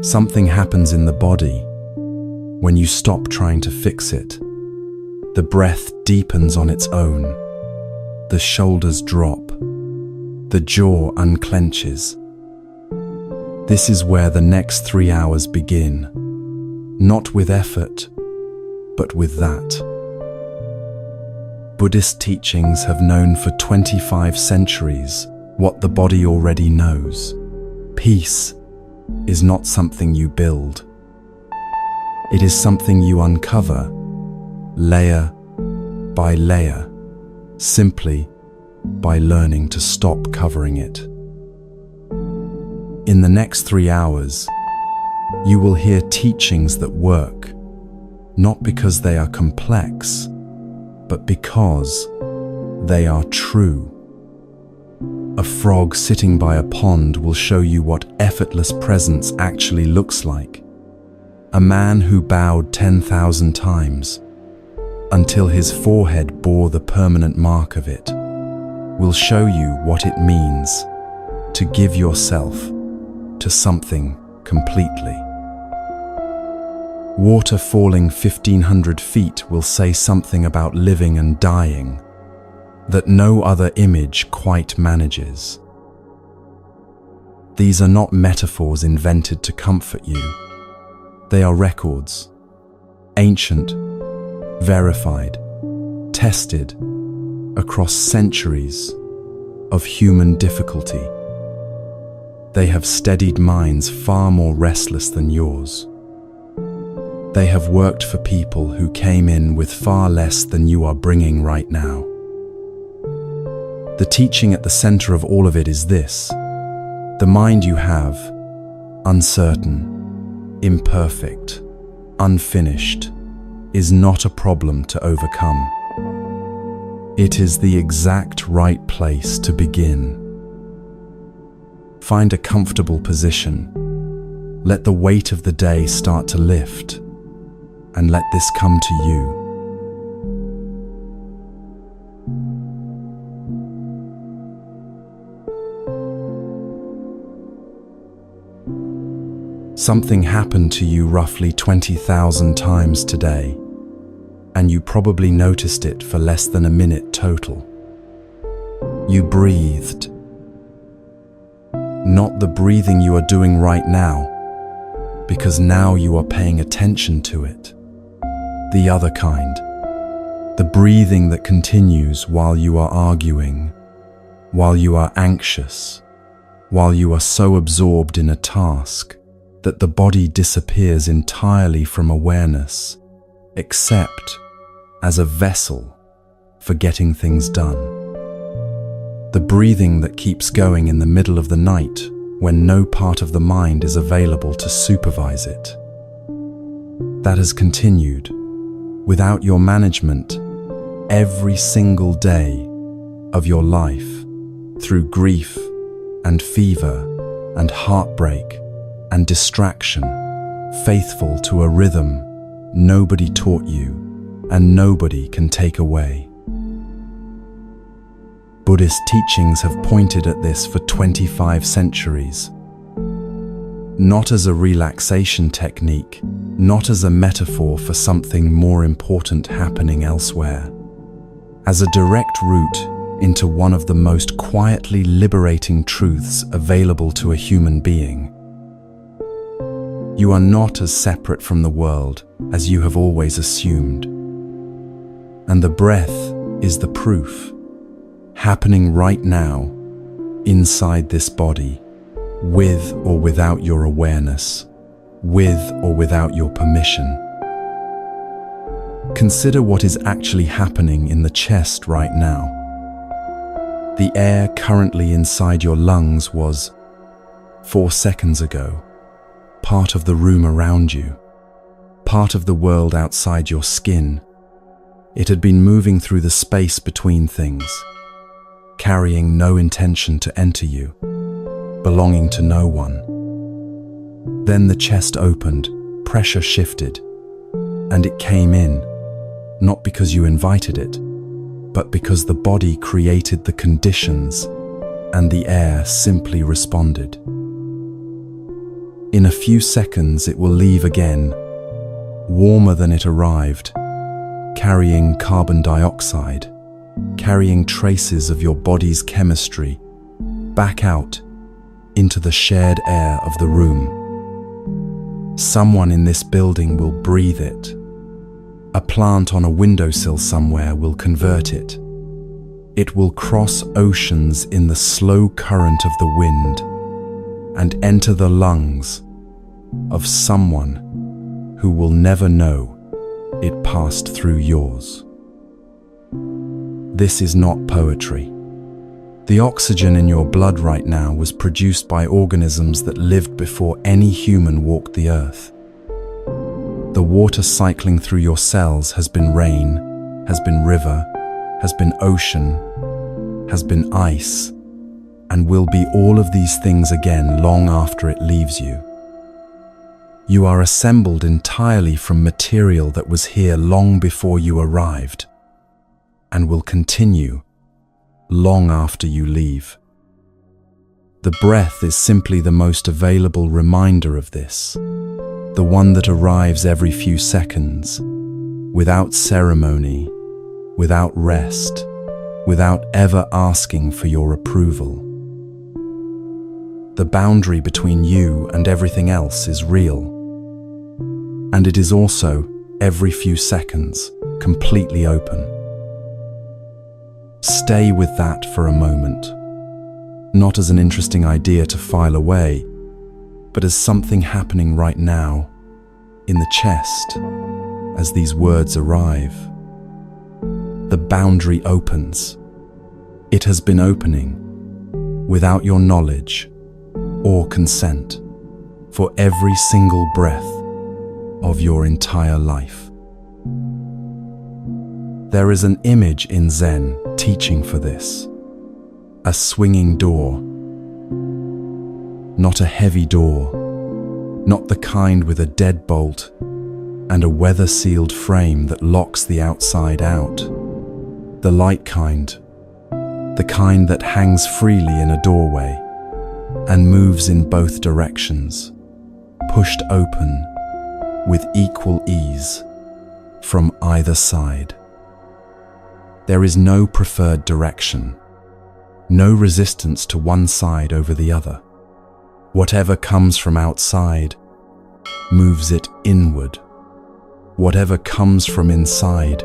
Something happens in the body when you stop trying to fix it. The breath deepens on its own. The shoulders drop. The jaw unclenches. This is where the next 3 hours begin. Not with effort, but with that. Buddhist teachings have known for 25 centuries what the body already knows. Peace is not something you build. It is something you uncover, layer by layer, simply by learning to stop covering it. In the next 3 hours, you will hear teachings that work, not because they are complex, but because they are true. A frog sitting by a pond will show you what effortless presence actually looks like. A man who bowed 10,000 times until his forehead bore the permanent mark of it will show you what it means to give yourself to something completely. Water falling 1,500 feet will say something about living and dying that no other image quite manages. These are not metaphors invented to comfort you. They are records, ancient, verified, tested across centuries of human difficulty. They have steadied minds far more restless than yours. They have worked for people who came in with far less than you are bringing right now. The teaching at the center of all of it is this: the mind you have, uncertain, imperfect, unfinished, is not a problem to overcome. It is the exact right place to begin. Find a comfortable position. Let the weight of the day start to lift, and let this come to you. Something happened to you roughly 20,000 times today, and you probably noticed it for less than a minute total. You breathed. Not the breathing you are doing right now, because now you are paying attention to it. The other kind. The breathing that continues while you are arguing, while you are anxious, while you are so absorbed in a task that the body disappears entirely from awareness, except as a vessel for getting things done. The breathing that keeps going in the middle of the night when no part of the mind is available to supervise it. That has continued, without your management, every single day of your life, through grief and fever and heartbreak and distraction, faithful to a rhythm nobody taught you and nobody can take away. Buddhist teachings have pointed at this for 25 centuries. Not as a relaxation technique, not as a metaphor for something more important happening elsewhere. As a direct route into one of the most quietly liberating truths available to a human being. You are not as separate from the world as you have always assumed. And the breath is the proof, happening right now, inside this body, with or without your awareness, with or without your permission. Consider what is actually happening in the chest right now. The air currently inside your lungs was, 4 seconds ago, part of the room around you, part of the world outside your skin. It had been moving through the space between things, carrying no intention to enter you, belonging to no one. Then the chest opened, pressure shifted, and it came in, not because you invited it, but because the body created the conditions and the air simply responded. In a few seconds it will leave again, warmer than it arrived, carrying carbon dioxide, carrying traces of your body's chemistry, back out into the shared air of the room. Someone in this building will breathe it. A plant on a windowsill somewhere will convert it. It will cross oceans in the slow current of the wind and enter the lungs of someone who will never know it passed through yours. This is not poetry. The oxygen in your blood right now was produced by organisms that lived before any human walked the earth. The water cycling through your cells has been rain, has been river, has been ocean, has been ice, and will be all of these things again long after it leaves you. You are assembled entirely from material that was here long before you arrived, and will continue long after you leave. The breath is simply the most available reminder of this, the one that arrives every few seconds, without ceremony, without rest, without ever asking for your approval. The boundary between you and everything else is real, and it is also, every few seconds, completely open. Stay with that for a moment, not as an interesting idea to file away, but as something happening right now, in the chest, as these words arrive. The boundary opens. It has been opening, without your knowledge or consent, for every single breath of your entire life. There is an image in Zen teaching for this. A swinging door. Not a heavy door, not the kind with a deadbolt and a weather-sealed frame that locks the outside out. The light kind, the kind that hangs freely in a doorway and moves in both directions, pushed open with equal ease from either side. There is no preferred direction, no resistance to one side over the other. Whatever comes from outside moves it inward. Whatever comes from inside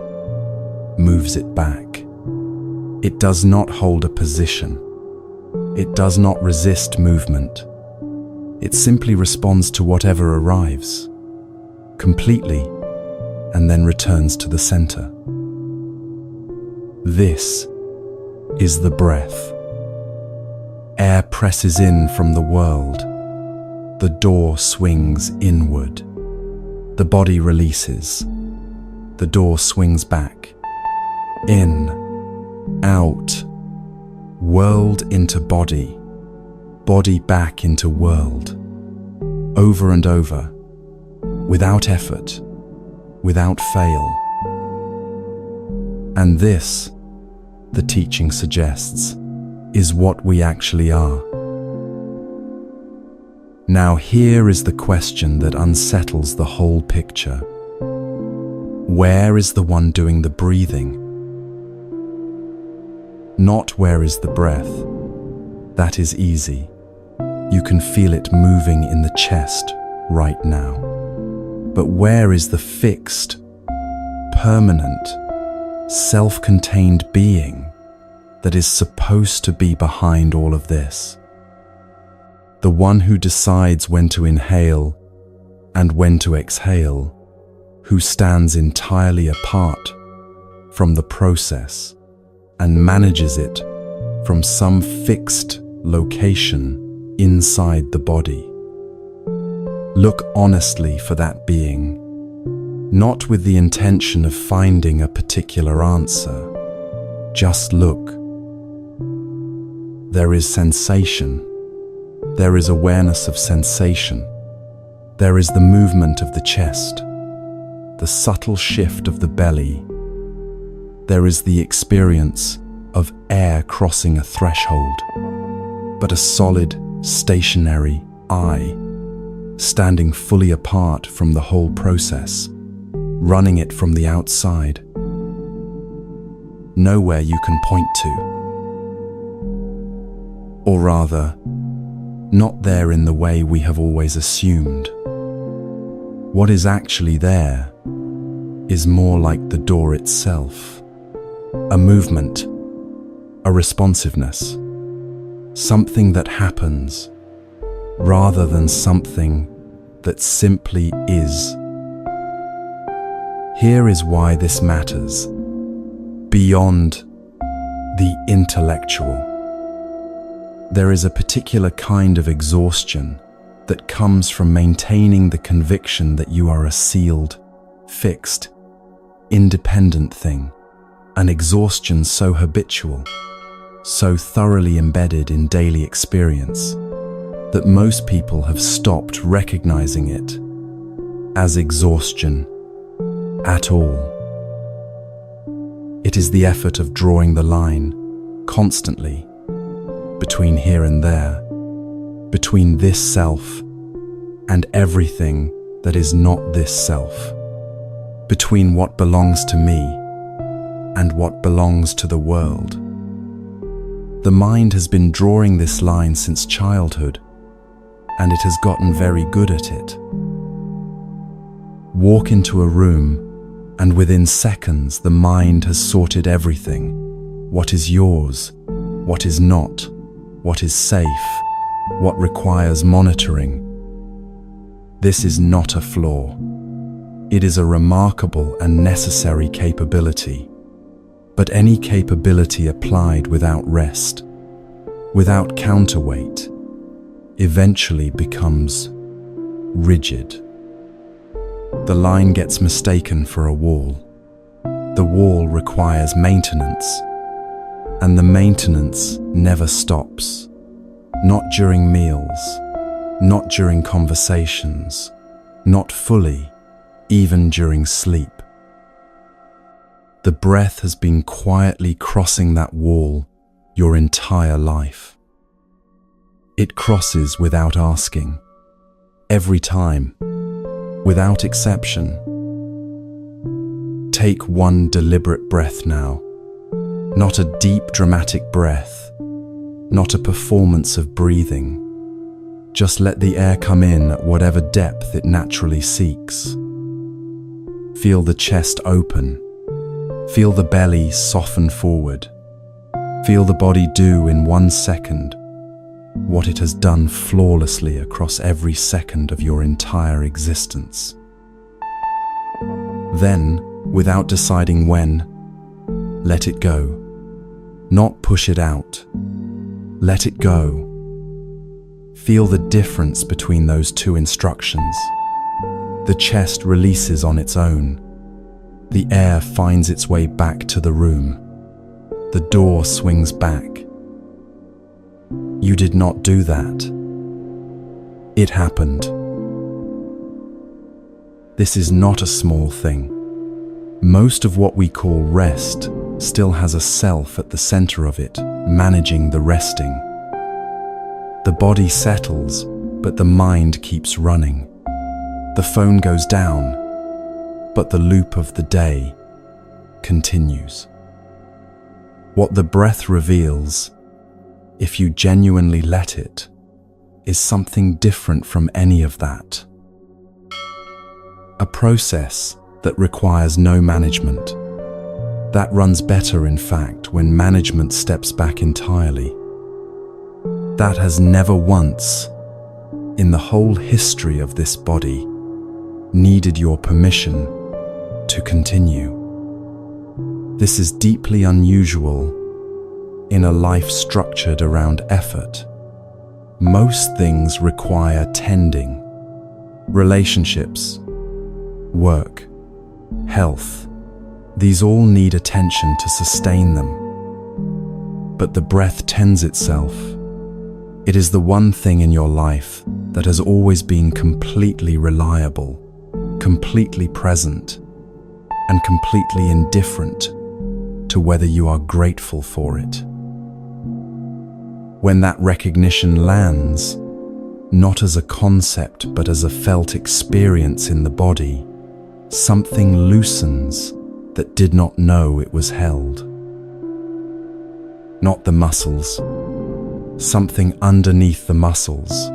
moves it back. It does not hold a position. It does not resist movement. It simply responds to whatever arrives, completely, and then returns to the center. This is the breath. Air presses in from the world. The door swings inward. The body releases. The door swings back. In, out, world into body, body back into world. Over and over, without effort, without fail. And this, the teaching suggests, is what we actually are. Now here is the question that unsettles the whole picture. Where is the one doing the breathing? Not where is the breath. That is easy. You can feel it moving in the chest right now. But where is the fixed, permanent, self-contained being that is supposed to be behind all of this? The one who decides when to inhale and when to exhale, who stands entirely apart from the process and manages it from some fixed location inside the body. Look honestly for that being, not with the intention of finding a particular answer. Just look. There is sensation. There is awareness of sensation. There is the movement of the chest, the subtle shift of the belly. There is the experience of air crossing a threshold, but a solid, stationary I standing fully apart from the whole process, running it from the outside. Nowhere you can point to. Or rather, not there in the way we have always assumed. What is actually there is more like the door itself. A movement, a responsiveness, something that happens rather than something that simply is. Here is why this matters. Beyond the intellectual, there is a particular kind of exhaustion that comes from maintaining the conviction that you are a sealed, fixed, independent thing, an exhaustion so habitual, so thoroughly embedded in daily experience, that most people have stopped recognizing it as exhaustion at all. It is the effort of drawing the line constantly between here and there, between this self and everything that is not this self, between what belongs to me and what belongs to the world. The mind has been drawing this line since childhood, and it has gotten very good at it. Walk into a room, and within seconds the mind has sorted everything. What is yours, what is not, what is safe, what requires monitoring. This is not a flaw. It is a remarkable and necessary capability. But any capability applied without rest, without counterweight, eventually becomes rigid. The line gets mistaken for a wall. The wall requires maintenance, and the maintenance never stops. Not during meals, not during conversations, not fully, even during sleep. The breath has been quietly crossing that wall your entire life. It crosses without asking, every time, without exception. Take one deliberate breath now, not a deep dramatic breath, not a performance of breathing. Just let the air come in at whatever depth it naturally seeks. Feel the chest open. Feel the belly soften forward. Feel the body do in 1 second what it has done flawlessly across every second of your entire existence. Then, without deciding when, let it go. Not push it out. Let it go. Feel the difference between those two instructions. The chest releases on its own. The air finds its way back to the room. The door swings back. You did not do that. It happened. This is not a small thing. Most of what we call rest still has a self at the center of it, managing the resting. The body settles, but the mind keeps running. The phone goes down, but the loop of the day continues. What the breath reveals, if you genuinely let it, is something different from any of that. A process that requires no management. That runs better, in fact, when management steps back entirely. That has never once, in the whole history of this body, needed your permission to continue. This is deeply unusual in a life structured around effort. Most things require tending. Relationships, work, health, these all need attention to sustain them. But the breath tends itself. It is the one thing in your life that has always been completely reliable, completely present, and completely indifferent to whether you are grateful for it. When that recognition lands, not as a concept but as a felt experience in the body, something loosens that did not know it was held. Not the muscles, something underneath the muscles.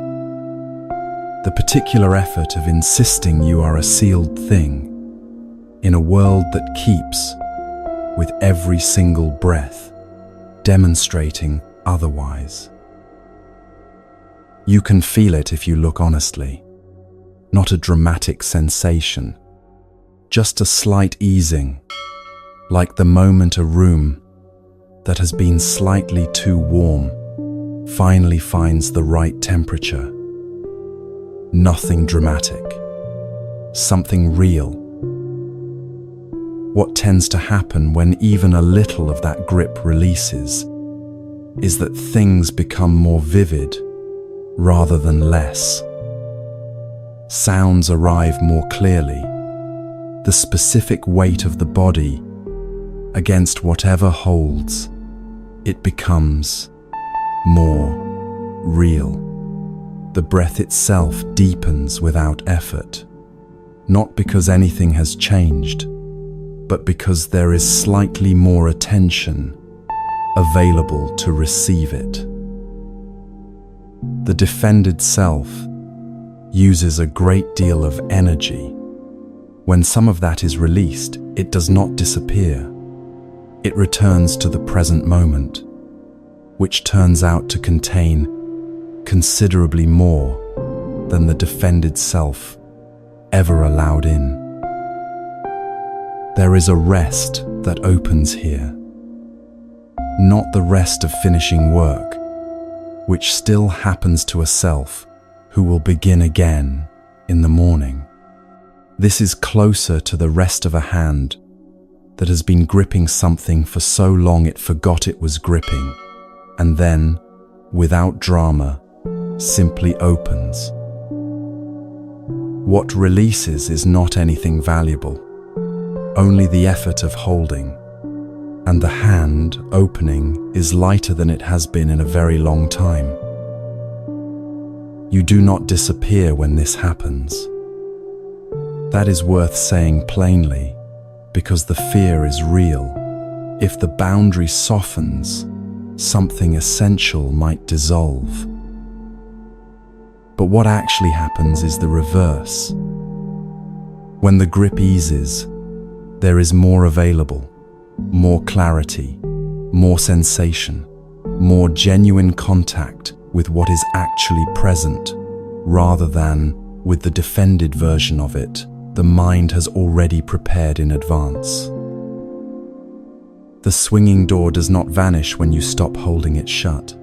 The particular effort of insisting you are a sealed thing in a world that keeps, with every single breath, demonstrating otherwise. You can feel it if you look honestly, not a dramatic sensation, just a slight easing, like the moment a room that has been slightly too warm finally finds the right temperature. Nothing dramatic, something real. What tends to happen when even a little of that grip releases is that things become more vivid rather than less. Sounds arrive more clearly. The specific weight of the body against whatever holds, it becomes more real. The breath itself deepens without effort, not because anything has changed, but because there is slightly more attention available to receive it. The defended self uses a great deal of energy. When some of that is released, it does not disappear. It returns to the present moment, which turns out to contain considerably more than the defended self ever allowed in. There is a rest that opens here, not the rest of finishing work, which still happens to a self who will begin again in the morning. This is closer to the rest of a hand that has been gripping something for so long it forgot it was gripping, and then, without drama, simply opens. What releases is not anything valuable, only the effort of holding, and the hand opening is lighter than it has been in a very long time. You do not disappear when this happens. That is worth saying plainly, because the fear is real. If the boundary softens, something essential might dissolve. But what actually happens is the reverse. When the grip eases, there is more available, more clarity, more sensation, more genuine contact with what is actually present, rather than with the defended version of it the mind has already prepared in advance. The swinging door does not vanish when you stop holding it shut.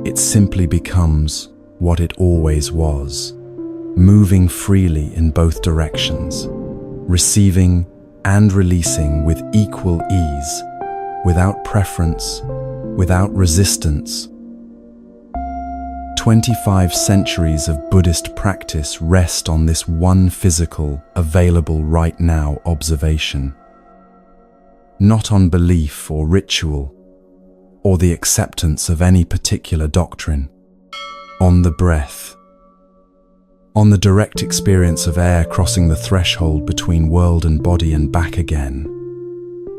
It simply becomes what it always was, moving freely in both directions, receiving and releasing with equal ease, without preference, without resistance. 25 centuries of Buddhist practice rest on this one physical, available right now observation. Not on belief or ritual, or the acceptance of any particular doctrine. On the breath. On the direct experience of air crossing the threshold between world and body and back again.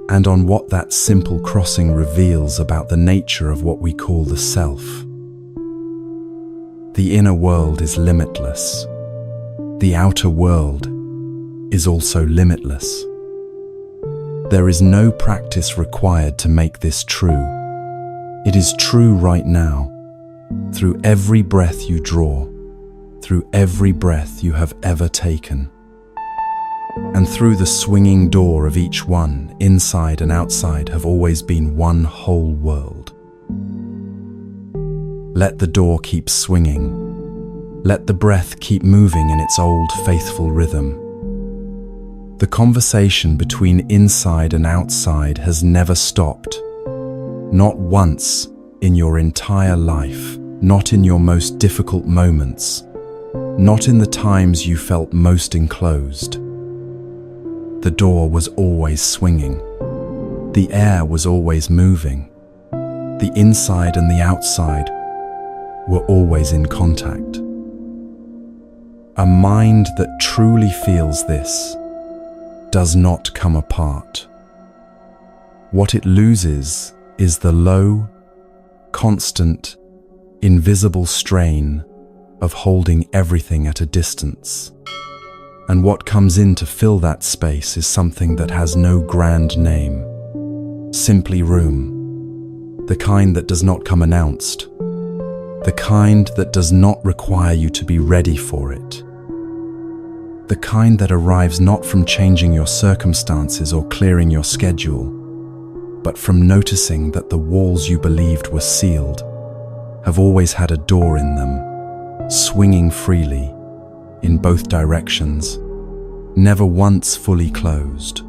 And on what that simple crossing reveals about the nature of what we call the self. The inner world is limitless. The outer world is also limitless. There is no practice required to make this true. It is true right now, through every breath you draw, through every breath you have ever taken, and through the swinging door of each one, inside and outside have always been one whole world. Let the door keep swinging. Let the breath keep moving in its old faithful rhythm. The conversation between inside and outside has never stopped. Not once in your entire life, not in your most difficult moments, not in the times you felt most enclosed. The door was always swinging. The air was always moving. The inside and the outside were always in contact. A mind that truly feels this does not come apart. What it loses is the low, constant, invisible strain of holding everything at a distance. And what comes in to fill that space is something that has no grand name, simply room, the kind that does not come announced, the kind that does not require you to be ready for it, the kind that arrives not from changing your circumstances or clearing your schedule, but from noticing that the walls you believed were sealed have always had a door in them, swinging freely in both directions, never once fully closed,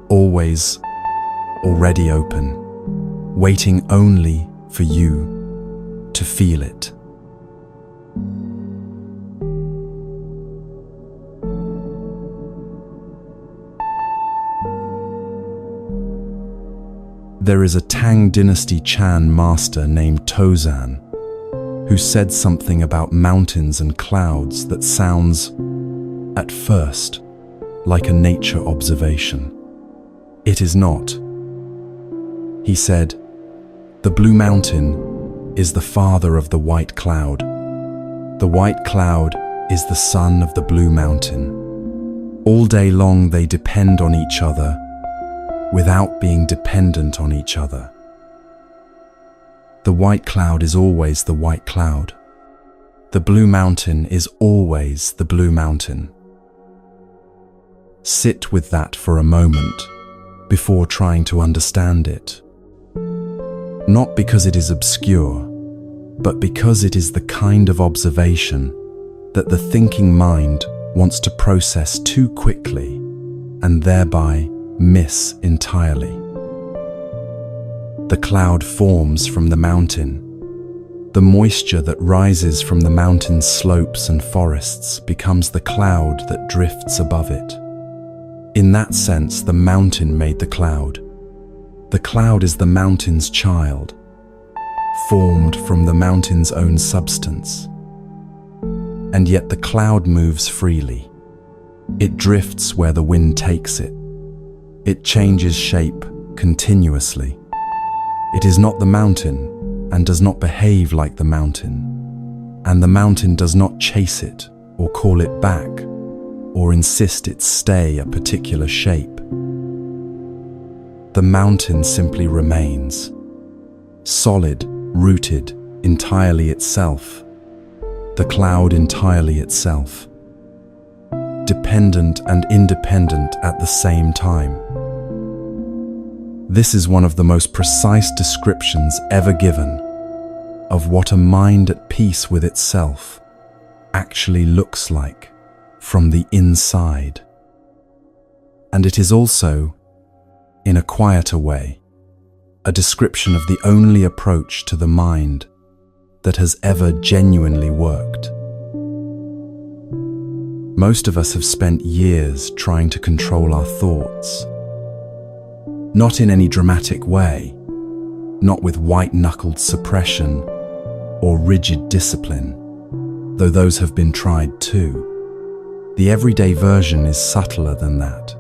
always already open, waiting only for you to feel it. There is a Tang Dynasty Chan master named Tozan who said something about mountains and clouds that sounds, at first, like a nature observation. It is not. He said, "The blue mountain is the father of the white cloud. The white cloud is the son of the blue mountain. All day long they depend on each other without being dependent on each other. The white cloud is always the white cloud. The blue mountain is always the blue mountain." Sit with that for a moment before trying to understand it. Not because it is obscure, but because it is the kind of observation that the thinking mind wants to process too quickly and thereby miss entirely. The cloud forms from the mountain. The moisture that rises from the mountain's slopes and forests becomes the cloud that drifts above it. In that sense, the mountain made the cloud. The cloud is the mountain's child, formed from the mountain's own substance. And yet the cloud moves freely. It drifts where the wind takes it. It changes shape continuously. It is not the mountain and does not behave like the mountain. And the mountain does not chase it or call it back or insist it stay a particular shape. The mountain simply remains, solid, rooted, entirely itself. The cloud entirely itself, dependent and independent at the same time. This is one of the most precise descriptions ever given of what a mind at peace with itself actually looks like from the inside. And it is also, in a quieter way, a description of the only approach to the mind that has ever genuinely worked. Most of us have spent years trying to control our thoughts. Not in any dramatic way, not with white-knuckled suppression or rigid discipline, though those have been tried too. The everyday version is subtler than that.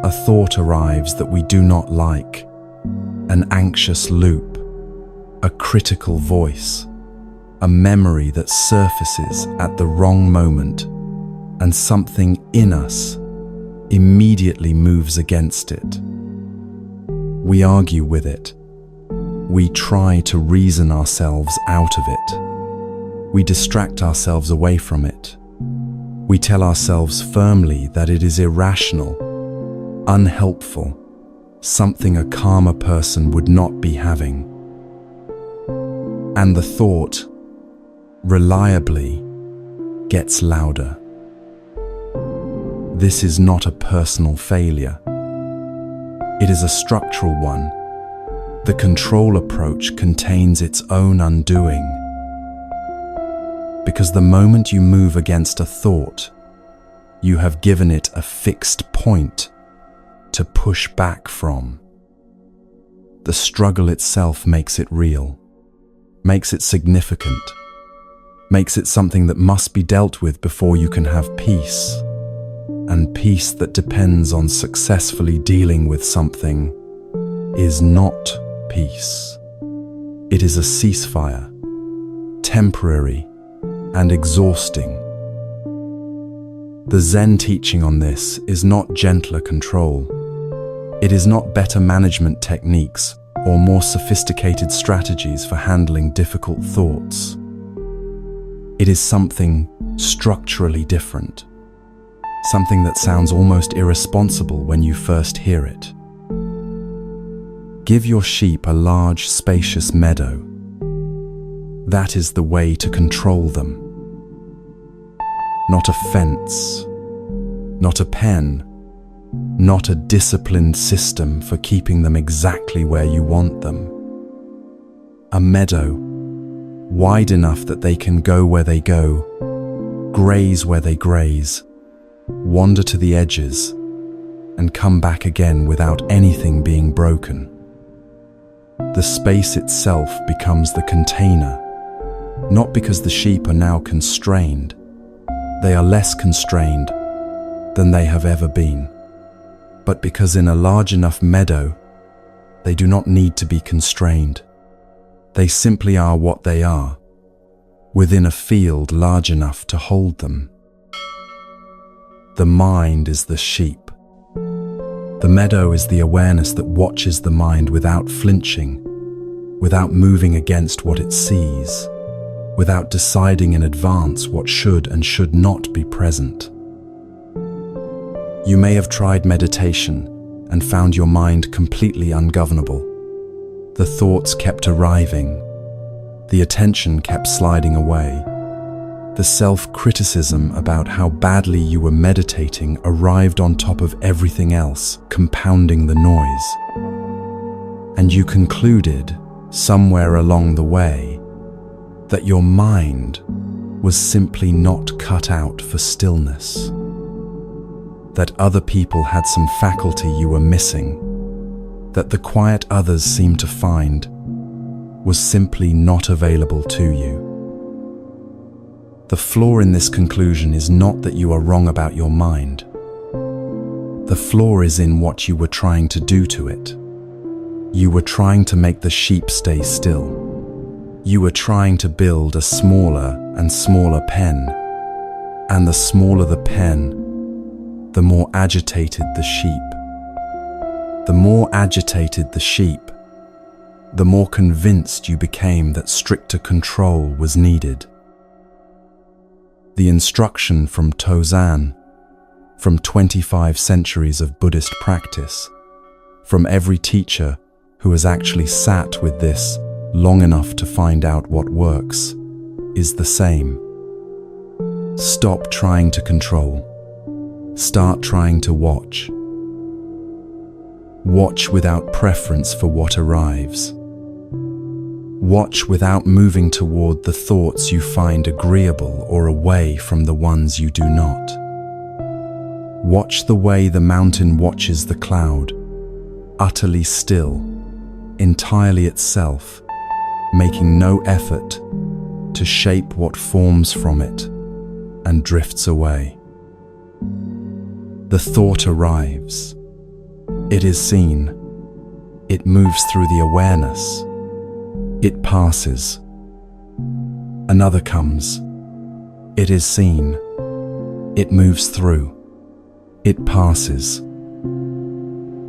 A thought arrives that we do not like, an anxious loop, a critical voice, a memory that surfaces at the wrong moment, and something in us immediately moves against it. We argue with it. We try to reason ourselves out of it. We distract ourselves away from it. We tell ourselves firmly that it is irrational, unhelpful, something a calmer person would not be having. And the thought, reliably, gets louder. This is not a personal failure. It is a structural one. The control approach contains its own undoing. Because the moment you move against a thought, you have given it a fixed point to push back from. The struggle itself makes it real. makes it significant, makes it something that must be dealt with before you can have peace. And peace that depends on successfully dealing with something is not peace. It is a ceasefire, temporary and exhausting. The Zen teaching on this is not gentler control. It is not better management techniques or more sophisticated strategies for handling difficult thoughts. It is something structurally different. Something that sounds almost irresponsible when you first hear it. Give your sheep a large, spacious meadow. That is the way to control them. Not a fence, not a pen, not a disciplined system for keeping them exactly where you want them. A meadow, wide enough that they can go where they go, graze where they graze, wander to the edges, and come back again without anything being broken. The space itself becomes the container, not because the sheep are now constrained. They are less constrained than they have ever been, but because in a large enough meadow, they do not need to be constrained. They simply are what they are, within a field large enough to hold them. The mind is the sheep. The meadow is the awareness that watches the mind without flinching, without moving against what it sees, without deciding in advance what should and should not be present. You may have tried meditation and found your mind completely ungovernable. The thoughts kept arriving. The attention kept sliding away. The self-criticism about how badly you were meditating arrived on top of everything else, compounding the noise. And you concluded, somewhere along the way, that your mind was simply not cut out for stillness. That other people had some faculty you were missing, that the quiet others seemed to find was simply not available to you. The flaw in this conclusion is not that you are wrong about your mind. The flaw is in what you were trying to do to it. You were trying to make the sheep stay still. You were trying to build a smaller and smaller pen, and the smaller the pen, the more agitated the sheep. The more agitated the sheep, the more convinced you became that stricter control was needed. The instruction from Tozan, from 25 centuries of Buddhist practice, from every teacher who has actually sat with this long enough to find out what works, is the same. Stop trying to control. Start trying to watch. Watch without preference for what arrives. Watch without moving toward the thoughts you find agreeable or away from the ones you do not. Watch the way the mountain watches the cloud, utterly still, entirely itself, making no effort to shape what forms from it and drifts away. The thought arrives. It is seen. It moves through the awareness. It passes. Another comes. It is seen. It moves through. It passes.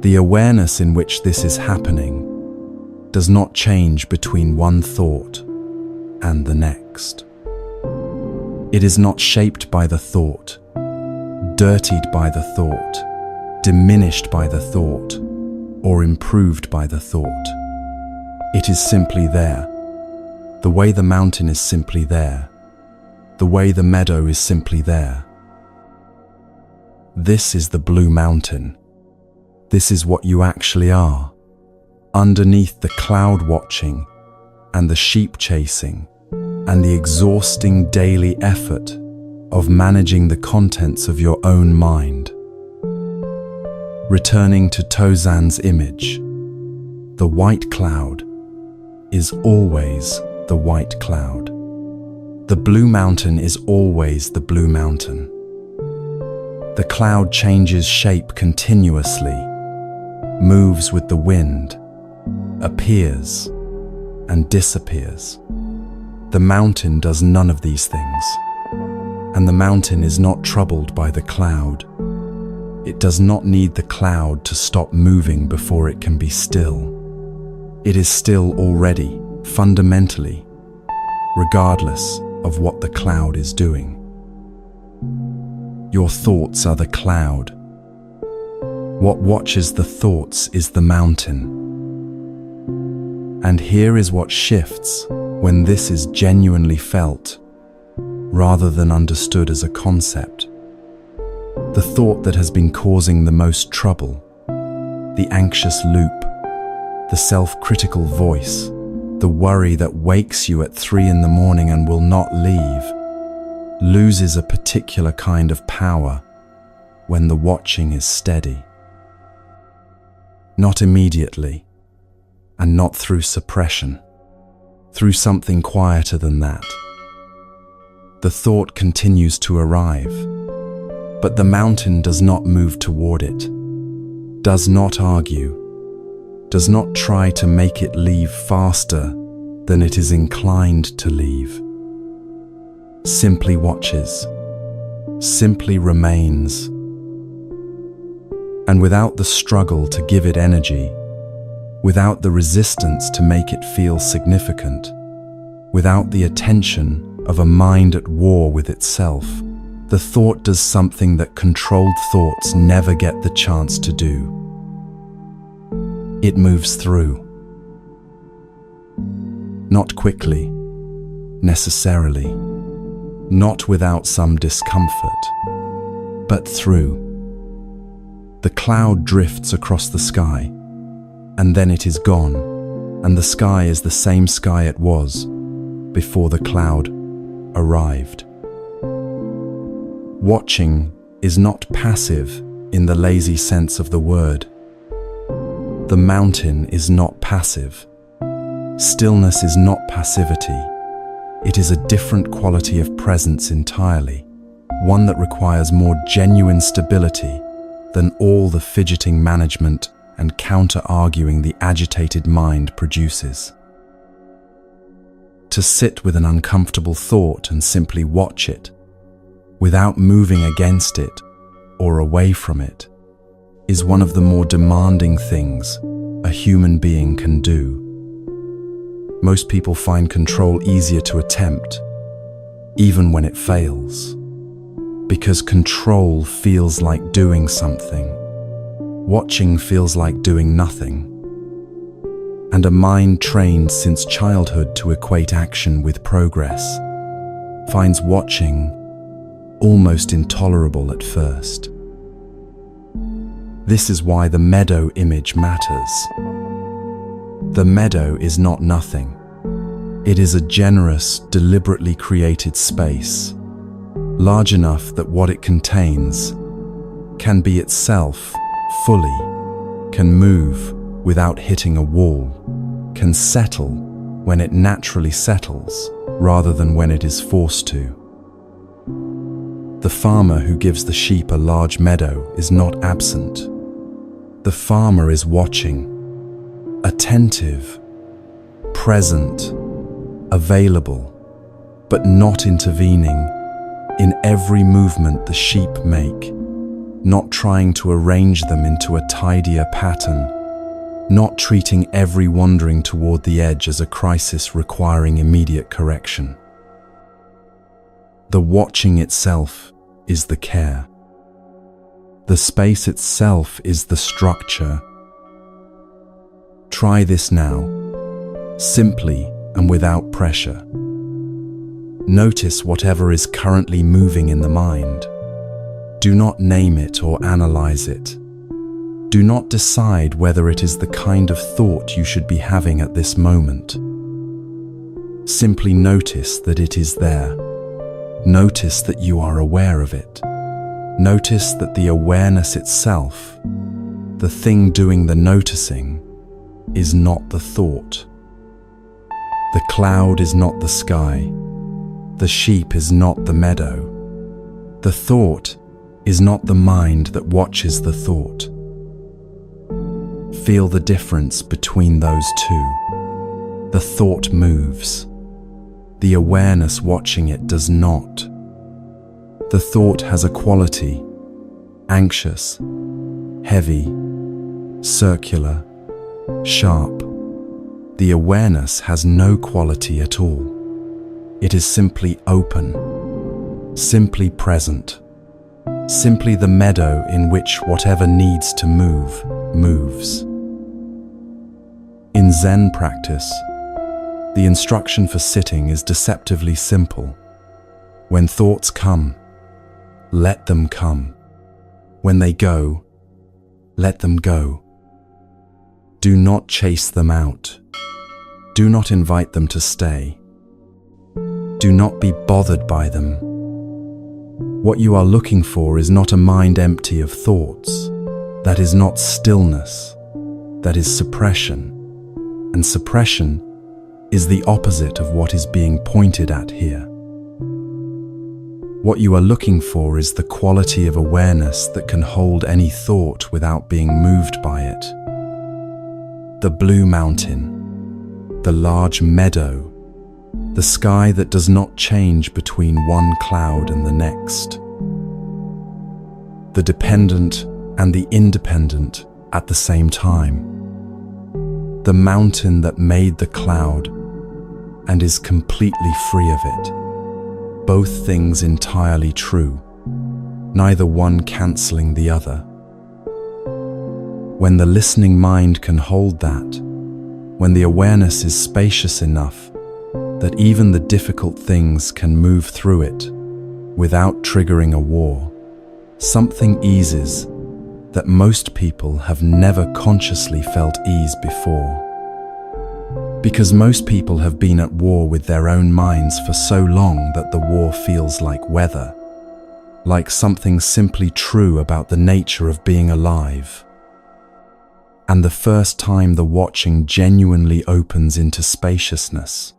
The awareness in which this is happening does not change between one thought and the next. It is not shaped by the thought, dirtied by the thought, diminished by the thought, or improved by the thought. It is simply there. The way the mountain is simply there. The way the meadow is simply there. This is the blue mountain. This is what you actually are. Underneath the cloud watching and the sheep chasing and the exhausting daily effort of managing the contents of your own mind. Returning to Tozan's image, the white cloud is always the white cloud. The blue mountain is always the blue mountain. The cloud changes shape continuously, moves with the wind, appears and disappears. The mountain does none of these things, and the mountain is not troubled by the cloud. It does not need the cloud to stop moving before it can be still. It is still already, fundamentally, regardless of what the cloud is doing. Your thoughts are the cloud. What watches the thoughts is the mountain. And here is what shifts when this is genuinely felt, rather than understood as a concept. The thought that has been causing the most trouble, the anxious loop, the self-critical voice, the worry that wakes you at 3 in the morning and will not leave, loses a particular kind of power when the watching is steady. Not immediately, and not through suppression, through something quieter than that. The thought continues to arrive, but the mountain does not move toward it, does not argue, does not try to make it leave faster than it is inclined to leave. Simply watches, simply remains, and without the struggle to give it energy, without the resistance to make it feel significant, without the attention of a mind at war with itself, the thought does something that controlled thoughts never get the chance to do. It moves through. Not quickly, necessarily, not without some discomfort, but through. The cloud drifts across the sky, and then it is gone, and the sky is the same sky it was before the cloud arrived. Watching is not passive in the lazy sense of the word. The mountain is not passive. Stillness is not passivity. It is a different quality of presence entirely, one that requires more genuine stability than all the fidgeting management and counter-arguing the agitated mind produces. To sit with an uncomfortable thought and simply watch it, without moving against it or away from it, is one of the more demanding things a human being can do. Most people find control easier to attempt, even when it fails, because control feels like doing something. Watching feels like doing nothing. And a mind trained since childhood to equate action with progress finds watching almost intolerable at first. This is why the meadow image matters. The meadow is not nothing. It is a generous, deliberately created space, large enough that what it contains can be itself fully, can move without hitting a wall, can settle when it naturally settles rather than when it is forced to. The farmer who gives the sheep a large meadow is not absent. The farmer is watching, attentive, present, available, but not intervening in every movement the sheep make, not trying to arrange them into a tidier pattern, not treating every wandering toward the edge as a crisis requiring immediate correction. The watching itself is the care. The space itself is the structure. Try this now, simply and without pressure. Notice whatever is currently moving in the mind. Do not name it or analyze it. Do not decide whether it is the kind of thought you should be having at this moment. Simply notice that it is there. Notice that you are aware of it. Notice that the awareness itself, the thing doing the noticing, is not the thought. The cloud is not the sky. The sheep is not the meadow. The thought is not the mind that watches the thought. Feel the difference between those two. The thought moves. The awareness watching it does not. The thought has a quality: anxious, heavy, circular, sharp. The awareness has no quality at all. It is simply open, simply present, simply the meadow in which whatever needs to move, moves. In Zen practice, the instruction for sitting is deceptively simple. When thoughts come, let them come. When they go, let them go. Do not chase them out. Do not invite them to stay. Do not be bothered by them. What you are looking for is not a mind empty of thoughts. That is not stillness. That is suppression. And suppression is the opposite of what is being pointed at here. What you are looking for is the quality of awareness that can hold any thought without being moved by it. The blue mountain, the large meadow, the sky that does not change between one cloud and the next. The dependent and the independent at the same time. The mountain that made the cloud and is completely free of it. Both things entirely true, neither one cancelling the other. When the listening mind can hold that, when the awareness is spacious enough that even the difficult things can move through it without triggering a war, something eases that most people have never consciously felt ease before. Because most people have been at war with their own minds for so long that the war feels like weather, like something simply true about the nature of being alive. And the first time the watching genuinely opens into spaciousness,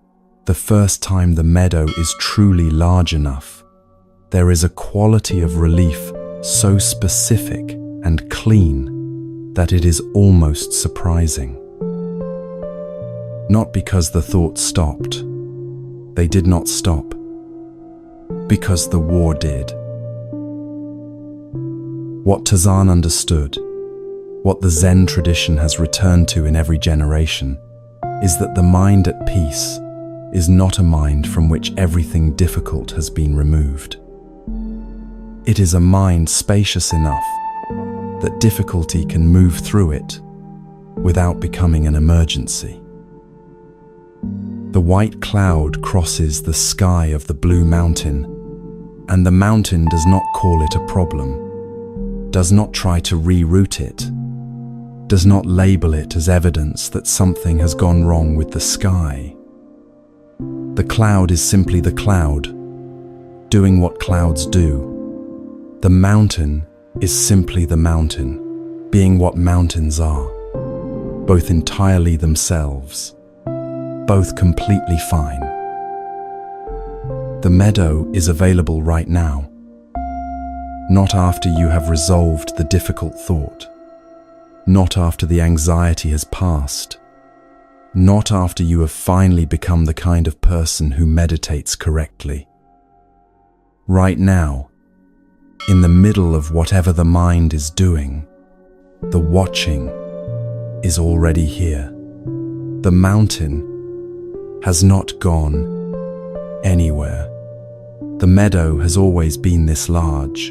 the first time the meadow is truly large enough, there is a quality of relief so specific and clean that it is almost surprising. Not because the thoughts stopped. They did not stop. Because the war did. What Tazan understood, what the Zen tradition has returned to in every generation, is that the mind at peace is not a mind from which everything difficult has been removed. It is a mind spacious enough that difficulty can move through it without becoming an emergency. The white cloud crosses the sky of the blue mountain, and the mountain does not call it a problem, does not try to reroute it, does not label it as evidence that something has gone wrong with the sky. The cloud is simply the cloud, doing what clouds do. The mountain is simply the mountain, being what mountains are, both entirely themselves, both completely fine. The meadow is available right now, not after you have resolved the difficult thought, not after the anxiety has passed, not after you have finally become the kind of person who meditates correctly. Right now, in the middle of whatever the mind is doing, the watching is already here. The mountain has not gone anywhere. The meadow has always been this large.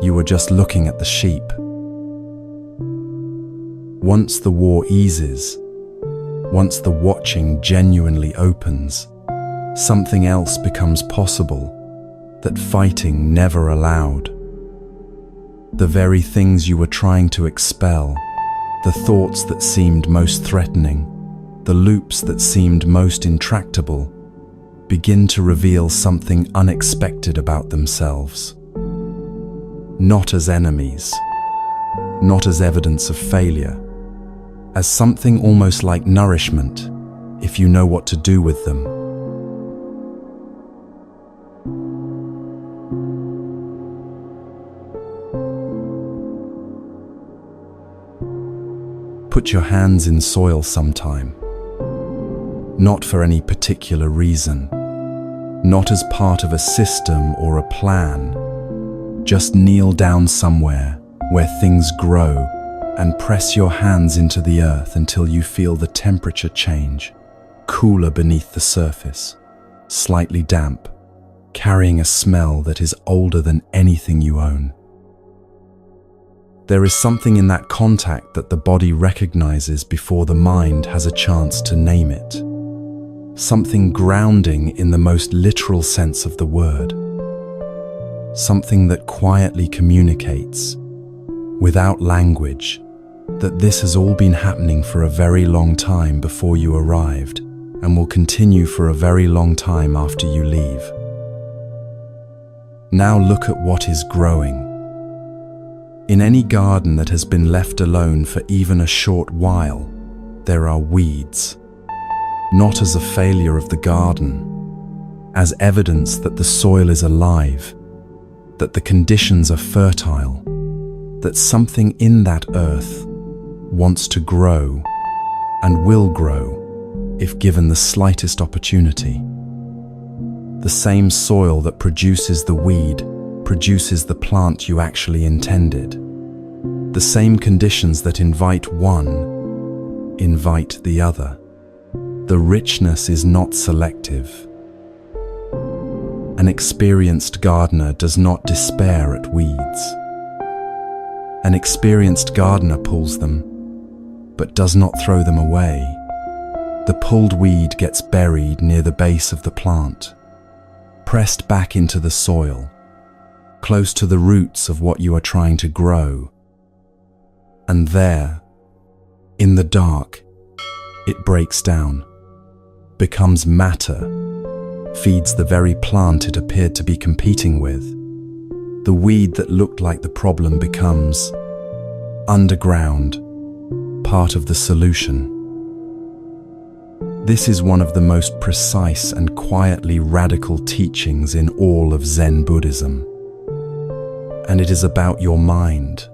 You were just looking at the sheep. Once the war eases, once the watching genuinely opens, something else becomes possible that fighting never allowed. The very things you were trying to expel, the thoughts that seemed most threatening, the loops that seemed most intractable, begin to reveal something unexpected about themselves. Not as enemies, not as evidence of failure, as something almost like nourishment, if you know what to do with them. Put your hands in soil sometime. Not for any particular reason. Not as part of a system or a plan. Just kneel down somewhere where things grow and press your hands into the earth until you feel the temperature change, cooler beneath the surface, slightly damp, carrying a smell that is older than anything you own. There is something in that contact that the body recognizes before the mind has a chance to name it. Something grounding in the most literal sense of the word. Something that quietly communicates, without language, that this has all been happening for a very long time before you arrived and will continue for a very long time after you leave. Now look at what is growing. In any garden that has been left alone for even a short while, there are weeds. Not as a failure of the garden, as evidence that the soil is alive, that the conditions are fertile, that something in that earth wants to grow and will grow if given the slightest opportunity. The same soil that produces the weed produces the plant you actually intended. The same conditions that invite one, invite the other. The richness is not selective. An experienced gardener does not despair at weeds. An experienced gardener pulls them, but does not throw them away. The pulled weed gets buried near the base of the plant, pressed back into the soil, close to the roots of what you are trying to grow. And there, in the dark, it breaks down, becomes matter, feeds the very plant it appeared to be competing with. The weed that looked like the problem becomes, underground, part of the solution. This is one of the most precise and quietly radical teachings in all of Zen Buddhism. And it is about your mind.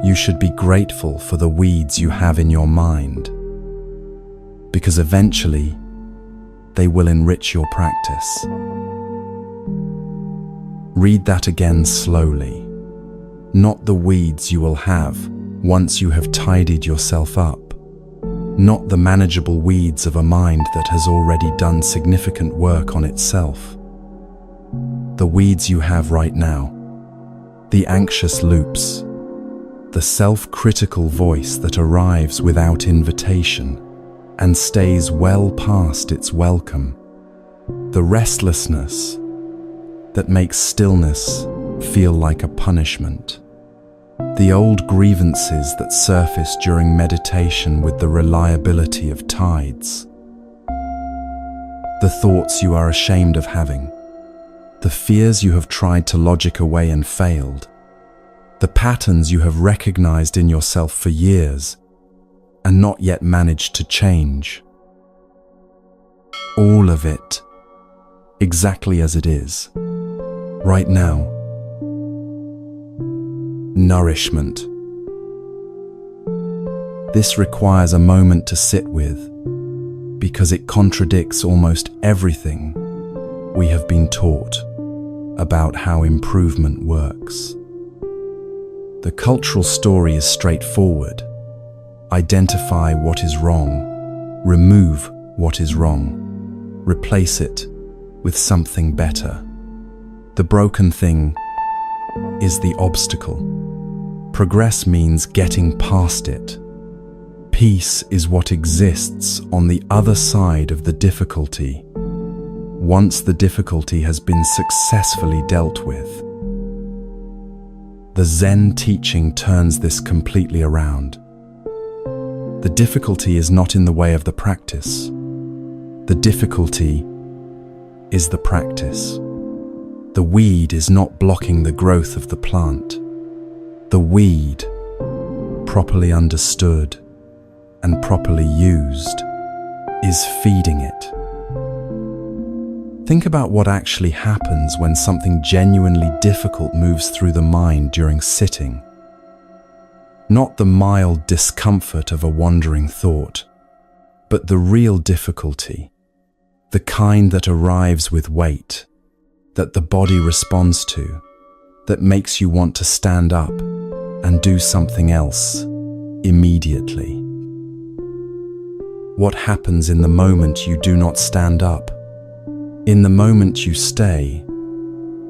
You should be grateful for the weeds you have in your mind, because eventually they will enrich your practice. Read that again slowly. Not the weeds you will have once you have tidied yourself up. Not the manageable weeds of a mind that has already done significant work on itself. The weeds you have right now, the anxious loops, the self-critical voice that arrives without invitation and stays well past its welcome, the restlessness that makes stillness feel like a punishment, the old grievances that surface during meditation with the reliability of tides, the thoughts you are ashamed of having, the fears you have tried to logic away and failed, the patterns you have recognized in yourself for years and not yet managed to change. All of it, exactly as it is, right now. Nourishment. This requires a moment to sit with, because it contradicts almost everything we have been taught about how improvement works. The cultural story is straightforward. Identify what is wrong, remove what is wrong, replace it with something better. The broken thing is the obstacle. Progress means getting past it. Peace is what exists on the other side of the difficulty, once the difficulty has been successfully dealt with. The Zen teaching turns this completely around. The difficulty is not in the way of the practice. The difficulty is the practice. The weed is not blocking the growth of the plant. The weed, properly understood and properly used, is feeding it. Think about what actually happens when something genuinely difficult moves through the mind during sitting. Not the mild discomfort of a wandering thought, but the real difficulty, the kind that arrives with weight, that the body responds to, that makes you want to stand up and do something else immediately. What happens in the moment you do not stand up? In the moment you stay,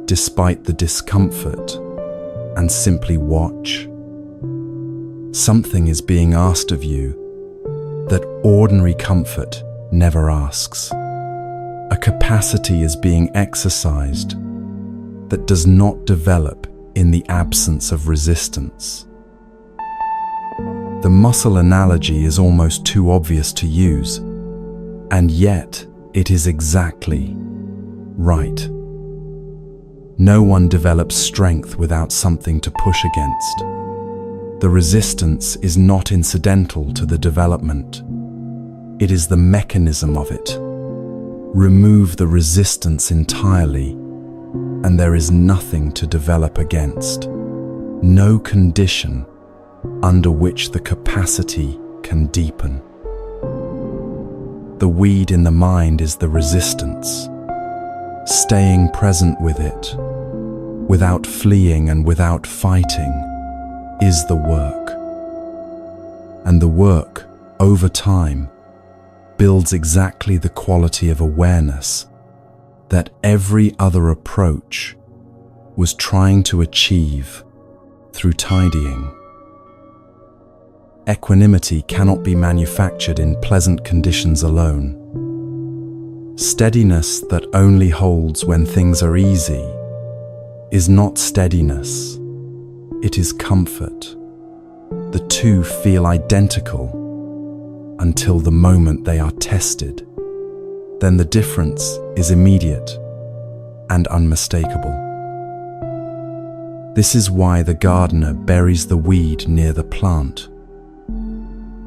despite the discomfort, and simply watch? Something is being asked of you that ordinary comfort never asks. A capacity is being exercised that does not develop in the absence of resistance. The muscle analogy is almost too obvious to use, and yet it is exactly right. No one develops strength without something to push against. The resistance is not incidental to the development. It is the mechanism of it. Remove the resistance entirely, and there is nothing to develop against. No condition under which the capacity can deepen. The weed in the mind is the resistance. Staying present with it, without fleeing and without fighting, is the work. And the work, over time, builds exactly the quality of awareness that every other approach was trying to achieve through tidying. Equanimity cannot be manufactured in pleasant conditions alone. Steadiness that only holds when things are easy is not steadiness, it is comfort. The two feel identical until the moment they are tested. Then the difference is immediate and unmistakable. This is why the gardener buries the weed near the plant.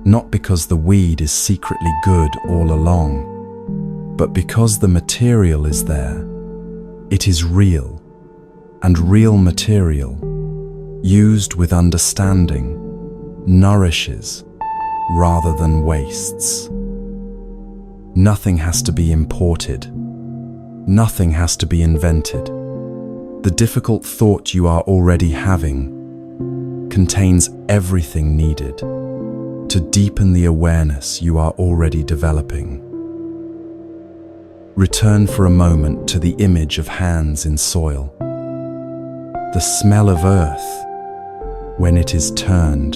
Not because the weed is secretly good all along, but because the material is there. It is real, and real material, used with understanding, nourishes rather than wastes. Nothing has to be imported. Nothing has to be invented. The difficult thought you are already having contains everything needed to deepen the awareness you are already developing. Return for a moment to the image of hands in soil. The smell of earth when it is turned,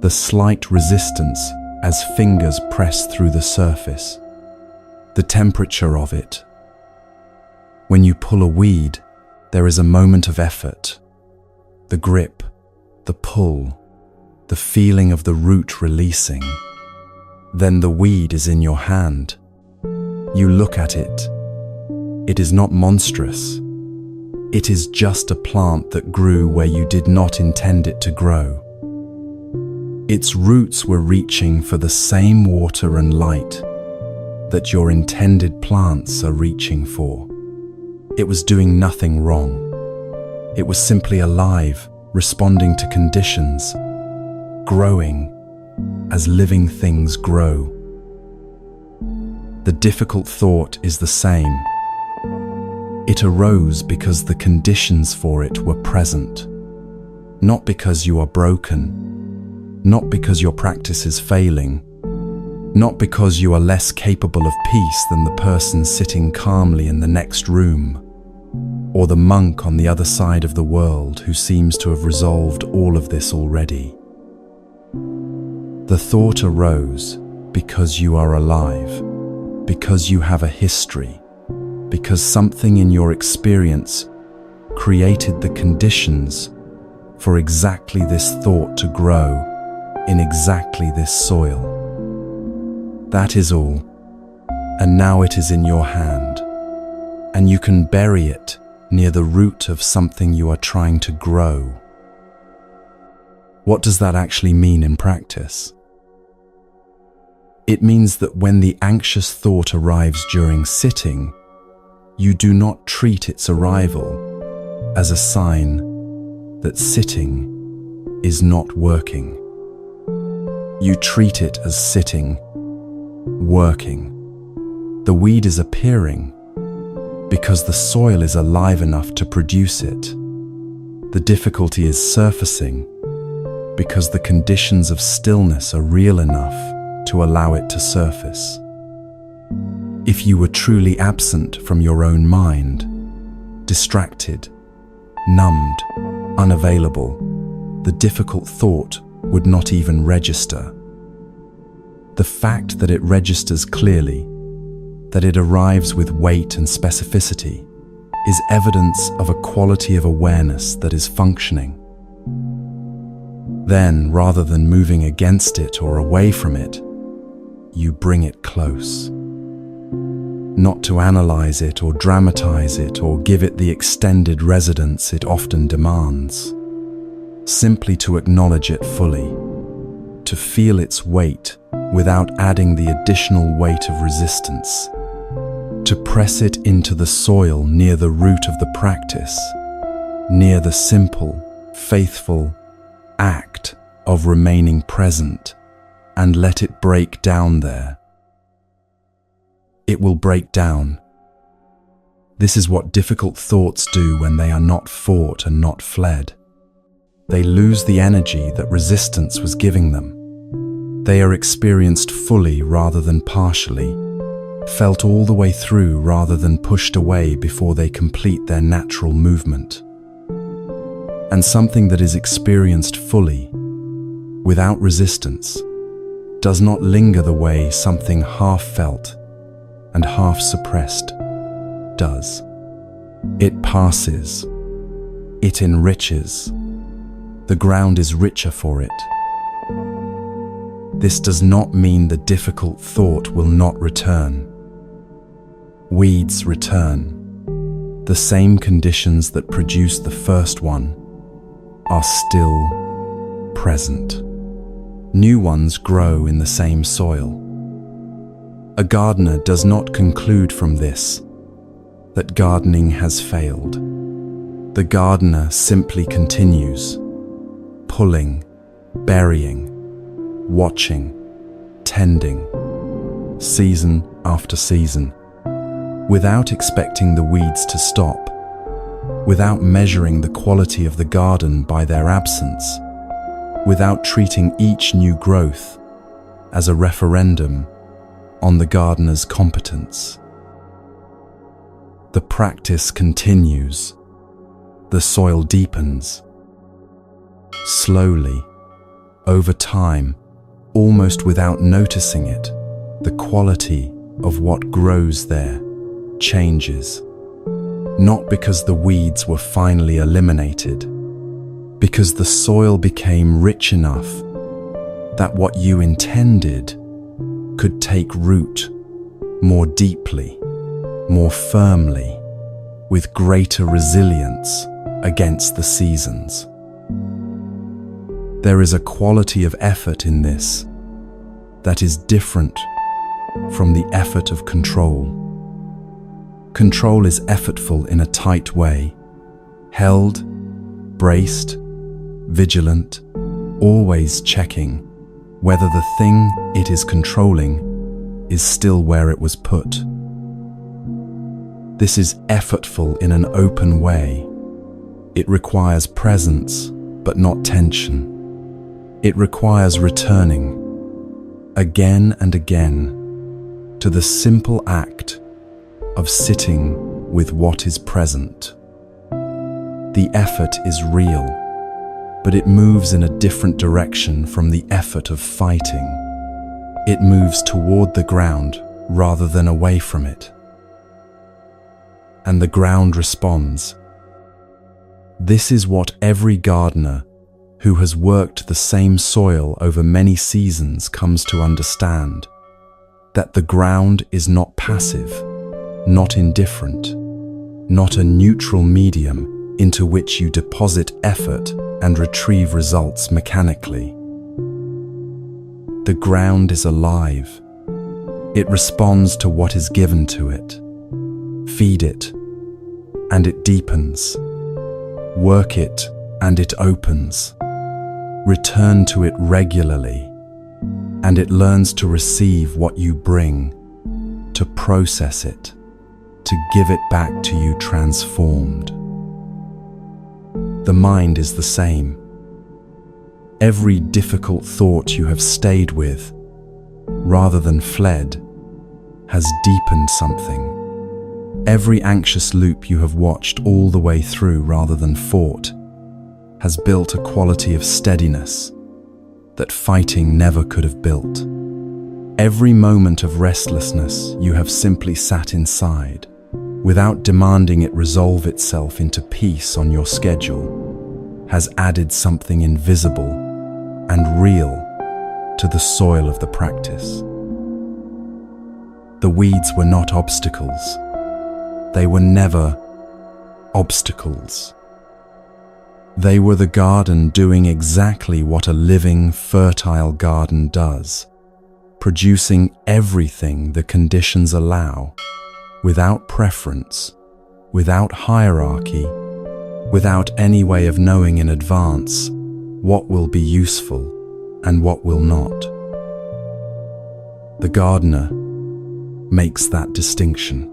the slight resistance as fingers press through the surface, the temperature of it. When you pull a weed, there is a moment of effort, the grip, the pull, the feeling of the root releasing. Then the weed is in your hand. You look at it. It is not monstrous. It is just a plant that grew where you did not intend it to grow. Its roots were reaching for the same water and light that your intended plants are reaching for. It was doing nothing wrong. It was simply alive, responding to conditions, growing as living things grow. The difficult thought is the same. It arose because the conditions for it were present, not because you are broken, not because your practice is failing, not because you are less capable of peace than the person sitting calmly in the next room, or the monk on the other side of the world who seems to have resolved all of this already. The thought arose because you are alive, because you have a history, because something in your experience created the conditions for exactly this thought to grow in exactly this soil. That is all, and now it is in your hand, and you can bury it near the root of something you are trying to grow. What does that actually mean in practice? It means that when the anxious thought arrives during sitting, you do not treat its arrival as a sign that sitting is not working. You treat it as sitting, working. The weed is appearing because the soil is alive enough to produce it. The difficulty is surfacing because the conditions of stillness are real enough to allow it to surface. If you were truly absent from your own mind, distracted, numbed, unavailable, the difficult thought would not even register. The fact that it registers clearly, that it arrives with weight and specificity, is evidence of a quality of awareness that is functioning. Then, rather than moving against it or away from it, you bring it close. Not to analyze it or dramatize it or give it the extended residence it often demands. Simply to acknowledge it fully, to feel its weight without adding the additional weight of resistance, to press it into the soil near the root of the practice, near the simple, faithful act of remaining present, and let it break down there. It will break down. This is what difficult thoughts do when they are not fought and not fled. They lose the energy that resistance was giving them. They are experienced fully rather than partially, felt all the way through rather than pushed away before they complete their natural movement. And something that is experienced fully, without resistance, does not linger the way something half felt and half suppressed does. It passes. It enriches. The ground is richer for it. This does not mean the difficult thought will not return. Weeds return. The same conditions that produced the first one are still present. New ones grow in the same soil. A gardener does not conclude from this that gardening has failed. The gardener simply continues, pulling, burying, watching, tending, season after season, without expecting the weeds to stop, without measuring the quality of the garden by their absence, without treating each new growth as a referendum on the gardener's competence. The practice continues. The soil deepens. Slowly, over time, almost without noticing it, the quality of what grows there changes. Not because the weeds were finally eliminated, because the soil became rich enough that what you intended could take root more deeply, more firmly, with greater resilience against the seasons. There is a quality of effort in this that is different from the effort of control. Control is effortful in a tight way, held, braced, vigilant, always checking whether the thing it is controlling is still where it was put. This is effortful in an open way. It requires presence, but not tension. It requires returning, again and again, to the simple act of sitting with what is present. The effort is real, but it moves in a different direction from the effort of fighting. It moves toward the ground rather than away from it. And the ground responds. This is what every gardener who has worked the same soil over many seasons comes to understand, that the ground is not passive, not indifferent, not a neutral medium into which you deposit effort and retrieve results mechanically. The ground is alive, It responds to what is given to it. Feed it, and it deepens. Work it, and it opens. Return to it regularly, and it learns to receive what you bring, to process it, to give it back to you transformed. The mind is the same. Every difficult thought you have stayed with, rather than fled, has deepened something. Every anxious loop you have watched all the way through rather than fought, has built a quality of steadiness that fighting never could have built. Every moment of restlessness you have simply sat inside, without demanding it resolve itself into peace on your schedule, has added something invisible and real to the soil of the practice. The weeds were not obstacles. They were never obstacles. They were the garden doing exactly what a living, fertile garden does, producing everything the conditions allow, without preference, without hierarchy, without any way of knowing in advance what will be useful and what will not. The gardener makes that distinction.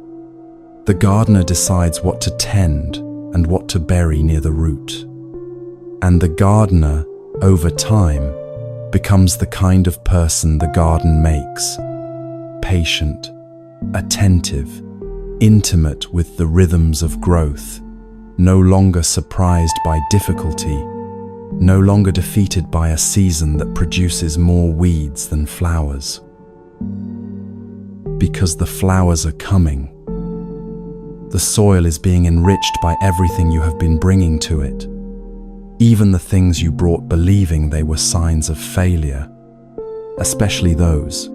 The gardener decides what to tend and what to bury near the root. And the gardener, over time, becomes the kind of person the garden makes. Patient, attentive, intimate with the rhythms of growth, no longer surprised by difficulty, no longer defeated by a season that produces more weeds than flowers. Because the flowers are coming. The soil is being enriched by everything you have been bringing to it, even the things you brought believing they were signs of failure, especially those.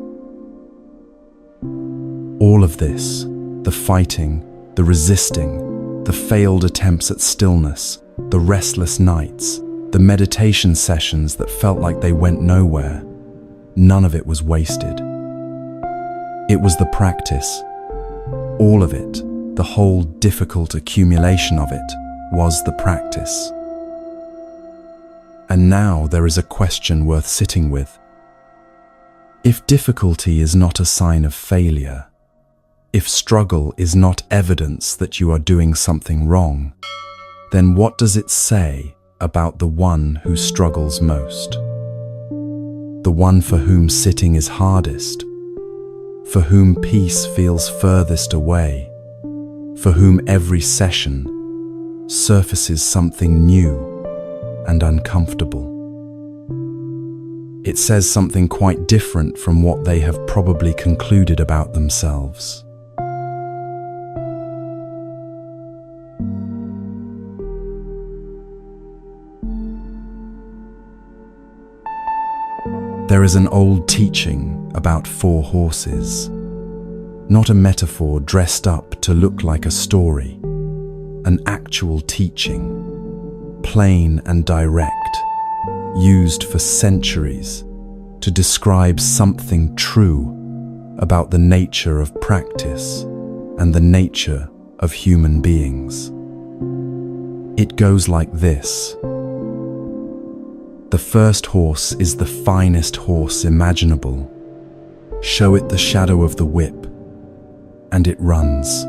All of this, the fighting, the resisting, the failed attempts at stillness, the restless nights, the meditation sessions that felt like they went nowhere, none of it was wasted. It was the practice. All of it, the whole difficult accumulation of it, was the practice. And now there is a question worth sitting with. If difficulty is not a sign of failure, if struggle is not evidence that you are doing something wrong, then what does it say about the one who struggles most? The one for whom sitting is hardest, for whom peace feels furthest away, for whom every session surfaces something new and uncomfortable. It says something quite different from what they have probably concluded about themselves. There is an old teaching about 4 horses, not a metaphor dressed up to look like a story, an actual teaching, plain and direct, used for centuries to describe something true about the nature of practice and the nature of human beings. It goes like this. The first horse is the finest horse imaginable. Show it the shadow of the whip, and it runs.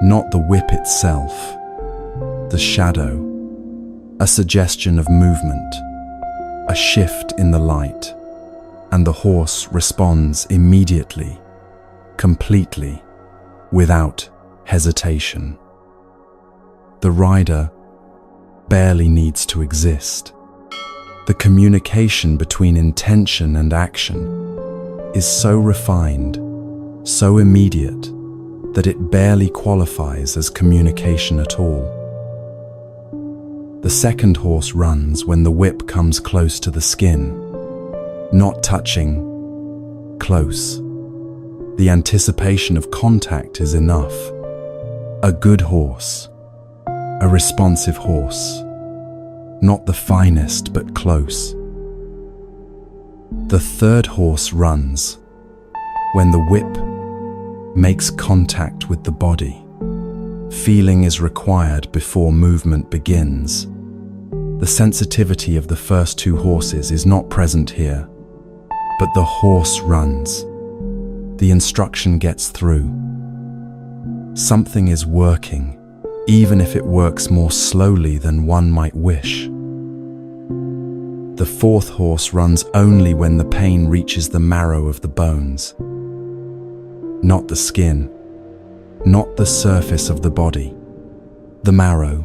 Not the whip itself, the shadow, a suggestion of movement, a shift in the light, and the horse responds immediately, completely, without hesitation. The rider barely needs to exist. The communication between intention and action is so refined, so immediate, that it barely qualifies as communication at all. The second horse runs when the whip comes close to the skin, not touching, close. The anticipation of contact is enough. A good horse, a responsive horse, not the finest but close. The third horse runs when the whip makes contact with the body. Feeling is required before movement begins. The sensitivity of the first two horses is not present here, but the horse runs. The instruction gets through. Something is working, even if it works more slowly than one might wish. The fourth horse runs only when the pain reaches the marrow of the bones, not the skin, not the surface of the body. The marrow,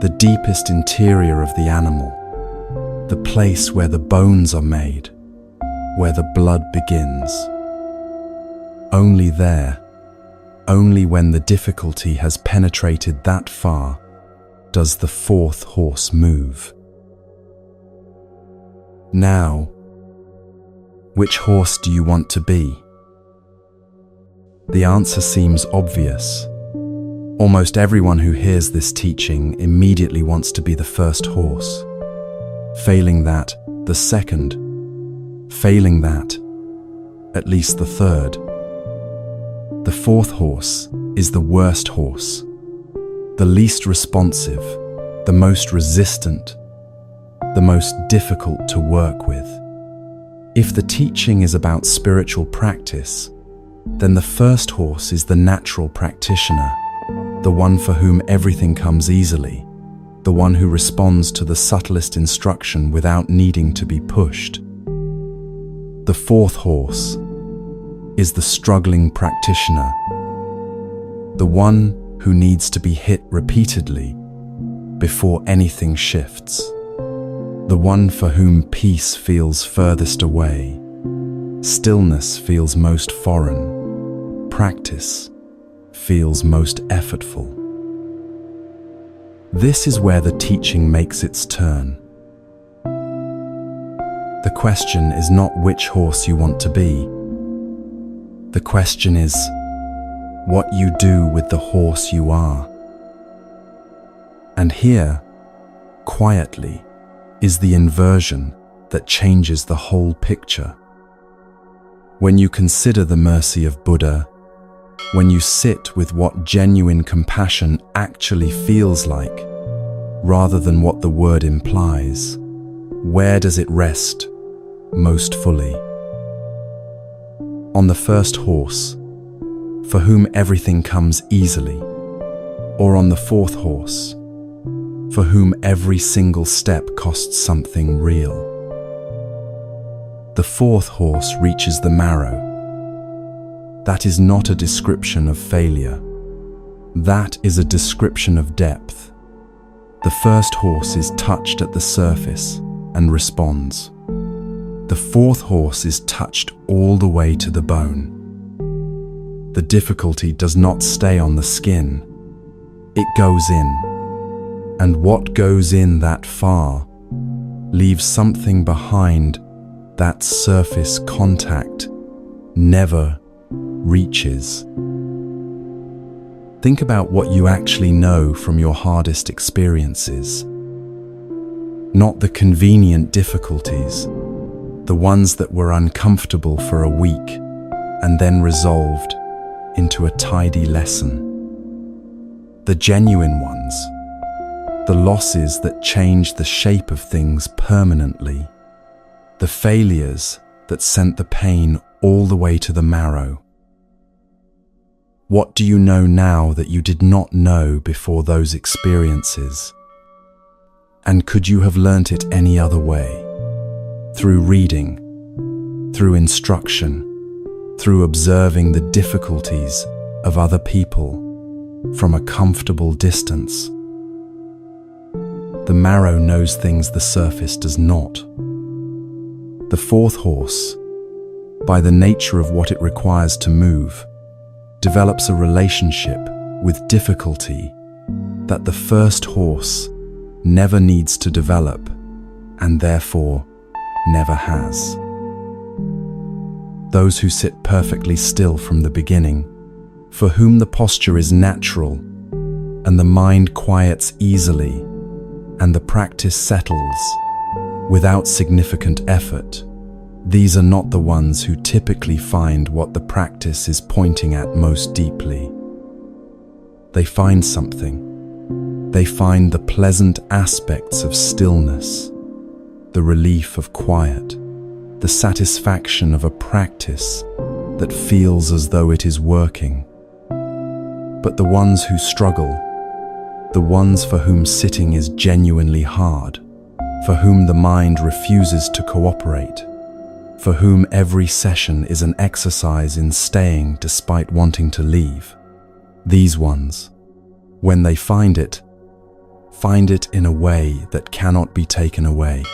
the deepest interior of the animal, the place where the bones are made, where the blood begins. Only there, only when the difficulty has penetrated that far, does the fourth horse move. Now, which horse do you want to be? The answer seems obvious. Almost everyone who hears this teaching immediately wants to be the first horse. Failing that, the second. Failing that, at least the third. The fourth horse is the worst horse, the least responsive, the most resistant, the most difficult to work with. If the teaching is about spiritual practice, then the first horse is the natural practitioner, the one for whom everything comes easily, the one who responds to the subtlest instruction without needing to be pushed. The fourth horse is the struggling practitioner, the one who needs to be hit repeatedly before anything shifts, the one for whom peace feels furthest away, stillness feels most foreign, practice feels most effortful. This is where the teaching makes its turn. The question is not which horse you want to be. The question is what you do with the horse you are. And here, quietly, is the inversion that changes the whole picture. When you consider the mercy of Buddha, when you sit with what genuine compassion actually feels like, rather than what the word implies, where does it rest most fully? On the first horse, for whom everything comes easily, or on the fourth horse, for whom every single step costs something real? The fourth horse reaches the marrow. That is not a description of failure. That is a description of depth. The first horse is touched at the surface and responds. The fourth horse is touched all the way to the bone. The difficulty does not stay on the skin. It goes in. And what goes in that far leaves something behind that surface contact never reaches. Think about what you actually know from your hardest experiences. Not the convenient difficulties, the ones that were uncomfortable for a week and then resolved into a tidy lesson. The genuine ones, the losses that change the shape of things permanently, the failures that sent the pain all the way to the marrow. What do you know now that you did not know before those experiences? And could you have learnt it any other way? Through reading, through instruction, through observing the difficulties of other people from a comfortable distance. The marrow knows things the surface does not. The fourth horse, by the nature of what it requires to move, develops a relationship with difficulty that the first horse never needs to develop and therefore never has. Those who sit perfectly still from the beginning, for whom the posture is natural and the mind quiets easily and the practice settles without significant effort, These are not the ones who typically find what the practice is pointing at most deeply. They find something. They find the pleasant aspects of stillness, the relief of quiet, the satisfaction of a practice that feels as though it is working. But the ones who struggle, the ones for whom sitting is genuinely hard, for whom the mind refuses to cooperate, for whom every session is an exercise in staying despite wanting to leave, these ones, when they find it in a way that cannot be taken away.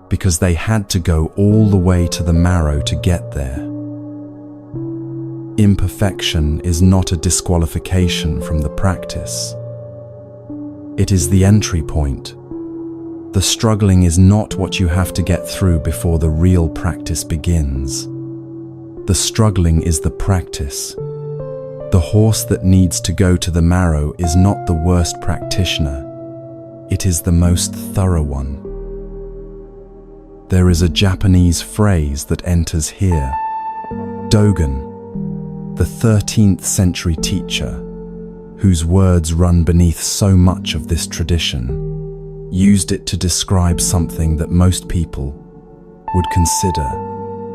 Because they had to go all the way to the marrow to get there. Imperfection is not a disqualification from the practice. It is the entry point. The struggling is not what you have to get through before the real practice begins. The struggling is the practice. The horse that needs to go to the marrow is not the worst practitioner. It is the most thorough one. There is a Japanese phrase that enters here. Dogen, the 13th century teacher, whose words run beneath so much of this tradition, used it to describe something that most people would consider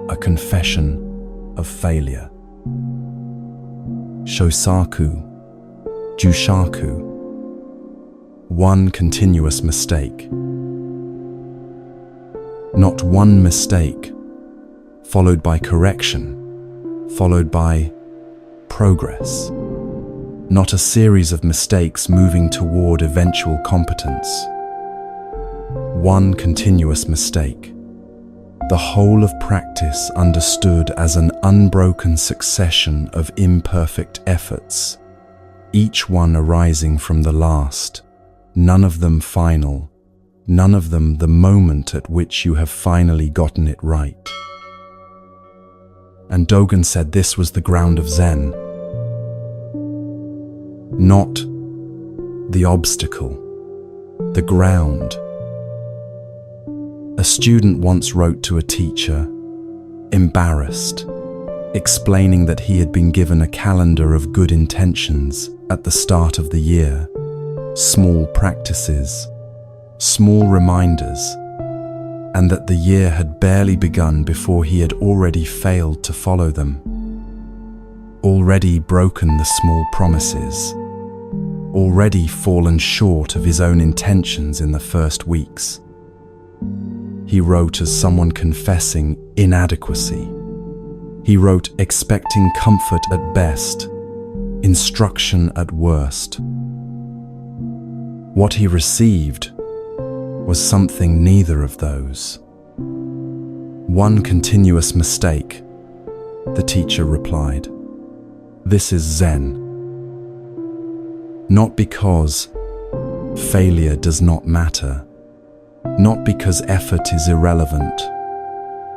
a confession of failure. Shosaku, Jushaku, one continuous mistake. Not one mistake, followed by correction, followed by progress. Not a series of mistakes moving toward eventual competence. One continuous mistake. The whole of practice understood as an unbroken succession of imperfect efforts, each one arising from the last, none of them final, none of them the moment at which you have finally gotten it right. And Dogen said this was the ground of Zen. Not the obstacle, the ground. A student once wrote to a teacher, embarrassed, explaining that he had been given a calendar of good intentions at the start of the year, small practices, small reminders, and that the year had barely begun before he had already failed to follow them, already broken the small promises, already fallen short of his own intentions in the first weeks. He wrote as someone confessing inadequacy. He wrote expecting comfort at best, instruction at worst. What he received was something neither of those. One continuous mistake, the teacher replied. This is Zen. Not because failure does not matter, not because effort is irrelevant,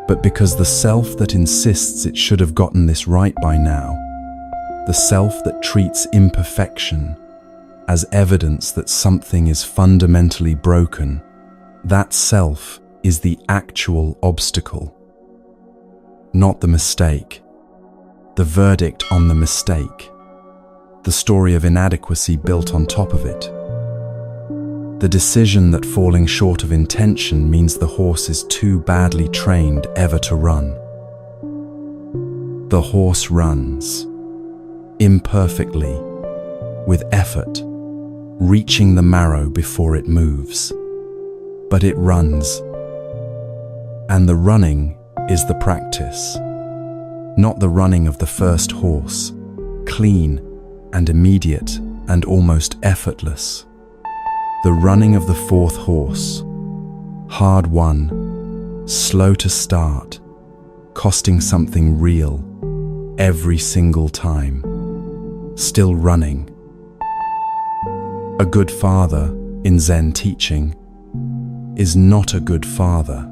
but because the self that insists it should have gotten this right by now, the self that treats imperfection as evidence that something is fundamentally broken, that self is the actual obstacle, not the mistake, the verdict on the mistake, the story of inadequacy built on top of it. The decision that falling short of intention means the horse is too badly trained ever to run. The horse runs, imperfectly, with effort, reaching the marrow before it moves. But it runs, and the running is the practice, not the running of the first horse, clean and immediate and almost effortless. The running of the fourth horse, hard won, slow to start, costing something real every single time, still running. A good father, in Zen teaching, is not a good father.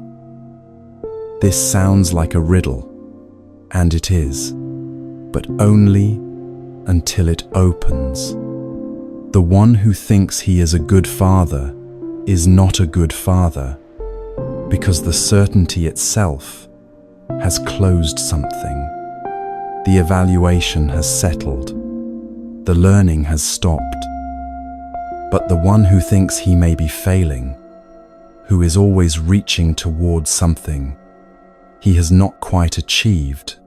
This sounds like a riddle, and it is, but only until it opens. The one who thinks he is a good father is not a good father. because the certainty itself has closed something. The evaluation has settled. The learning has stopped. But the one who thinks he may be failing, who is always reaching towards something he has not quite achieved,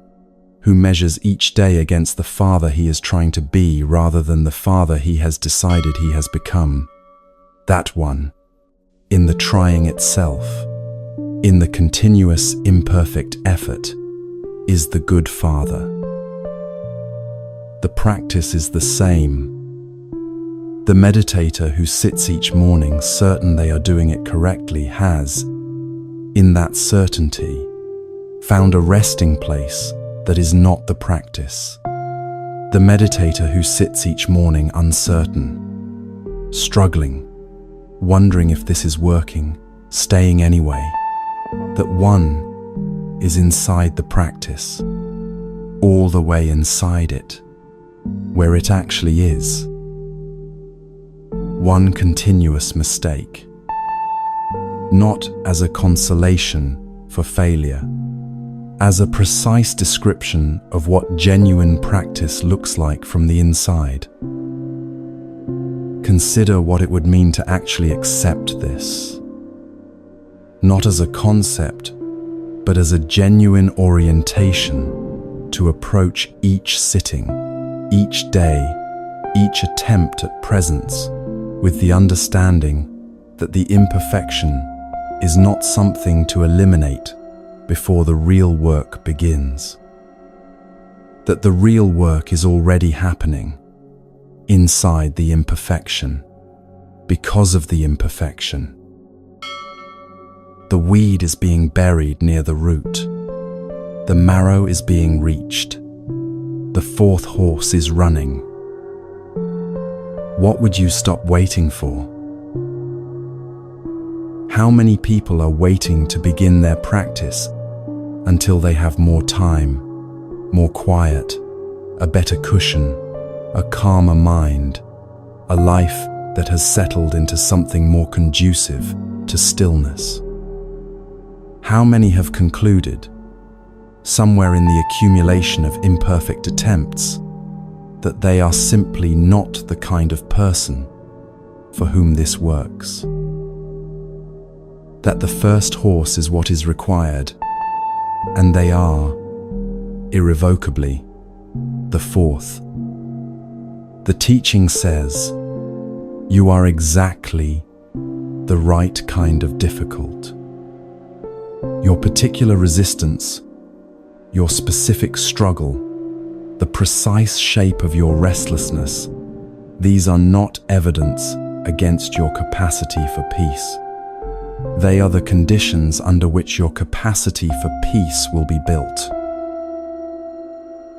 who measures each day against the father he is trying to be rather than the father he has decided he has become, that one, in the trying itself, in the continuous imperfect effort, is the good father. The practice is the same. The meditator who sits each morning certain they are doing it correctly has, in that certainty, found a resting place that is not the practice. The meditator who sits each morning uncertain, struggling, wondering if this is working, staying anyway, that one is inside the practice, all the way inside it, where it actually is. One continuous mistake, not as a consolation for failure, as a precise description of what genuine practice looks like from the inside. Consider what it would mean to actually accept this, not as a concept, but as a genuine orientation to approach each sitting, each day, each attempt at presence, with the understanding that the imperfection is not something to eliminate before the real work begins. That the real work is already happening inside the imperfection, because of the imperfection. The weed is being buried near the root. The marrow is being reached. The fourth horse is running. What would you stop waiting for? How many people are waiting to begin their practice until they have more time, more quiet, a better cushion, a calmer mind, a life that has settled into something more conducive to stillness? How many have concluded, somewhere in the accumulation of imperfect attempts, that they are simply not the kind of person for whom this works? That the first horse is what is required, and they are, irrevocably, the fourth. The teaching says, you are exactly the right kind of difficult. Your particular resistance, your specific struggle, the precise shape of your restlessness, these are not evidence against your capacity for peace. They are the conditions under which your capacity for peace will be built.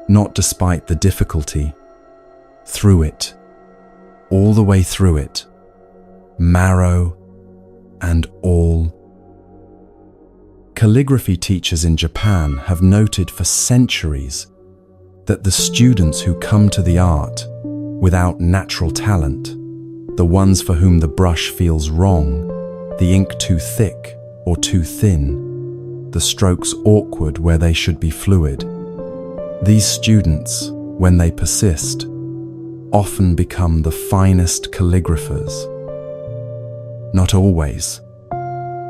Not despite the difficulty, through it, all the way through it, marrow and all. Calligraphy teachers in Japan have noted for centuries that the students who come to the art without natural talent, the ones for whom the brush feels wrong, the ink too thick or too thin, the strokes awkward where they should be fluid, these students, when they persist, often become the finest calligraphers. Not always,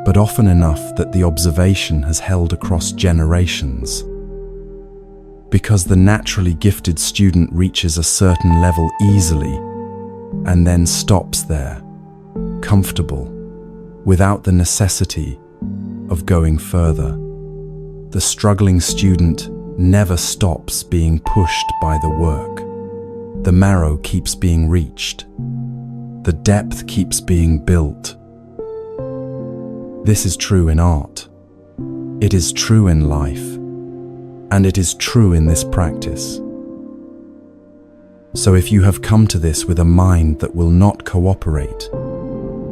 but often enough that the observation has held across generations. Because the naturally gifted student reaches a certain level easily and then stops there, comfortable, without the necessity of going further. The struggling student never stops being pushed by the work. The marrow keeps being reached. The depth keeps being built. This is true in art. It is true in life. And it is true in this practice. So if you have come to this with a mind that will not cooperate,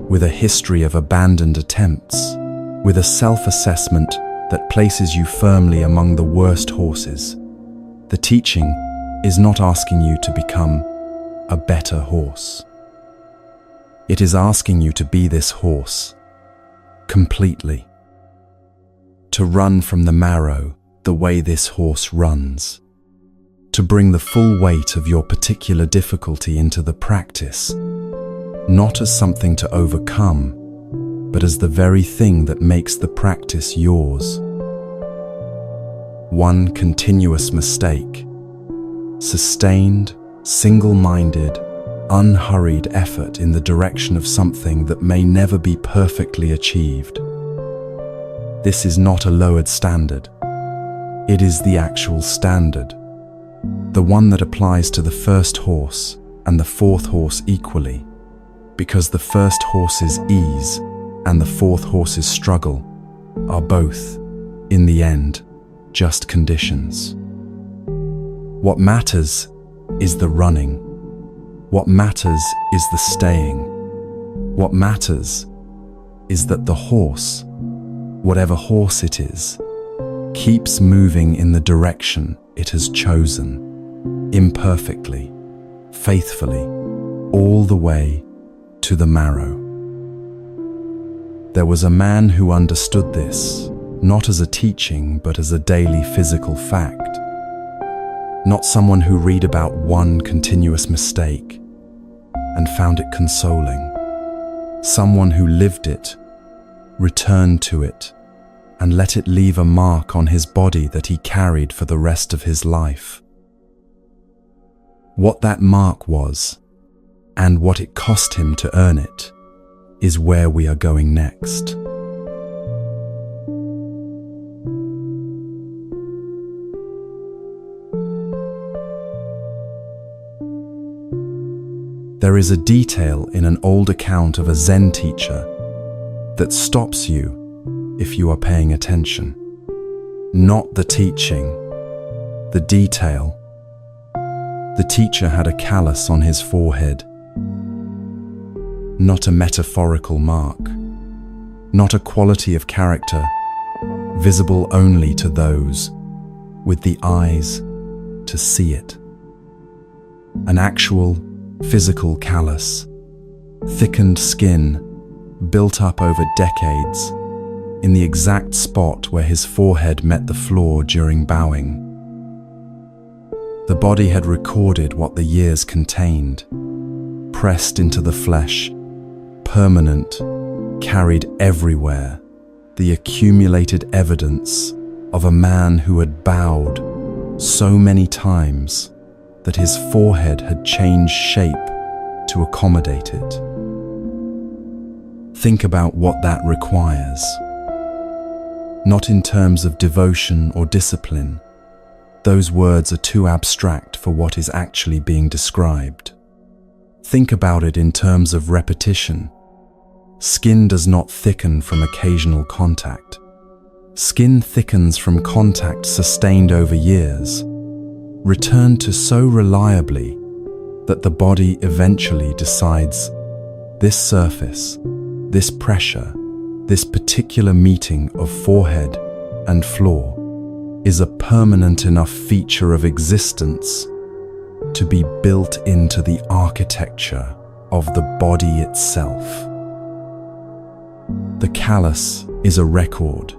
with a history of abandoned attempts, with a self-assessment that places you firmly among the worst horses, the teaching is not asking you to become a better horse. It is asking you to be this horse, completely, to run from the marrow the way this horse runs, to bring the full weight of your particular difficulty into the practice, not as something to overcome, but as the very thing that makes the practice yours. One continuous mistake, sustained, single-minded, unhurried effort in the direction of something that may never be perfectly achieved. This is not a lowered standard. It is the actual standard, the one that applies to the first horse and the fourth horse equally, because the first horse's ease and the fourth horse's struggle are both, in the end, just conditions. What matters is the running. What matters is the staying. What matters is that the horse, whatever horse it is, keeps moving in the direction it has chosen, imperfectly, faithfully, all the way to the marrow. There was a man who understood this, not as a teaching, but as a daily physical fact. Not someone who read about one continuous mistake and found it consoling. Someone who lived it, returned to it, and let it leave a mark on his body that he carried for the rest of his life. What that mark was, and what it cost him to earn it, is where we are going next. There is a detail in an old account of a Zen teacher that stops you if you are paying attention. Not the teaching, the detail. The teacher had a callus on his forehead. Not a metaphorical mark, not a quality of character visible only to those with the eyes to see it. An actual physical callus, thickened skin built up over decades in the exact spot where his forehead met the floor during bowing. The body had recorded what the years contained, pressed into the flesh, permanent, carried everywhere, the accumulated evidence of a man who had bowed so many times that his forehead had changed shape to accommodate it. Think about what that requires. Not in terms of devotion or discipline. Those words are too abstract for what is actually being described. Think about it in terms of repetition. Skin does not thicken from occasional contact. Skin thickens from contact sustained over years, returned to so reliably that the body eventually decides this surface, this pressure, this particular meeting of forehead and floor is a permanent enough feature of existence to be built into the architecture of the body itself. The callus is a record,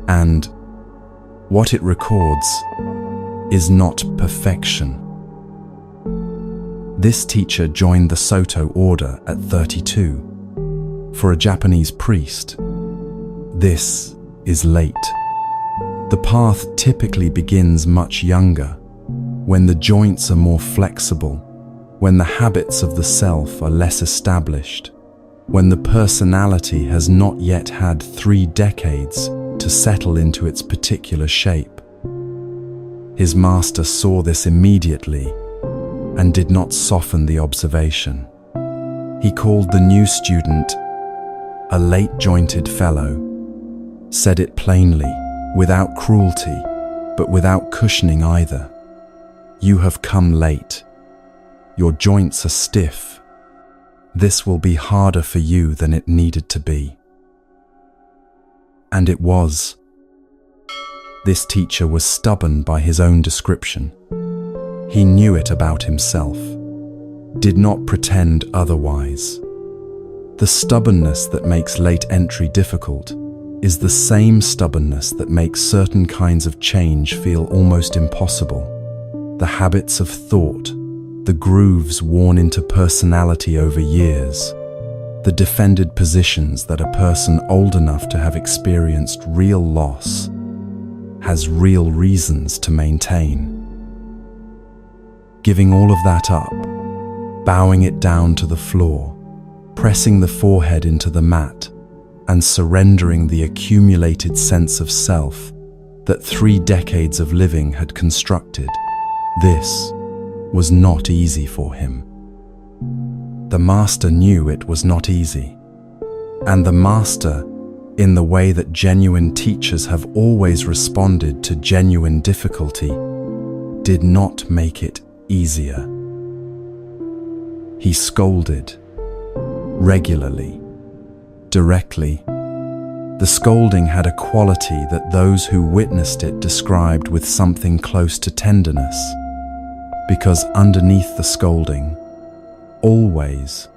and what it records is not perfection. This teacher joined the Soto order at 32. For a Japanese priest, this is late. The path typically begins much younger, when the joints are more flexible, when the habits of the self are less established, when the personality has not yet had 3 decades to settle into its particular shape. His master saw this immediately and did not soften the observation. He called the new student a late-jointed fellow, said it plainly, without cruelty, but without cushioning either. You have come late. Your joints are stiff. This will be harder for you than it needed to be. And it was. This teacher was stubborn by his own description. He knew it about himself, did not pretend otherwise. The stubbornness that makes late entry difficult is the same stubbornness that makes certain kinds of change feel almost impossible. The habits of thought, the grooves worn into personality over years, the defended positions that a person old enough to have experienced real loss has real reasons to maintain. Giving all of that up, bowing it down to the floor, pressing the forehead into the mat, and surrendering the accumulated sense of self that 3 decades of living had constructed, this was not easy for him. The master knew it was not easy, and the master, in the way that genuine teachers have always responded to genuine difficulty, did not make it easier. He scolded, regularly, directly. The scolding had a quality that those who witnessed it described with something close to tenderness, because underneath the scolding, always,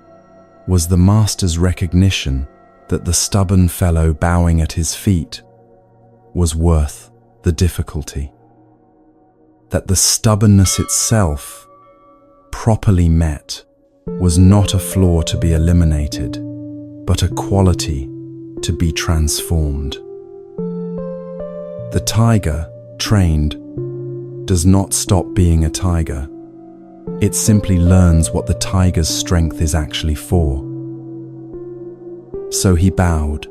was the master's recognition that the stubborn fellow bowing at his feet was worth the difficulty. That the stubbornness itself, properly met, was not a flaw to be eliminated, but a quality to be transformed. The tiger, trained, does not stop being a tiger. It simply learns what the tiger's strength is actually for. So he bowed,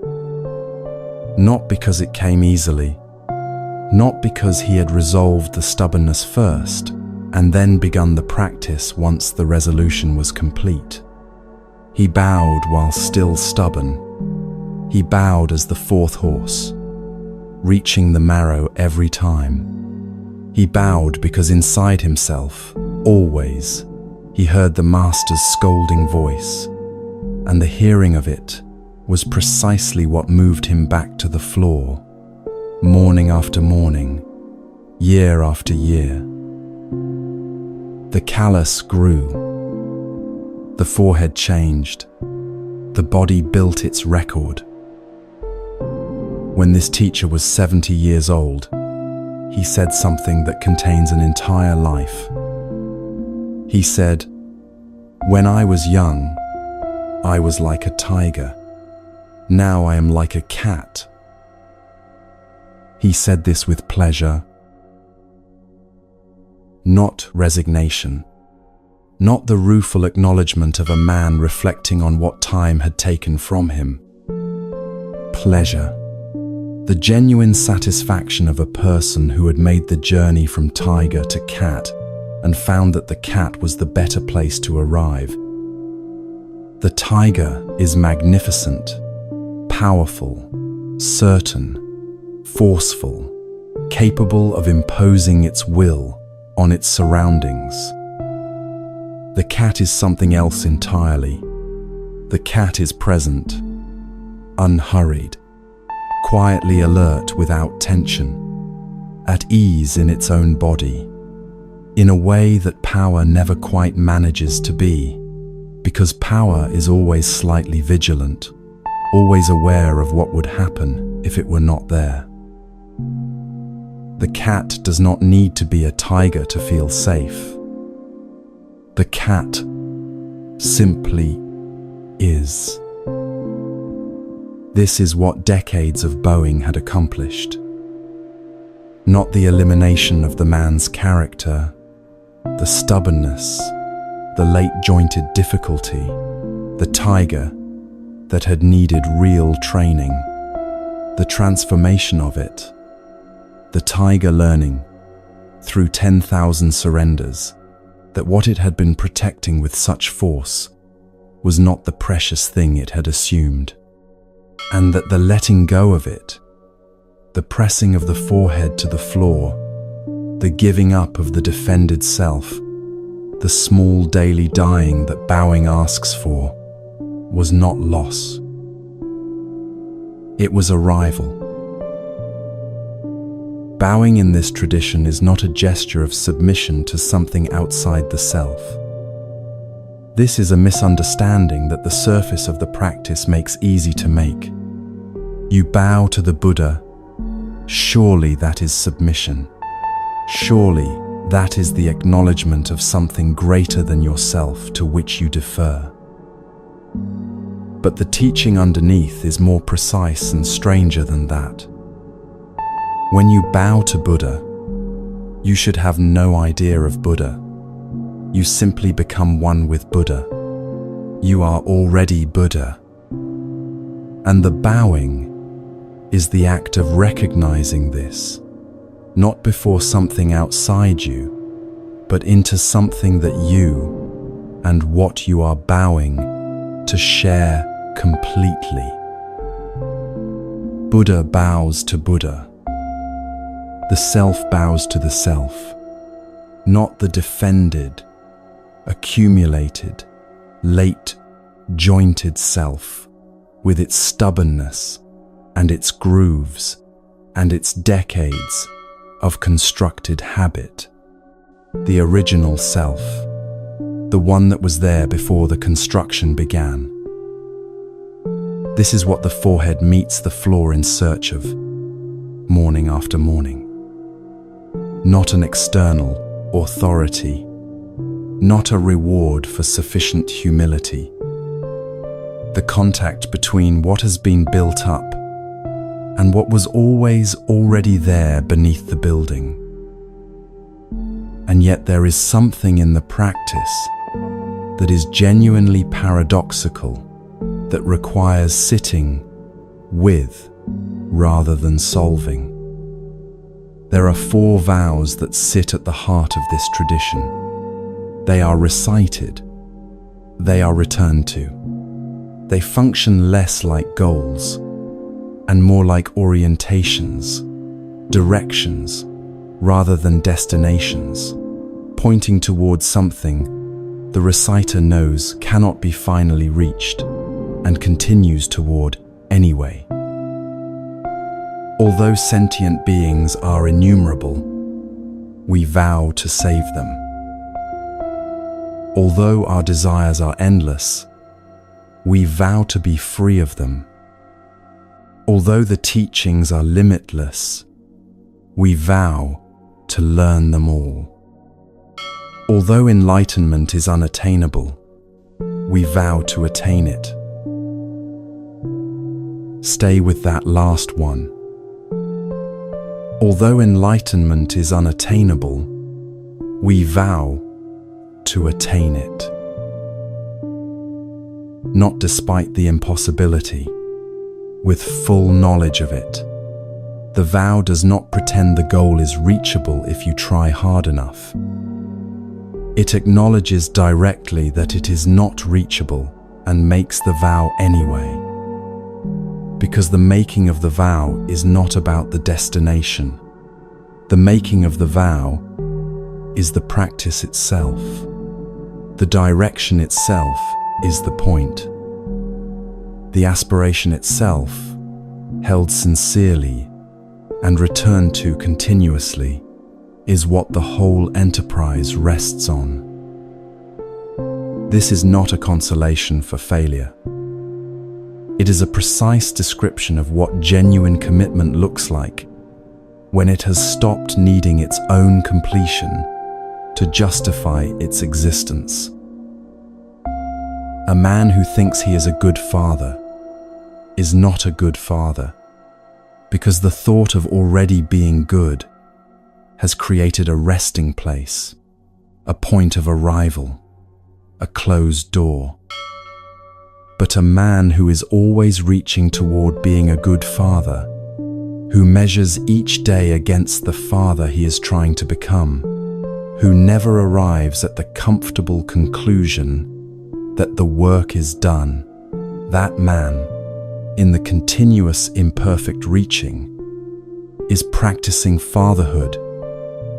not because it came easily, not because he had resolved the stubbornness first and then begun the practice once the resolution was complete. He bowed while still stubborn. He bowed as the 4th horse, reaching the marrow every time. He bowed because inside himself, always, he heard the master's scolding voice, and the hearing of it was precisely what moved him back to the floor, morning after morning, year after year. The callus grew. The forehead changed. The body built its record. When this teacher was 70 years old, he said something that contains an entire life. He said, "When I was young, I was like a tiger. Now I am like a cat." He said this with pleasure, not resignation, not the rueful acknowledgement of a man reflecting on what time had taken from him. Pleasure, the genuine satisfaction of a person who had made the journey from tiger to cat and found that the cat was the better place to arrive. The tiger is magnificent, powerful, certain, forceful, capable of imposing its will on its surroundings. The cat is something else entirely. The cat is present, unhurried, quietly alert without tension, at ease in its own body, in a way that power never quite manages to be, because power is always slightly vigilant, always aware of what would happen if it were not there. The cat does not need to be a tiger to feel safe. The cat simply is. This is what decades of bowing had accomplished. Not the elimination of the man's character, the stubbornness, the late-jointed difficulty, the tiger that had needed real training, the transformation of it, the tiger learning, through 10,000 surrenders, that what it had been protecting with such force was not the precious thing it had assumed, and that the letting go of it, the pressing of the forehead to the floor, the giving up of the defended self, the small daily dying that bowing asks for, was not loss. It was arrival. Bowing in this tradition is not a gesture of submission to something outside the self. This is a misunderstanding that the surface of the practice makes easy to make. You bow to the Buddha. Surely that is submission. Surely that is the acknowledgement of something greater than yourself to which you defer. But the teaching underneath is more precise and stranger than that. When you bow to Buddha, you should have no idea of Buddha. You simply become one with Buddha. You are already Buddha. And the bowing is the act of recognizing this, not before something outside you, but into something that you and what you are bowing to share completely. Buddha bows to Buddha. The self bows to the self, not the defended, accumulated, late, jointed self with its stubbornness and its grooves and its decades of constructed habit. The original self, the one that was there before the construction began. This is what the forehead meets the floor in search of, morning after morning. Not an external authority, not a reward for sufficient humility. The contact between what has been built up and what was always already there beneath the building. And yet there is something in the practice that is genuinely paradoxical, that requires sitting with rather than solving. There are 4 vows that sit at the heart of this tradition. They are recited. They are returned to. They function less like goals and more like orientations, directions, rather than destinations, pointing towards something the reciter knows cannot be finally reached and continues toward anyway. Although sentient beings are innumerable, we vow to save them. Although our desires are endless, we vow to be free of them. Although the teachings are limitless, we vow to learn them all. Although enlightenment is unattainable, we vow to attain it. Stay with that last one. Although enlightenment is unattainable, we vow to attain it. Not despite the impossibility, with full knowledge of it. The vow does not pretend the goal is reachable if you try hard enough. It acknowledges directly that it is not reachable and makes the vow anyway. Because the making of the vow is not about the destination. The making of the vow is the practice itself. The direction itself is the point. The aspiration itself, held sincerely and returned to continuously, is what the whole enterprise rests on. This is not a consolation for failure. It is a precise description of what genuine commitment looks like when it has stopped needing its own completion to justify its existence. A man who thinks he is a good father is not a good father, because the thought of already being good has created a resting place, a point of arrival, a closed door. But a man who is always reaching toward being a good father, who measures each day against the father he is trying to become, who never arrives at the comfortable conclusion that the work is done, that man, in the continuous imperfect reaching, is practicing fatherhood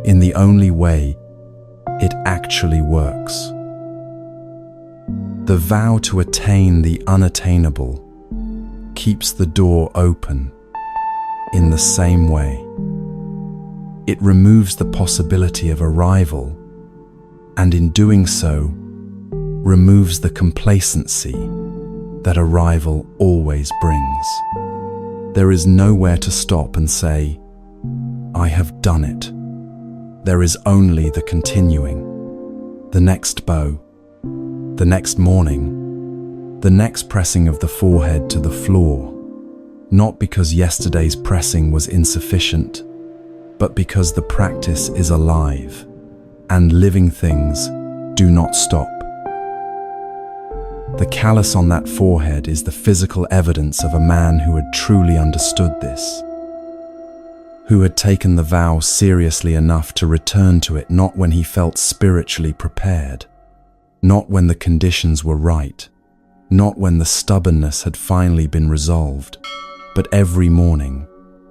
in the only way it actually works. The vow to attain the unattainable keeps the door open in the same way. It removes the possibility of arrival, and in doing so, removes the complacency that arrival always brings. There is nowhere to stop and say, I have done it. There is only the continuing, the next bow, the next morning, the next pressing of the forehead to the floor, not because yesterday's pressing was insufficient, but because the practice is alive, and living things do not stop. The callus on that forehead is the physical evidence of a man who had truly understood this, who had taken the vow seriously enough to return to it not when he felt spiritually prepared, not when the conditions were right, not when the stubbornness had finally been resolved, but every morning,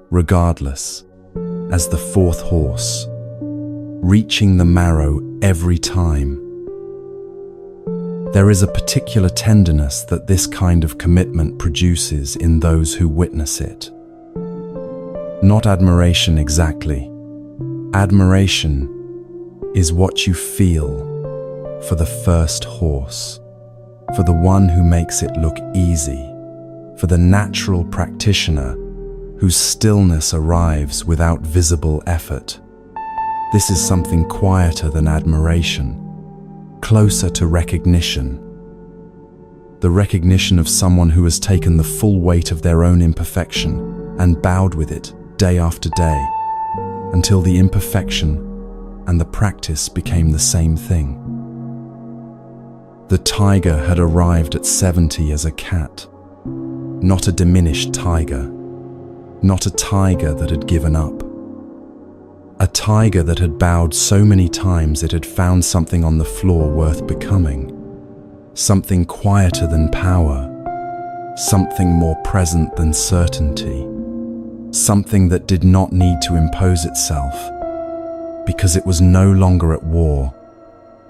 regardless, as the fourth horse, reaching the marrow every time. There is a particular tenderness that this kind of commitment produces in those who witness it. Not admiration exactly. Admiration is what you feel for the first horse, for the one who makes it look easy, for the natural practitioner whose stillness arrives without visible effort. This is something quieter than admiration, closer to recognition. The recognition of someone who has taken the full weight of their own imperfection and bowed with it day after day, until the imperfection and the practice became the same thing. The tiger had arrived at 70 as a cat, not a diminished tiger, not a tiger that had given up. A tiger that had bowed so many times it had found something on the floor worth becoming, something quieter than power, something more present than certainty, something that did not need to impose itself, because it was no longer at war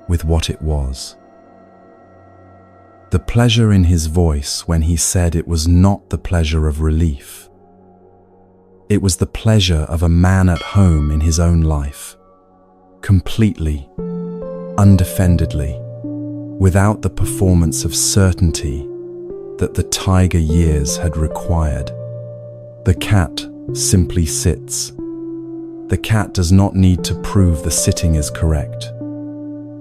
with what it was. The pleasure in his voice when he said it was not the pleasure of relief. It was the pleasure of a man at home in his own life, completely, undefendedly, without the performance of certainty that the tiger years had required. The cat simply sits. The cat does not need to prove the sitting is correct.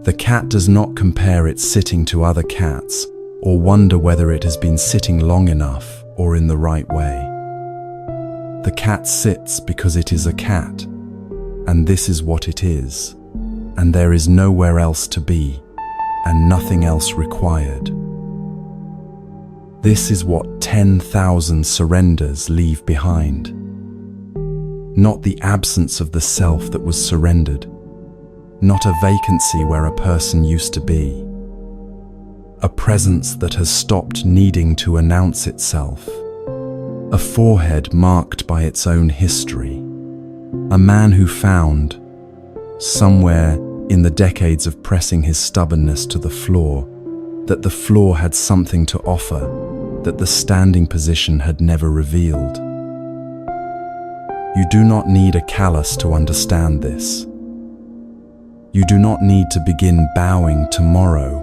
The cat does not compare its sitting to other cats or wonder whether it has been sitting long enough or in the right way. The cat sits because it is a cat, and this is what it is, and there is nowhere else to be, and nothing else required. This is what 10,000 surrenders leave behind. Not the absence of the self that was surrendered, not a vacancy where a person used to be. A presence that has stopped needing to announce itself. A forehead marked by its own history. A man who found, somewhere in the decades of pressing his stubbornness to the floor, that the floor had something to offer that the standing position had never revealed. You do not need a callus to understand this. You do not need to begin bowing tomorrow,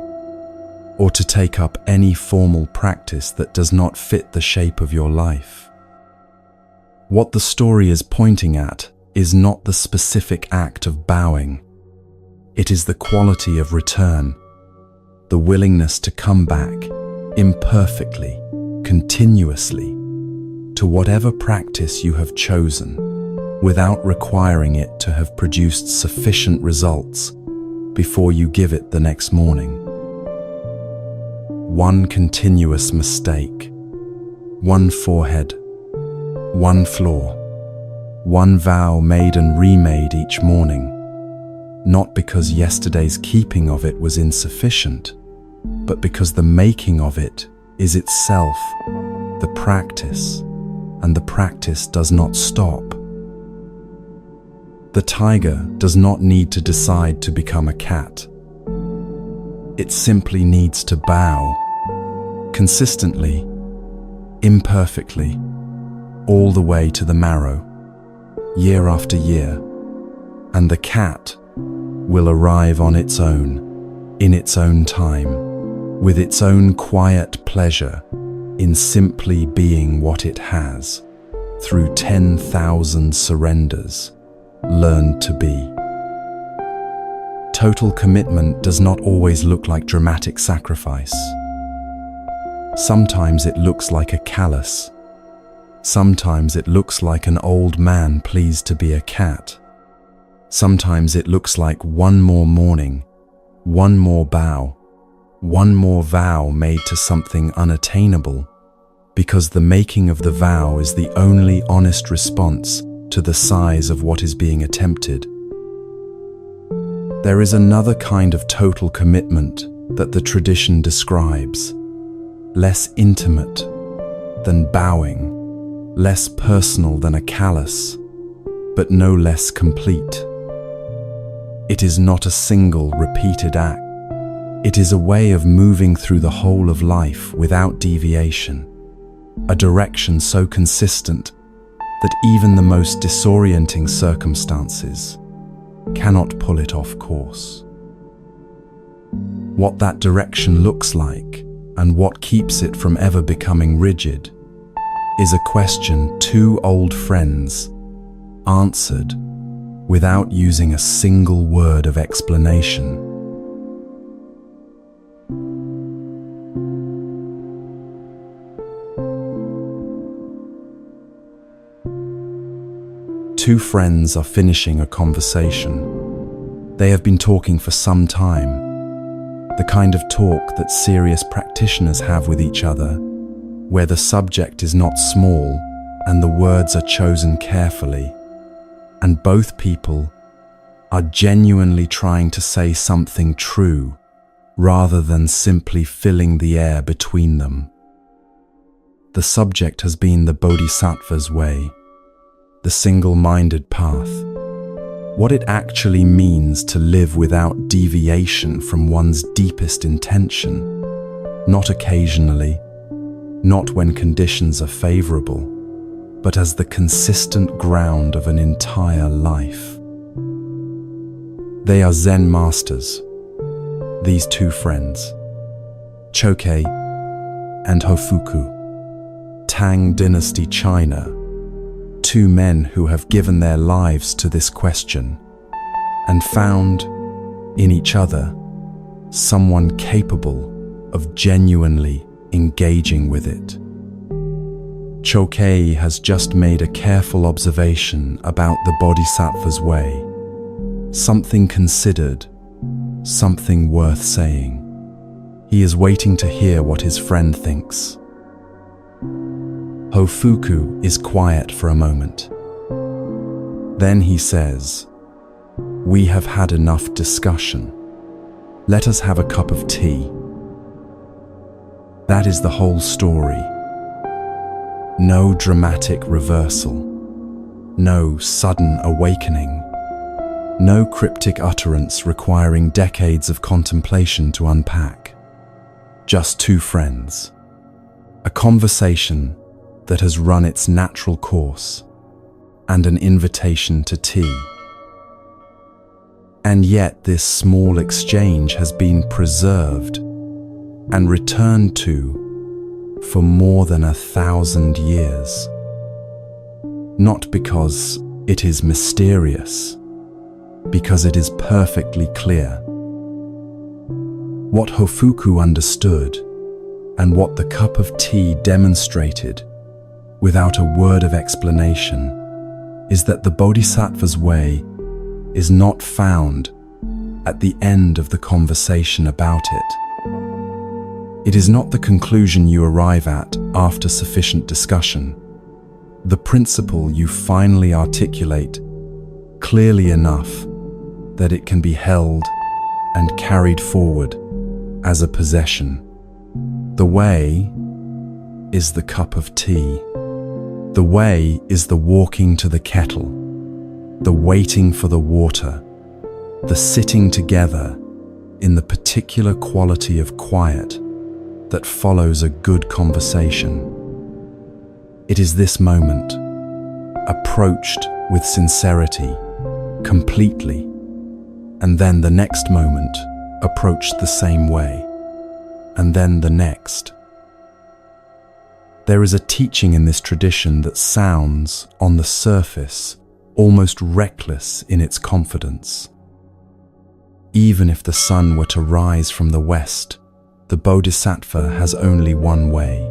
or to take up any formal practice that does not fit the shape of your life. What the story is pointing at is not the specific act of bowing. It is the quality of return, the willingness to come back, imperfectly, continuously, to whatever practice you have chosen, without requiring it to have produced sufficient results before you give it the next morning. One continuous mistake, one forehead, one floor, one vow made and remade each morning, not because yesterday's keeping of it was insufficient, but because the making of it is itself the practice, and the practice does not stop. The tiger does not need to decide to become a cat. It simply needs to bow, consistently, imperfectly, all the way to the marrow, year after year, and the cat will arrive on its own, in its own time, with its own quiet pleasure in simply being what it has. through 10,000 surrenders, learned to be. Total commitment does not always look like dramatic sacrifice. Sometimes it looks like a callous. Sometimes it looks like an old man pleased to be a cat. Sometimes it looks like one more morning, one more bow, one more vow made to something unattainable, because the making of the vow is the only honest response to the size of what is being attempted. There is another kind of total commitment that the tradition describes, less intimate than bowing, less personal than a callous, but no less complete. It is not a single repeated act. It is a way of moving through the whole of life without deviation, a direction so consistent that even the most disorienting circumstances cannot pull it off course. What that direction looks like and what keeps it from ever becoming rigid is a question two old friends answered without using a single word of explanation. Two friends are finishing a conversation. They have been talking for some time, the kind of talk that serious practitioners have with each other, where the subject is not small and the words are chosen carefully, and both people are genuinely trying to say something true rather than simply filling the air between them. The subject has been the Bodhisattva's way, the single-minded path, what it actually means to live without deviation from one's deepest intention, not occasionally, not when conditions are favorable, but as the consistent ground of an entire life. They are Zen masters, these two friends, Chokei and Hofuku, Tang Dynasty China, two men who have given their lives to this question and found in each other someone capable of genuinely engaging with it. Chokei has just made a careful observation about the Bodhisattva's way, something considered, something worth saying. He is waiting to hear what his friend thinks. Hofuku is quiet for a moment. Then he says, "We have had enough discussion. Let us have a cup of tea." That is the whole story. No dramatic reversal, no sudden awakening, no cryptic utterance requiring decades of contemplation to unpack. Just two friends, a conversation that has run its natural course, and an invitation to tea. And yet this small exchange has been preserved and returned to for more than 1,000 years. Not because it is mysterious, because it is perfectly clear. What Hofuku understood and what the cup of tea demonstrated without a word of explanation is that the Bodhisattva's way is not found at the end of the conversation about it. It is not the conclusion you arrive at after sufficient discussion, the principle you finally articulate clearly enough that it can be held and carried forward as a possession. The way is the cup of tea. The way is the walking to the kettle, the waiting for the water, the sitting together in the particular quality of quiet that follows a good conversation. It is this moment, approached with sincerity, completely, and then the next moment, approached the same way, and then the next. There is a teaching in this tradition that sounds, on the surface, almost reckless in its confidence. Even if the sun were to rise from the west, the Bodhisattva has only one way.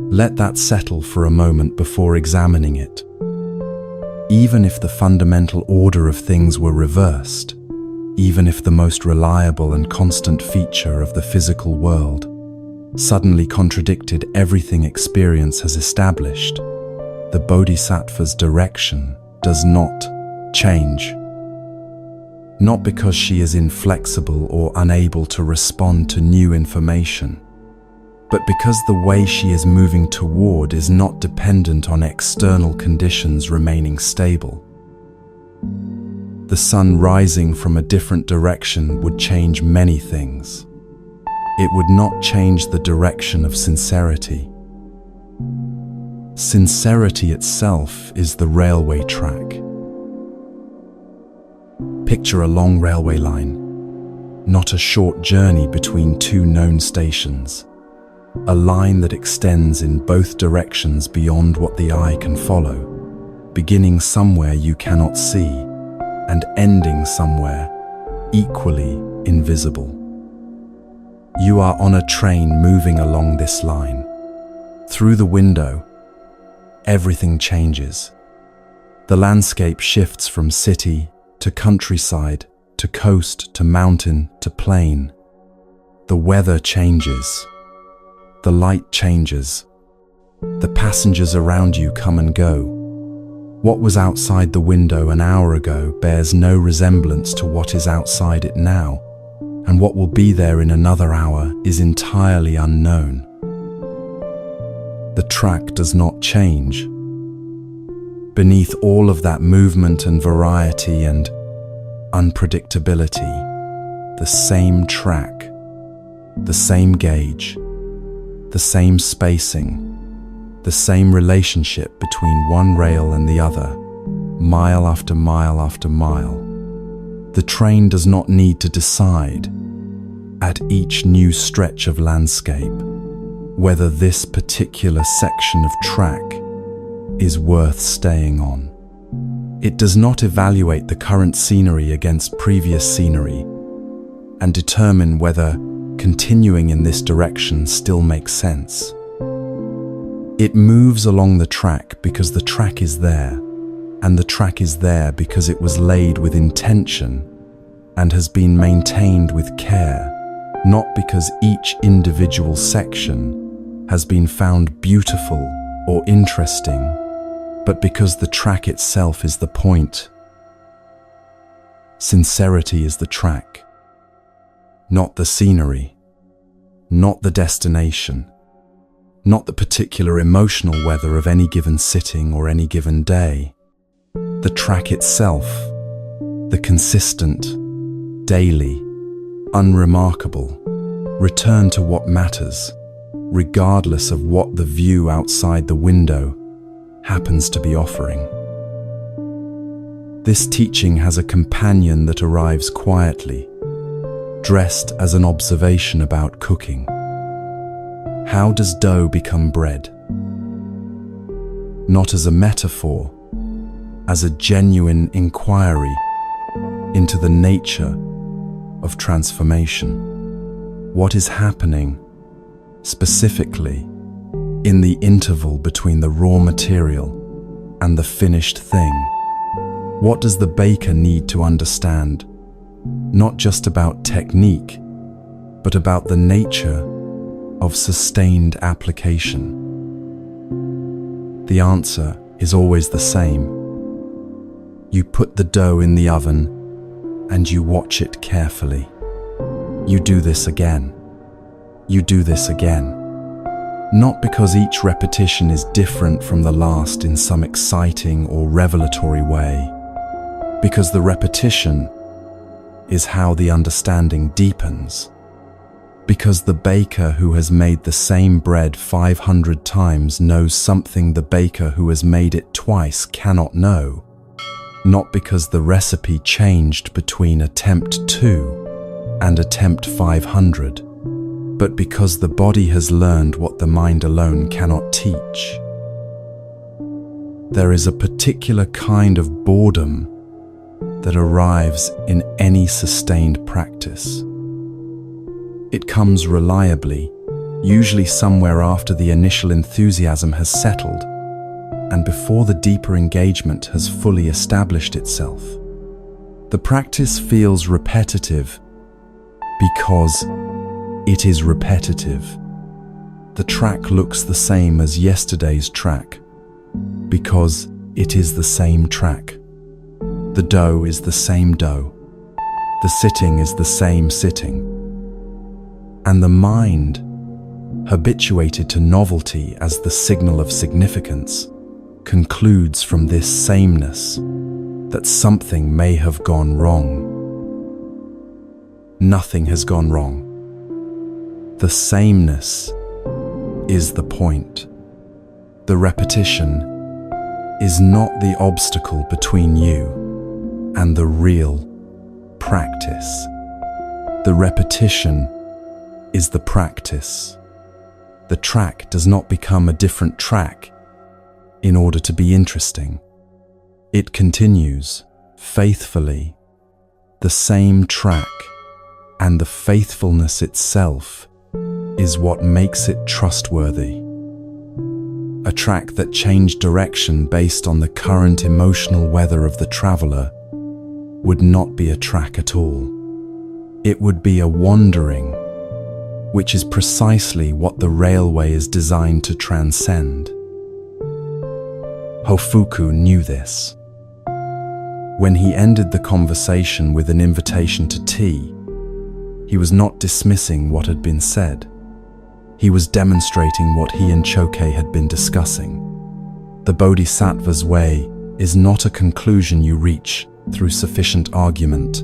Let that settle for a moment before examining it. Even if the fundamental order of things were reversed, even if the most reliable and constant feature of the physical world suddenly contradicted everything experience has established, the Bodhisattva's direction does not change. Not because she is inflexible or unable to respond to new information, but because the way she is moving toward is not dependent on external conditions remaining stable. The sun rising from a different direction would change many things. It would not change the direction of sincerity. Sincerity itself is the railway track. Picture a long railway line, not a short journey between two known stations. A line that extends in both directions beyond what the eye can follow, beginning somewhere you cannot see, and ending somewhere equally invisible. You are on a train moving along this line. Through the window, everything changes. The landscape shifts from city to countryside, to coast, to mountain, to plain. The weather changes. The light changes. The passengers around you come and go. What was outside the window an hour ago bears no resemblance to what is outside it now, and what will be there in another hour is entirely unknown. The track does not change. Beneath all of that movement and variety and unpredictability, the same track, the same gauge, the same spacing, the same relationship between one rail and the other, mile after mile after mile. The train does not need to decide, at each new stretch of landscape, whether this particular section of track is worth staying on. It does not evaluate the current scenery against previous scenery and determine whether continuing in this direction still makes sense. It moves along the track because the track is there, and the track is there because it was laid with intention and has been maintained with care, not because each individual section has been found beautiful or interesting, but because the track itself is the point. Sincerity is the track, not the scenery, not the destination, not the particular emotional weather of any given sitting or any given day. The track itself, the consistent, daily, unremarkable, return to what matters, regardless of what the view outside the window happens to be offering. This teaching has a companion that arrives quietly, dressed as an observation about cooking. How does dough become bread? Not as a metaphor, as a genuine inquiry into the nature of transformation. What is happening, specifically, in the interval between the raw material and the finished thing? What does the baker need to understand, not just about technique, but about the nature of sustained application? The answer is always the same. You put the dough in the oven and you watch it carefully. You do this again. You do this again. Not because each repetition is different from the last in some exciting or revelatory way, because the repetition is how the understanding deepens. Because the baker who has made the same bread 500 times knows something the baker who has made it twice cannot know. Not because the recipe changed between attempt 2 and attempt 500, but because the body has learned what the mind alone cannot teach. There is a particular kind of boredom that arrives in any sustained practice. It comes reliably, usually somewhere after the initial enthusiasm has settled and before the deeper engagement has fully established itself. The practice feels repetitive because it is repetitive. The track looks the same as yesterday's track because it is the same track. The dough is the same dough. The sitting is the same sitting. And the mind, habituated to novelty as the signal of significance, concludes from this sameness that something may have gone wrong. Nothing has gone wrong. The sameness is the point. The repetition is not the obstacle between you and the real practice. The repetition is the practice. The track does not become a different track in order to be interesting. It continues faithfully, the same track, and the faithfulness itself is what makes it trustworthy. A track that changed direction based on the current emotional weather of the traveler would not be a track at all. It would be a wandering, which is precisely what the railway is designed to transcend. Hofuku knew this. When he ended the conversation with an invitation to tea, he was not dismissing what had been said. He was demonstrating what he and Choke had been discussing. The Bodhisattva's way is not a conclusion you reach through sufficient argument.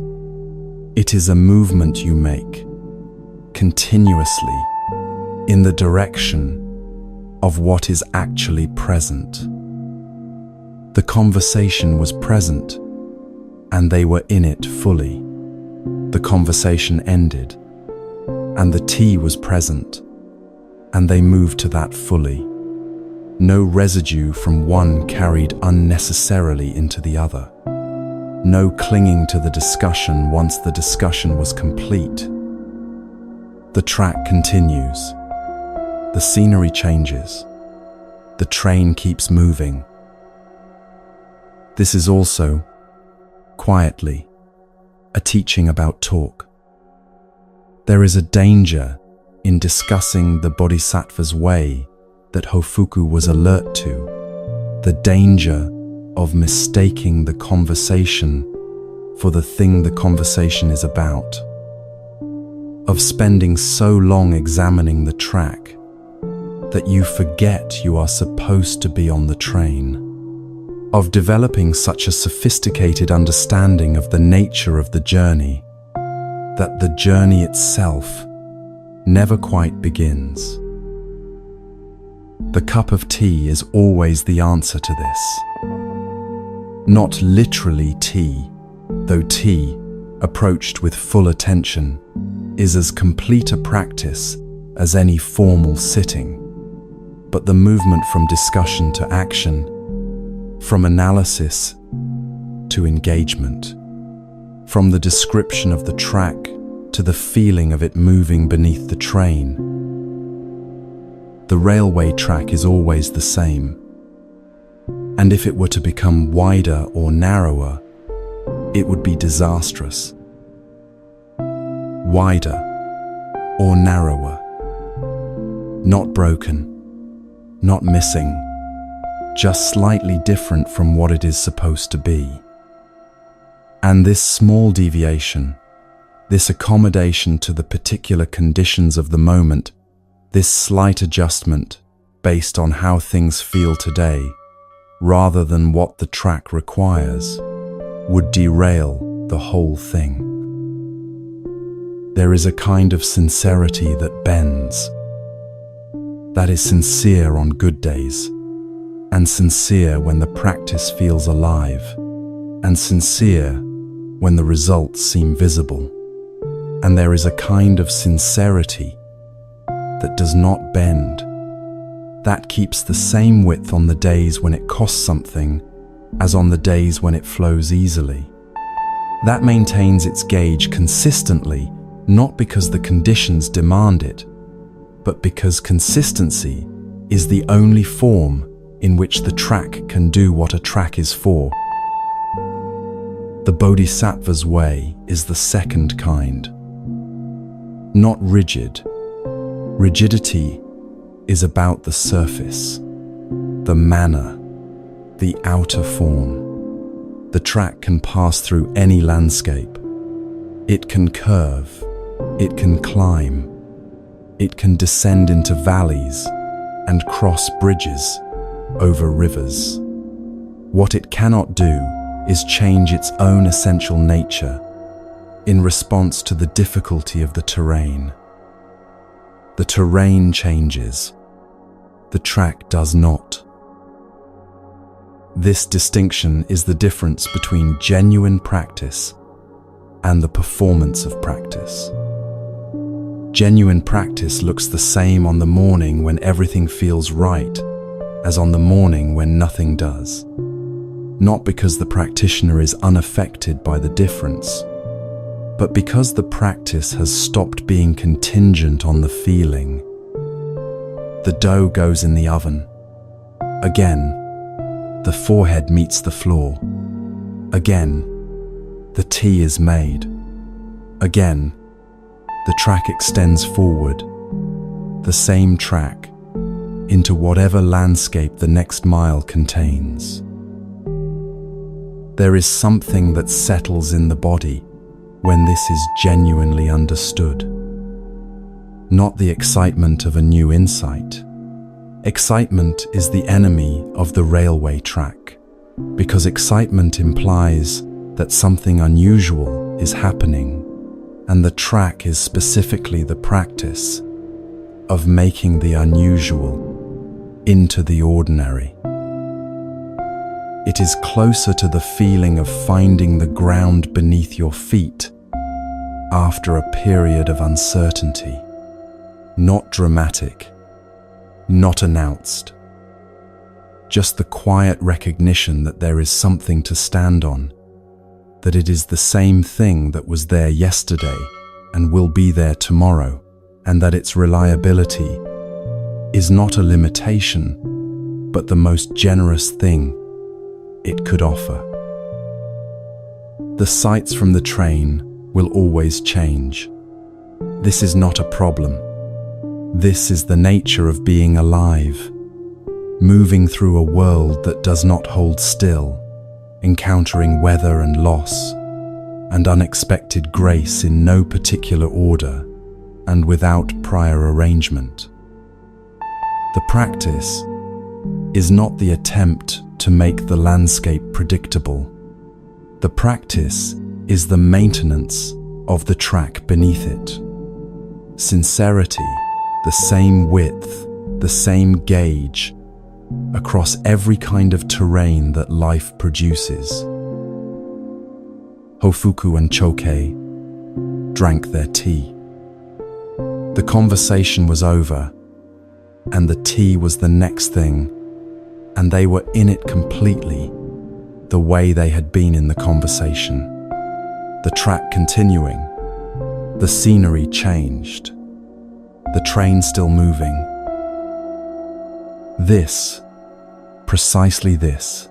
It is a movement you make, continuously, in the direction of what is actually present. The conversation was present, and they were in it fully. The conversation ended, and the tea was present, and they moved to that fully. No residue from one carried unnecessarily into the other. No clinging to the discussion once the discussion was complete. The track continues. The scenery changes. The train keeps moving. This is also, quietly, a teaching about talk. There is a danger in discussing the Bodhisattva's way that Hofuku was alert to, the danger of mistaking the conversation for the thing the conversation is about, of spending so long examining the track that you forget you are supposed to be on the train, of developing such a sophisticated understanding of the nature of the journey that the journey itself never quite begins. The cup of tea is always the answer to this. Not literally tea, though tea, approached with full attention, is as complete a practice as any formal sitting, but the movement from discussion to action, from analysis to engagement, from the description of the track to the feeling of it moving beneath the train. The railway track is always the same, and if it were to become wider or narrower, it would be disastrous. Wider or narrower, not broken, not missing, just slightly different from what it is supposed to be. And this small deviation, this accommodation to the particular conditions of the moment, this slight adjustment based on how things feel today, rather than what the track requires, would derail the whole thing. There is a kind of sincerity that bends, that is sincere on good days, and sincere when the practice feels alive, and sincere when the results seem visible. And there is a kind of sincerity that does not bend. That keeps the same width on the days when it costs something as on the days when it flows easily. That maintains its gauge consistently, not because the conditions demand it, but because consistency is the only form in which the track can do what a track is for. The Bodhisattva's way is the second kind. Not rigid. Rigidity is about the surface, the manner, the outer form. The track can pass through any landscape. It can curve, it can climb, it can descend into valleys and cross bridges over rivers. What it cannot do is change its own essential nature in response to the difficulty of the terrain. The terrain changes. The track does not. This distinction is the difference between genuine practice and the performance of practice. Genuine practice looks the same on the morning when everything feels right as on the morning when nothing does. Not because the practitioner is unaffected by the difference, but because the practice has stopped being contingent on the feeling. The dough goes in the oven. Again, the forehead meets the floor. Again, the tea is made. Again, the track extends forward, the same track, into whatever landscape the next mile contains. There is something that settles in the body when this is genuinely understood. Not the excitement of a new insight. Excitement is the enemy of the railway track, because excitement implies that something unusual is happening, and the track is specifically the practice of making the unusual into the ordinary. It is closer to the feeling of finding the ground beneath your feet after a period of uncertainty. Not dramatic, not announced. Just the quiet recognition that there is something to stand on, that it is the same thing that was there yesterday and will be there tomorrow, and that its reliability is not a limitation, but the most generous thing it could offer. The sights from the train will always change. This is not a problem. This is the nature of being alive, moving through a world that does not hold still, encountering weather and loss, and unexpected grace in no particular order and without prior arrangement. The practice is not the attempt to make the landscape predictable. The practice is the maintenance of the track beneath it. Sincerity, the same width, the same gauge, across every kind of terrain that life produces. Hofuku and Chokei drank their tea. The conversation was over, and the tea was the next thing, and they were in it completely, the way they had been in the conversation. The track continuing, the scenery changed, the train still moving. This, precisely this,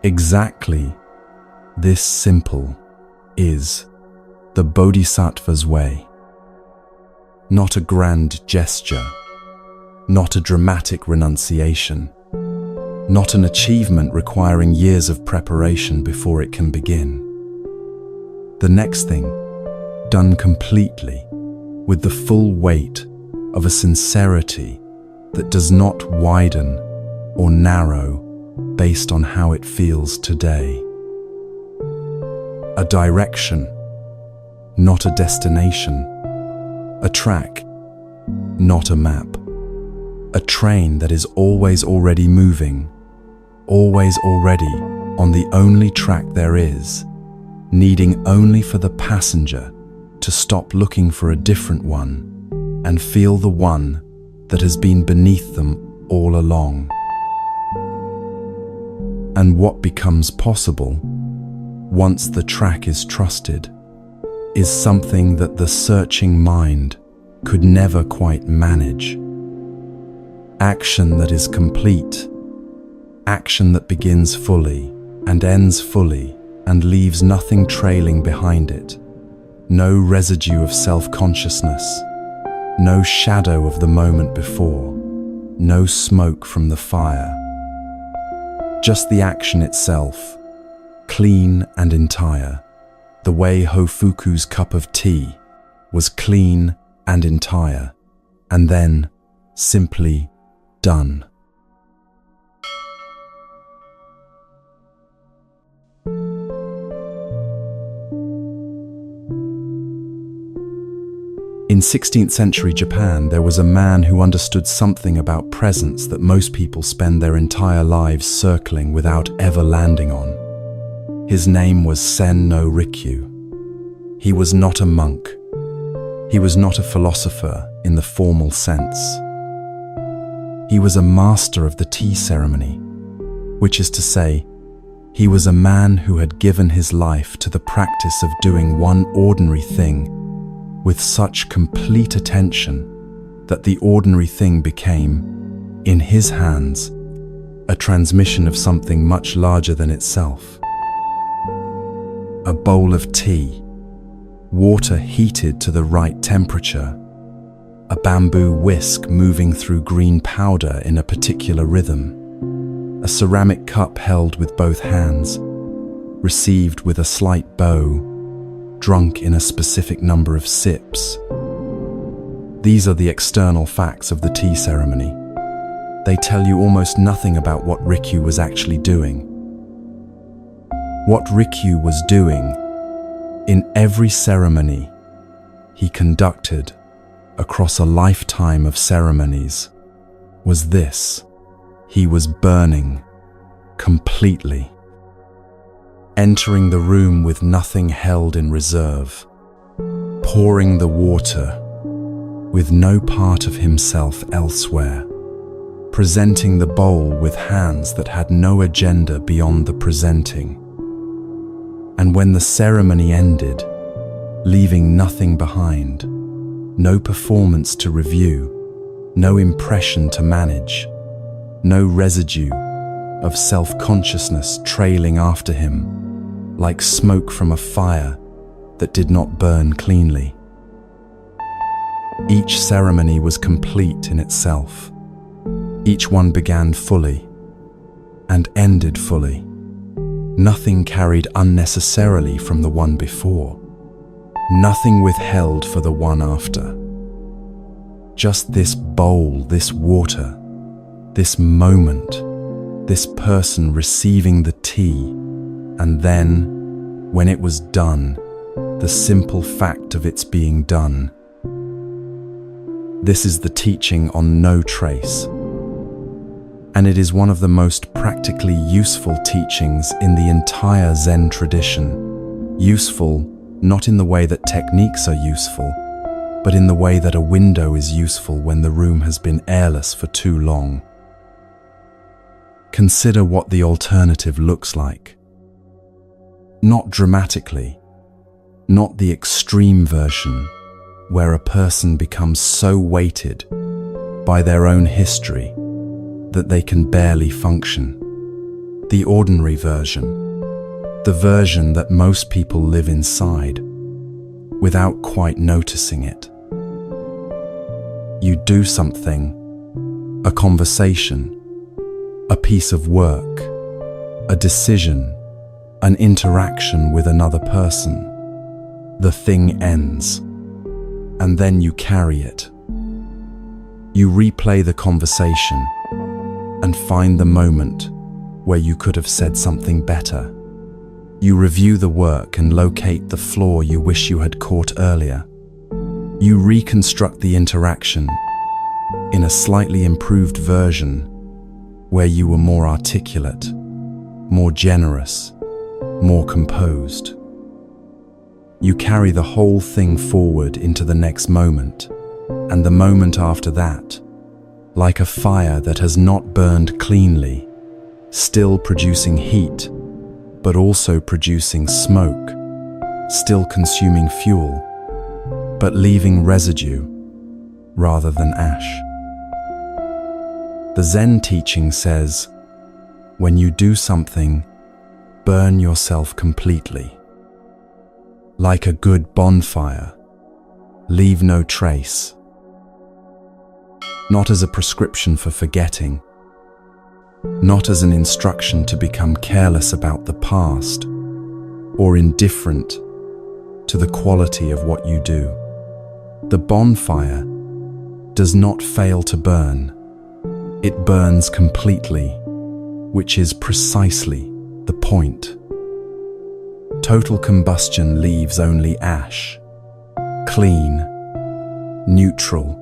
exactly this simple is the Bodhisattva's way. Not a grand gesture, not a dramatic renunciation, not an achievement requiring years of preparation before it can begin. The next thing, done completely, with the full weight of a sincerity that does not widen or narrow based on how it feels today. A direction, not a destination. A track, not a map. A train that is always already moving, always already on the only track there is, needing only for the passenger to stop looking for a different one and feel the one that has been beneath them all along. And what becomes possible, once the track is trusted, is something that the searching mind could never quite manage. Action that is complete, action that begins fully and ends fully and leaves nothing trailing behind it. No residue of self-consciousness, no shadow of the moment before, no smoke from the fire. Just the action itself, clean and entire, the way Hofuku's cup of tea was clean and entire, and then simply done. In 16th century Japan, there was a man who understood something about presence that most people spend their entire lives circling without ever landing on. His name was Sen no Rikyu. He was not a monk. He was not a philosopher in the formal sense. He was a master of the tea ceremony, which is to say, he was a man who had given his life to the practice of doing one ordinary thing with such complete attention that the ordinary thing became, in his hands, a transmission of something much larger than itself. A bowl of tea, water heated to the right temperature, a bamboo whisk moving through green powder in a particular rhythm, a ceramic cup held with both hands, received with a slight bow, drunk in a specific number of sips. These are the external facts of the tea ceremony. They tell you almost nothing about what Rikyu was actually doing. What Rikyu was doing in every ceremony he conducted across a lifetime of ceremonies was this: he was burning completely, entering the room with nothing held in reserve, pouring the water with no part of himself elsewhere, presenting the bowl with hands that had no agenda beyond the presenting. And when the ceremony ended, leaving nothing behind, no performance to review, no impression to manage, no residue of self-consciousness trailing after him, like smoke from a fire that did not burn cleanly. Each ceremony was complete in itself. Each one began fully and ended fully. Nothing carried unnecessarily from the one before. Nothing withheld for the one after. Just this bowl, this water, this moment, this person receiving the tea, and then, when it was done, the simple fact of its being done. This is the teaching on no trace, and it is one of the most practically useful teachings in the entire Zen tradition. Useful not in the way that techniques are useful, but in the way that a window is useful when the room has been airless for too long. Consider what the alternative looks like. Not dramatically, not the extreme version where a person becomes so weighted by their own history that they can barely function. The ordinary version, the version that most people live inside without quite noticing it. You do something, a conversation, a piece of work, a decision, an interaction with another person. The thing ends, and then you carry it. You replay the conversation and find the moment where you could have said something better. You review the work and locate the flaw you wish you had caught earlier. You reconstruct the interaction in a slightly improved version where you were more articulate, more generous, more composed. You carry the whole thing forward into the next moment, and the moment after that, like a fire that has not burned cleanly, still producing heat, but also producing smoke, still consuming fuel, but leaving residue rather than ash. The Zen teaching says, when you do something, burn yourself completely. Like a good bonfire, leave no trace. Not as a prescription for forgetting, not as an instruction to become careless about the past or indifferent to the quality of what you do. The bonfire does not fail to burn. It burns completely, which is precisely the point. Total combustion leaves only ash, clean, neutral,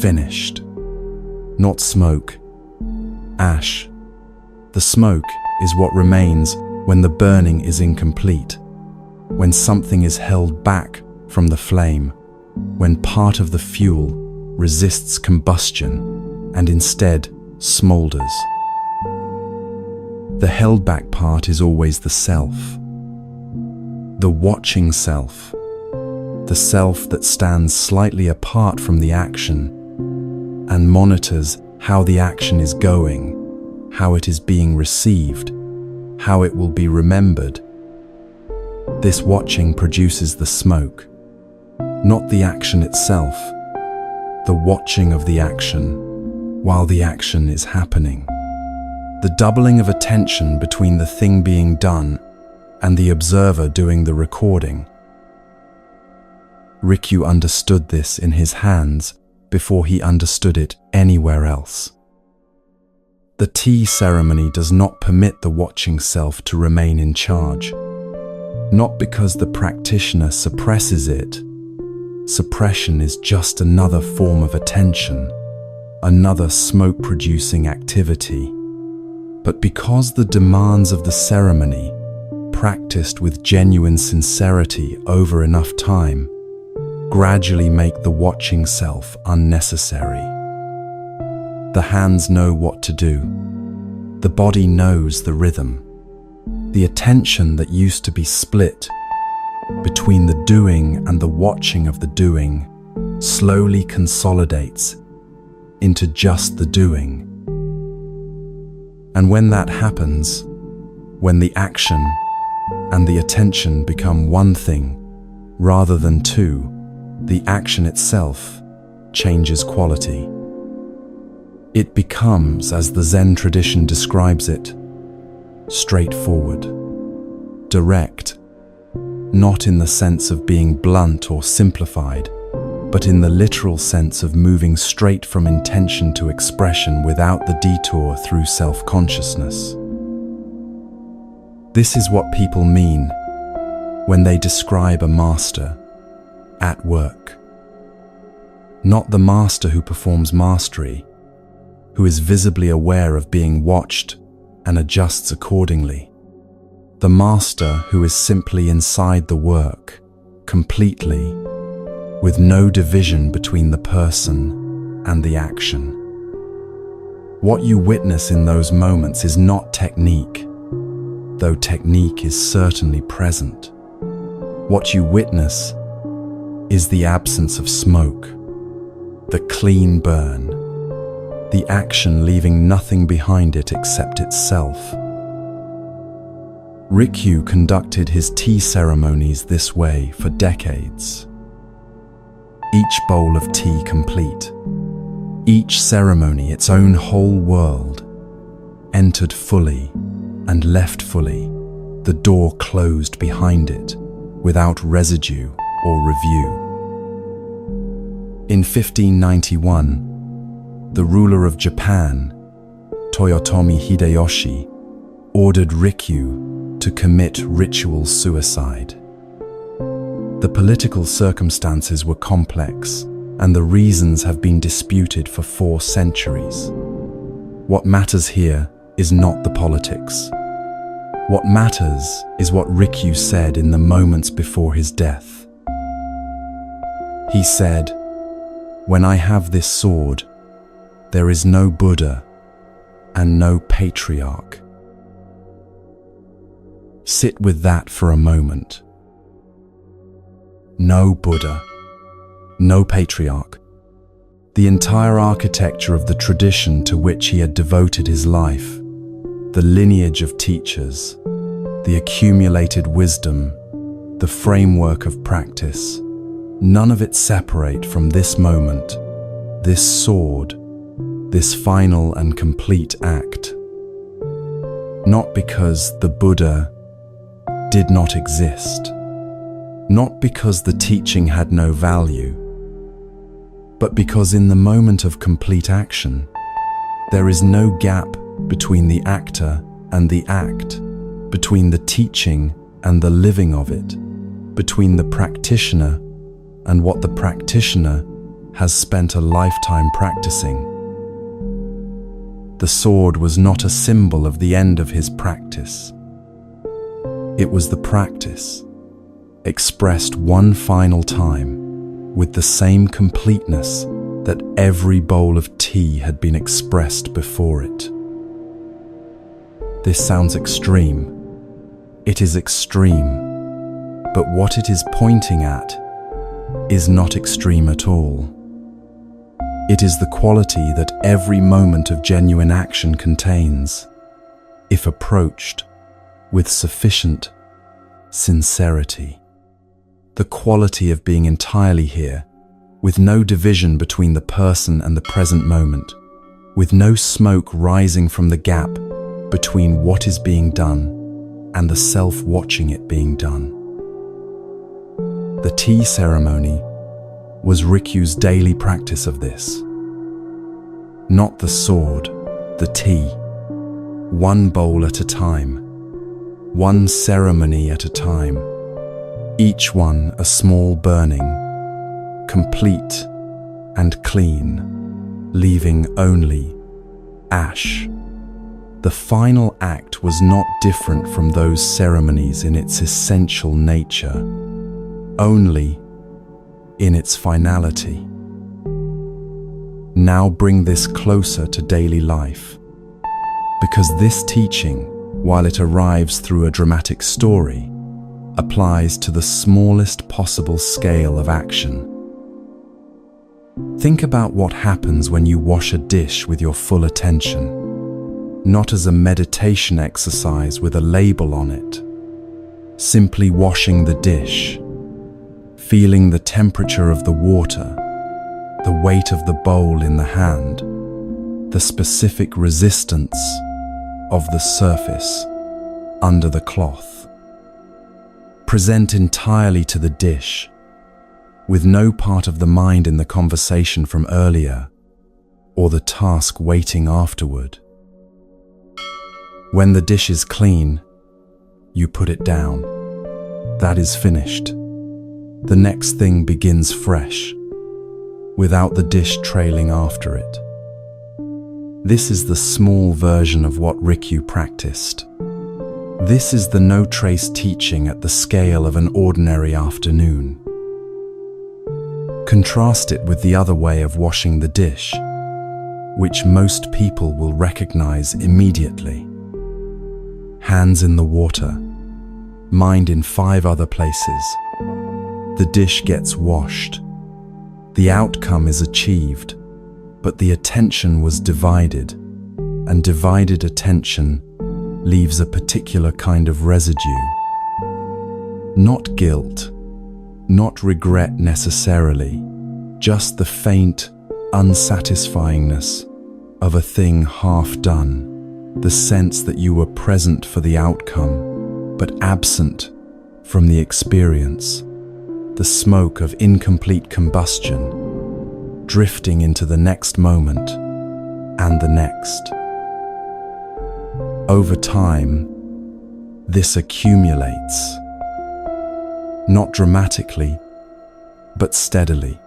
finished. Not smoke, ash. The smoke is what remains when the burning is incomplete, when something is held back from the flame, when part of the fuel resists combustion and instead smolders. The held back part is always the self, the watching self, the self that stands slightly apart from the action and monitors how the action is going, how it is being received, how it will be remembered. This watching produces the smoke, not the action itself, the watching of the action while the action is happening. The doubling of attention between the thing being done and the observer doing the recording. Rikyu understood this in his hands before he understood it anywhere else. The tea ceremony does not permit the watching self to remain in charge, not because the practitioner suppresses it. Suppression is just another form of attention, another smoke-producing activity, but because the demands of the ceremony, practiced with genuine sincerity over enough time, gradually make the watching self unnecessary. The hands know what to do. The body knows the rhythm. The attention that used to be split between the doing and the watching of the doing slowly consolidates into just the doing. And when that happens, when the action and the attention become one thing rather than two, the action itself changes quality. It becomes, as the Zen tradition describes it, straightforward, direct, not in the sense of being blunt or simplified, but in the literal sense of moving straight from intention to expression without the detour through self-consciousness. This is what people mean when they describe a master at work. Not the master who performs mastery, who is visibly aware of being watched and adjusts accordingly. The master who is simply inside the work, completely, with no division between the person and the action. What you witness in those moments is not technique, though technique is certainly present. What you witness is the absence of smoke, the clean burn, the action leaving nothing behind it except itself. Rikyu conducted his tea ceremonies this way for decades. Each bowl of tea complete, each ceremony its own whole world, entered fully and left fully, the door closed behind it, without residue or review. In 1591, the ruler of Japan, Toyotomi Hideyoshi, ordered Rikyu to commit ritual suicide. The political circumstances were complex, and the reasons have been disputed for 4 centuries. What matters here is not the politics. What matters is what Rikyu said in the moments before his death. He said, "When I have this sword, There is no Buddha and no patriarch. Sit with that for a moment. No Buddha, no patriarch. The entire architecture of the tradition to which he had devoted his life, the lineage of teachers, the accumulated wisdom, the framework of practice, none of it separate from this moment, this sword, this final and complete act. Not because the Buddha did not exist, not because the teaching had no value, but because in the moment of complete action, there is no gap between the actor and the act, between the teaching and the living of it, between the practitioner and what the practitioner has spent a lifetime practicing. The sword was not a symbol of the end of his practice. It was the practice, expressed one final time with the same completeness that every bowl of tea had been expressed before it. This sounds extreme. It is extreme, but what it is pointing at is not extreme at all. It is the quality that every moment of genuine action contains, if approached with sufficient sincerity. The quality of being entirely here, with no division between the person and the present moment, with no smoke rising from the gap between what is being done and the self watching it being done. The tea ceremony was Rikyu's daily practice of this. Not the sword, the tea, one bowl at a time, one ceremony at a time, each one a small burning, complete and clean, leaving only ash. The final act was not different from those ceremonies in its essential nature, only in its finality. Now bring this closer to daily life, because this teaching, while it arrives through a dramatic story, applies to the smallest possible scale of action. Think about what happens when you wash a dish with your full attention, not as a meditation exercise with a label on it, simply washing the dish, feeling the temperature of the water, the weight of the bowl in the hand, the specific resistance of the surface under the cloth. Present entirely to the dish, with no part of the mind in the conversation from earlier or the task waiting afterward. When the dish is clean, you put it down. That is finished. The next thing begins fresh, without the dish trailing after it. This is the small version of what Rikyu practiced. This is the no-trace teaching at the scale of an ordinary afternoon. Contrast it with the other way of washing the dish, which most people will recognize immediately. Hands in the water, mind in 5 other places. The dish gets washed. The outcome is achieved, but the attention was divided, and divided attention leaves a particular kind of residue. Not guilt, not regret necessarily, just the faint unsatisfyingness of a thing half done, the sense that you were present for the outcome, but absent from the experience, the smoke of incomplete combustion, drifting into the next moment and the next. Over time, this accumulates, not dramatically, but steadily.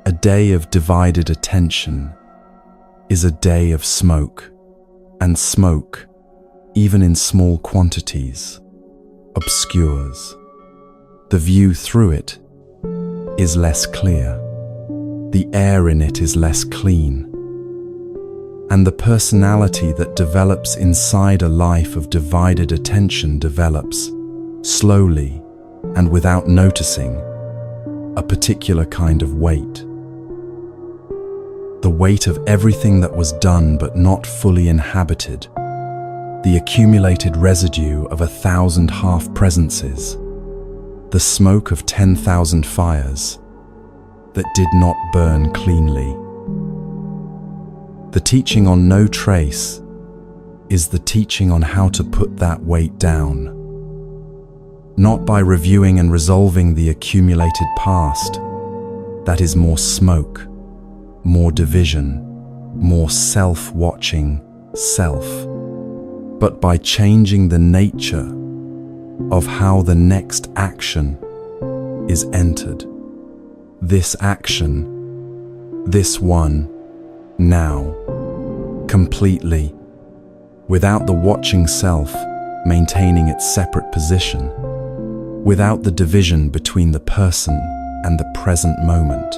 A day of divided attention is a day of smoke, and smoke, even in small quantities, obscures. The view through it is less clear. The air in it is less clean. And the personality that develops inside a life of divided attention develops, slowly and without noticing, a particular kind of weight. The weight of everything that was done but not fully inhabited, the accumulated residue of 1,000 half-presences, the smoke of 10,000 fires that did not burn cleanly. The teaching on no trace is the teaching on how to put that weight down, not by reviewing and resolving the accumulated past. That is more smoke, more division, more self-watching self, but by changing the nature of how the next action is entered. This action, this one, now, completely, without the watching self maintaining its separate position, without the division between the person and the present moment.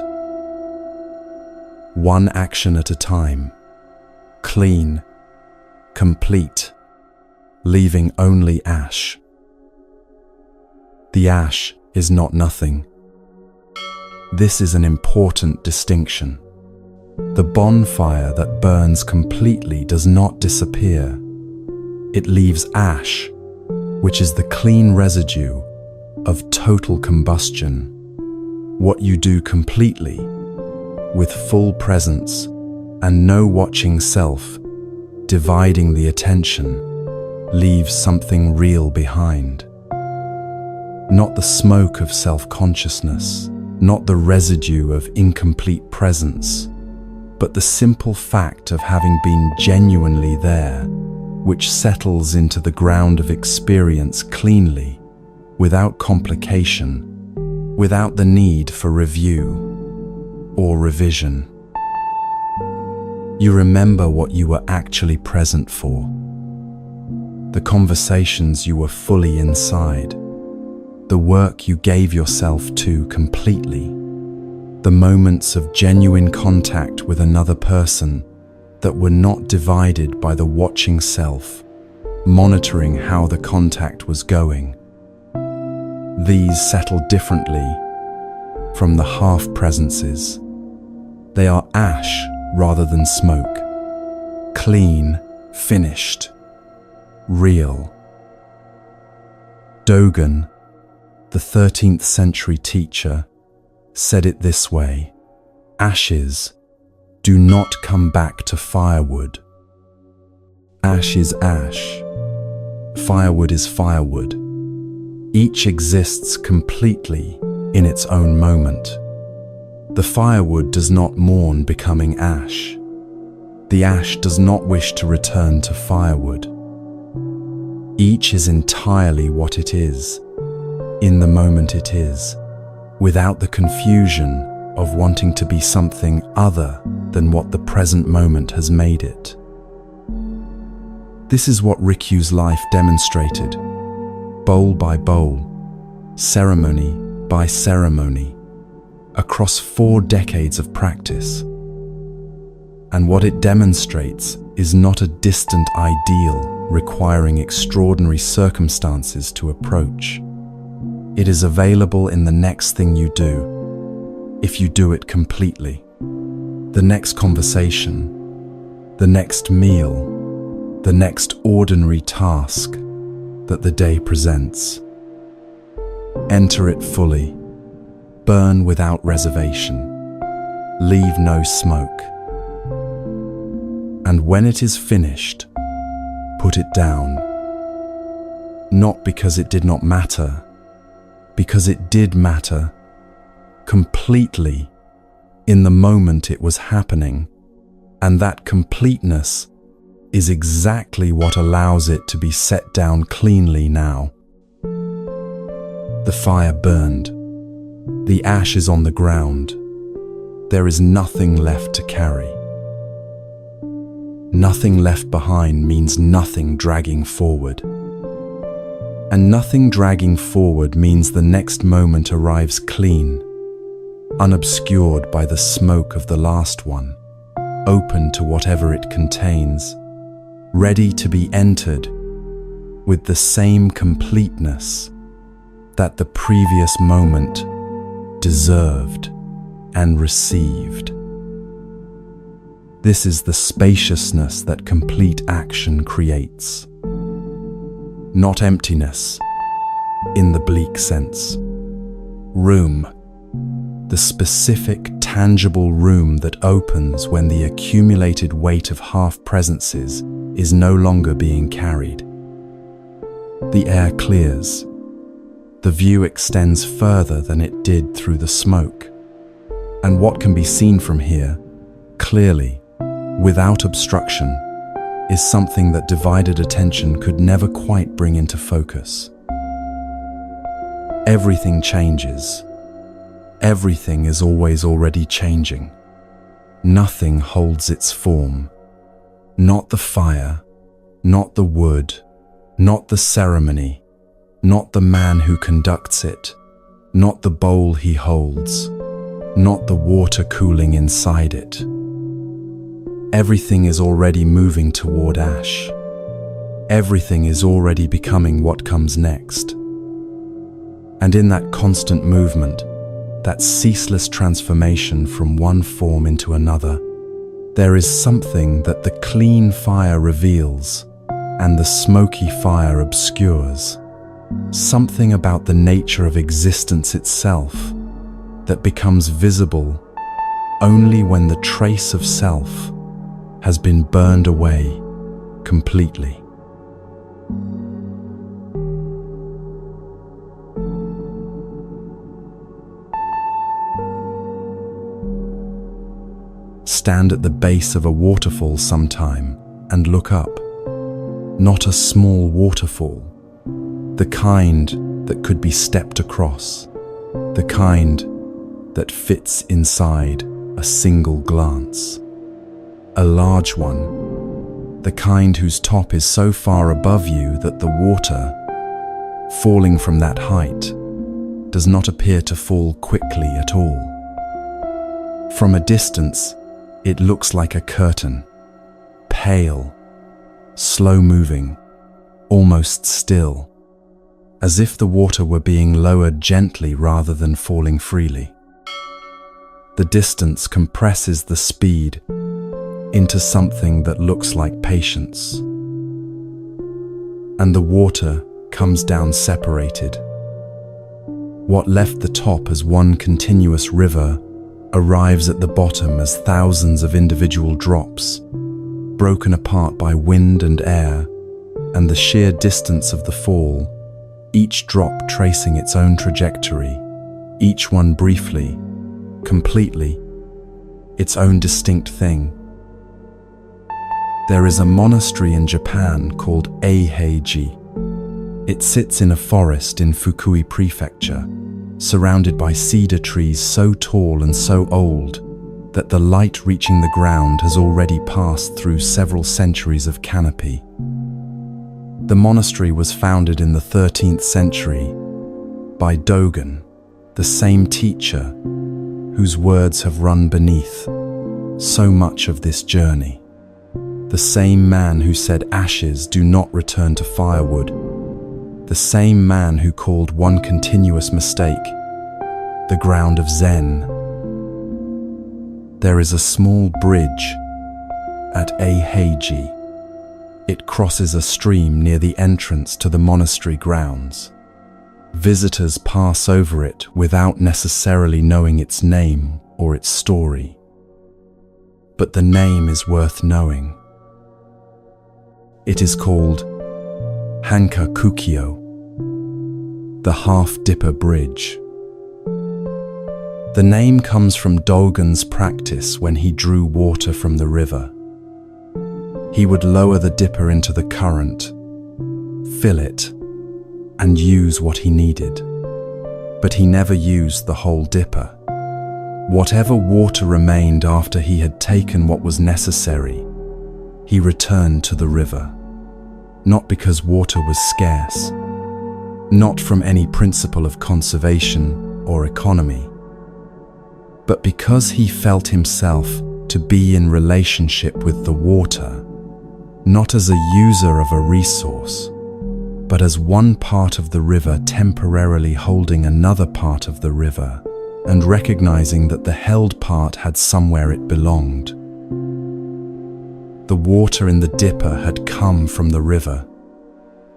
One action at a time, clean, complete, leaving only ash. The ash is not nothing. This is an important distinction. The bonfire that burns completely does not disappear. It leaves ash, which is the clean residue of total combustion. What you do completely, with full presence and no watching self, dividing the attention, leaves something real behind. Not the smoke of self-consciousness, not the residue of incomplete presence, but the simple fact of having been genuinely there, which settles into the ground of experience cleanly, without complication, without the need for review or revision. You remember what you were actually present for, the conversations you were fully inside, the work you gave yourself to completely, the moments of genuine contact with another person that were not divided by the watching self, monitoring how the contact was going. These settle differently from the half-presences. They are ash rather than smoke, clean, finished, real. Dogen, the 13th century teacher, said it this way: ashes do not come back to firewood. Ash is ash. Firewood is firewood. Each exists completely in its own moment. The firewood does not mourn becoming ash. The ash does not wish to return to firewood. Each is entirely what it is, in the moment it is, without the confusion of wanting to be something other than what the present moment has made it. This is what Rikyu's life demonstrated, bowl by bowl, ceremony by ceremony, across 4 decades of practice. And what it demonstrates is not a distant ideal requiring extraordinary circumstances to approach. It is available in the next thing you do, if you do it completely. The next conversation, the next meal, the next ordinary task that the day presents. Enter it fully, burn without reservation, leave no smoke. And when it is finished, put it down. Not because it did not matter, because it did matter, completely, in the moment it was happening, and that completeness is exactly what allows it to be set down cleanly now. The fire burned. The ash is on the ground. There is nothing left to carry. Nothing left behind means nothing dragging forward. And nothing dragging forward means the next moment arrives clean, unobscured by the smoke of the last one. open to whatever it contains, ready to be entered with the same completeness that the previous moment deserved and received. This is the spaciousness that complete action creates. Not emptiness, in the bleak sense. Room, the specific, tangible room that opens when the accumulated weight of half-presences is no longer being carried. The air clears. The view extends further than it did through the smoke. And what can be seen from here, clearly, without obstruction, is something that divided attention could never quite bring into focus. Everything changes. Everything is always already changing. Nothing holds its form. Not the fire, not the wood, not the ceremony, not the man who conducts it, not the bowl he holds, not the water cooling inside it. Everything is already moving toward ash. Everything is already becoming what comes next. And in that constant movement, that ceaseless transformation from one form into another, there is something that the clean fire reveals and the smoky fire obscures. Something about the nature of existence itself that becomes visible only when the trace of self has been burned away completely. Stand at the base of a waterfall sometime and look up. Not a small waterfall, the kind that could be stepped across, the kind that fits inside a single glance. A large one, the kind whose top is so far above you that the water, falling from that height, does not appear to fall quickly at all. From a distance, it looks like a curtain, pale, slow-moving, almost still, as if the water were being lowered gently rather than falling freely. The distance compresses the speed into something that looks like patience, and the water comes down separated. What left the top as one continuous river arrives at the bottom as thousands of individual drops, broken apart by wind and air, and the sheer distance of the fall, each drop tracing its own trajectory, each one briefly, completely, its own distinct thing. There is a monastery in Japan called Eiheiji. It sits in a forest in Fukui Prefecture, surrounded by cedar trees so tall and so old that the light reaching the ground has already passed through several centuries of canopy. The monastery was founded in the 13th century by Dogen, the same teacher whose words have run beneath so much of this journey. The same man who said ashes do not return to firewood. The same man who called one continuous mistake the ground of Zen. There is a small bridge at Eiheiji. It crosses a stream near the entrance to the monastery grounds. Visitors pass over it without necessarily knowing its name or its story. But the name is worth knowing. It is called Hankakukyo, the Half-Dipper Bridge. The name comes from Dogen's practice when he drew water from the river. He would lower the dipper into the current, fill it, and use what he needed. But he never used the whole dipper. Whatever water remained after he had taken what was necessary, he returned to the river. Not because water was scarce, not from any principle of conservation or economy, but because he felt himself to be in relationship with the water, not as a user of a resource, but as one part of the river temporarily holding another part of the river, and recognizing that the held part had somewhere it belonged. The water in the dipper had come from the river.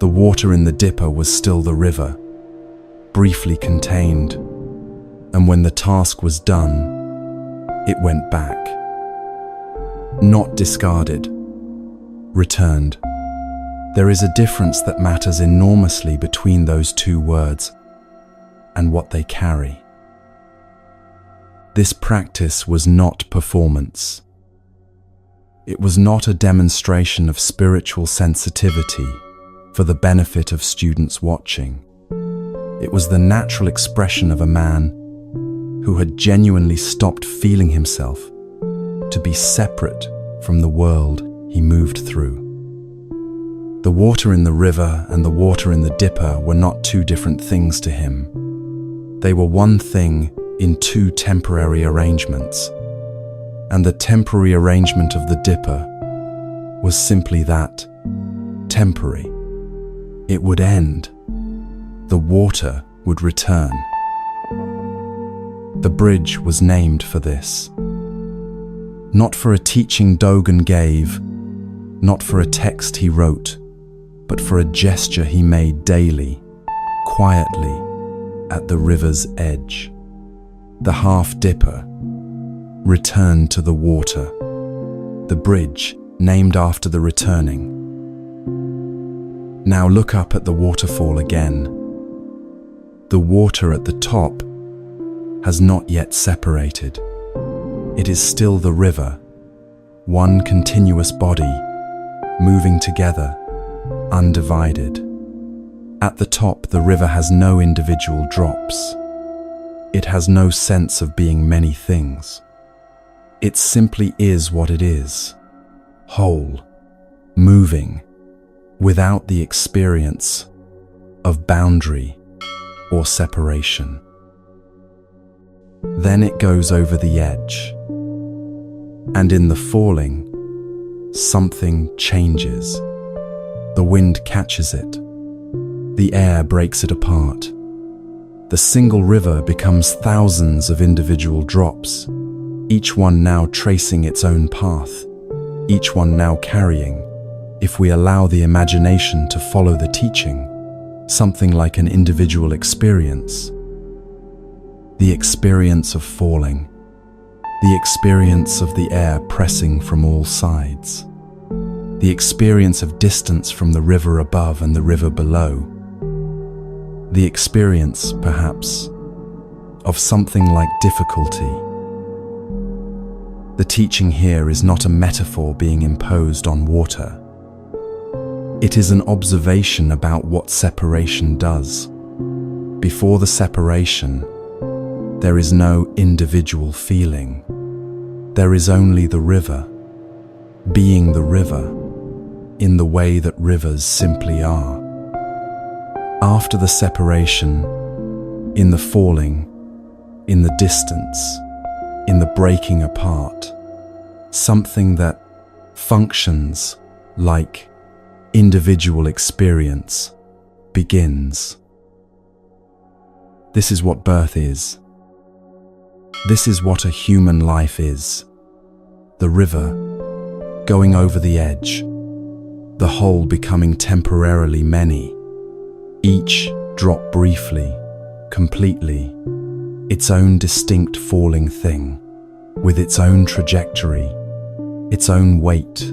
The water in the dipper was still the river, briefly contained, and when the task was done, it went back. Not discarded, returned. There is a difference that matters enormously between those two words and what they carry. This practice was not performance. It was not a demonstration of spiritual sensitivity for the benefit of students watching. It was the natural expression of a man who had genuinely stopped feeling himself to be separate from the world he moved through. The water in the river and the water in the dipper were not two different things to him. They were one thing in two temporary arrangements, and the temporary arrangement of the dipper was simply that, temporary. It would end. The water would return. The bridge was named for this. Not for a teaching Dogen gave, not for a text he wrote, but for a gesture he made daily, quietly, at the river's edge. The half-dipper returned to the water, the bridge named after the returning. Now look up at the waterfall again. The water at the top has not yet separated. It is still the river, one continuous body, moving together, undivided. At the top, the river has no individual drops. It has no sense of being many things. It simply is what it is, whole, moving, without the experience of boundary or separation. Then it goes over the edge, and in the falling, something changes. The wind catches it. The air breaks it apart. The single river becomes thousands of individual drops, each one now tracing its own path, each one now carrying, if we allow the imagination to follow the teaching, something like an individual experience. The experience of falling, the experience of the air pressing from all sides, the experience of distance from the river above and the river below, the experience, perhaps, of something like difficulty. The teaching here is not a metaphor being imposed on water. It is an observation about what separation does. Before the separation, there is no individual feeling. There is only the river, being the river, in the way that rivers simply are. After the separation, in the falling, in the distance, in the breaking apart, something that functions like individual experience begins. This is what birth is. This is what a human life is. The river going over the edge, the whole becoming temporarily many, each drop briefly, completely, its own distinct falling thing, with its own trajectory, its own weight,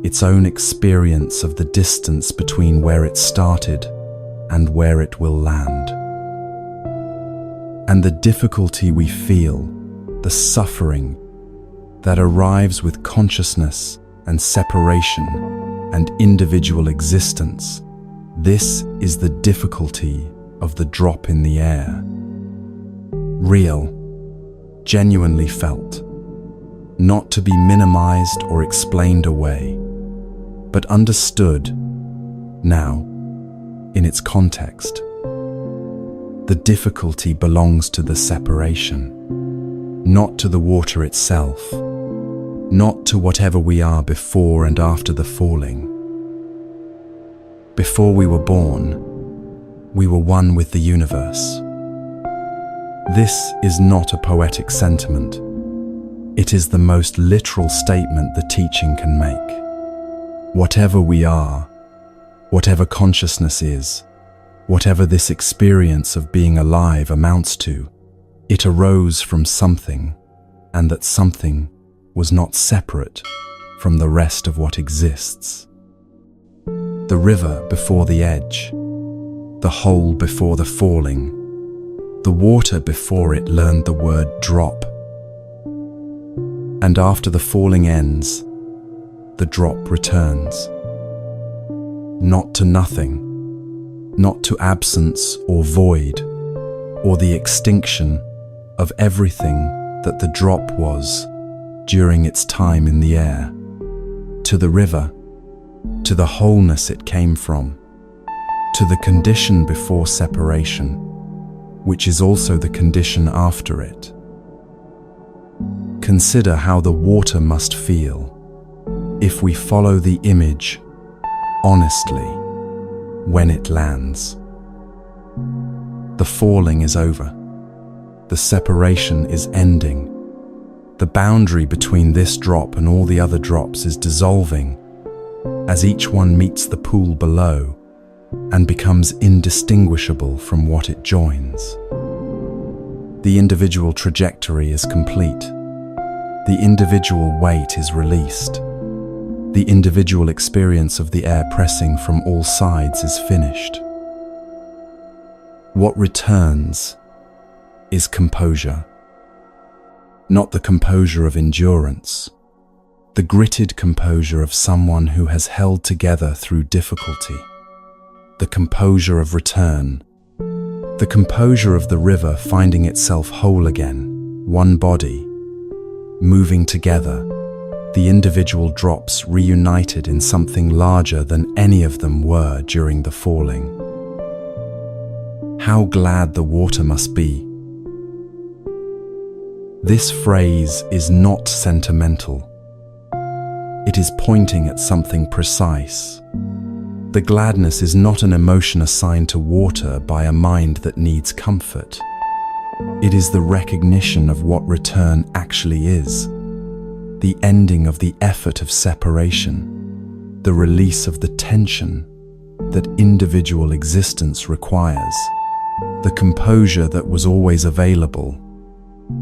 its own experience of the distance between where it started and where it will land. And the difficulty we feel, the suffering that arrives with consciousness and separation and individual existence, this is the difficulty of the drop in the air. Real, genuinely felt, not to be minimized or explained away, but understood now in its context. The difficulty belongs to the separation, not to the water itself. not to whatever we are before and after the falling. Before we were born, we were one with the universe. This is not a poetic sentiment. It is the most literal statement the teaching can make. Whatever we are, whatever consciousness is, whatever this experience of being alive amounts to, it arose from something, and that something was not separate from the rest of what exists. The river before the edge, the hole before the falling, the water before it learned the word drop. And after the falling ends, the drop returns. Not to nothing, not to absence or void, or the extinction of everything that the drop was during its time in the air, to the river, to the wholeness it came from, to the condition before separation, which is also the condition after it. Consider how the water must feel if we follow the image honestly when it lands. The falling is over. The separation is ending. The boundary between this drop and all the other drops is dissolving as each one meets the pool below and becomes indistinguishable from what it joins. The individual trajectory is complete. The individual weight is released. The individual experience of the air pressing from all sides is finished. What returns is composure. Not the composure of endurance, the gritted composure of someone who has held together through difficulty, the composure of return, the composure of the river finding itself whole again, one body, moving together, the individual drops reunited in something larger than any of them were during the falling. How glad the water must be. This phrase is not sentimental. It is pointing at something precise. The gladness is not an emotion assigned to water by a mind that needs comfort. It is the recognition of what return actually is, the ending of the effort of separation, the release of the tension that individual existence requires, the composure that was always available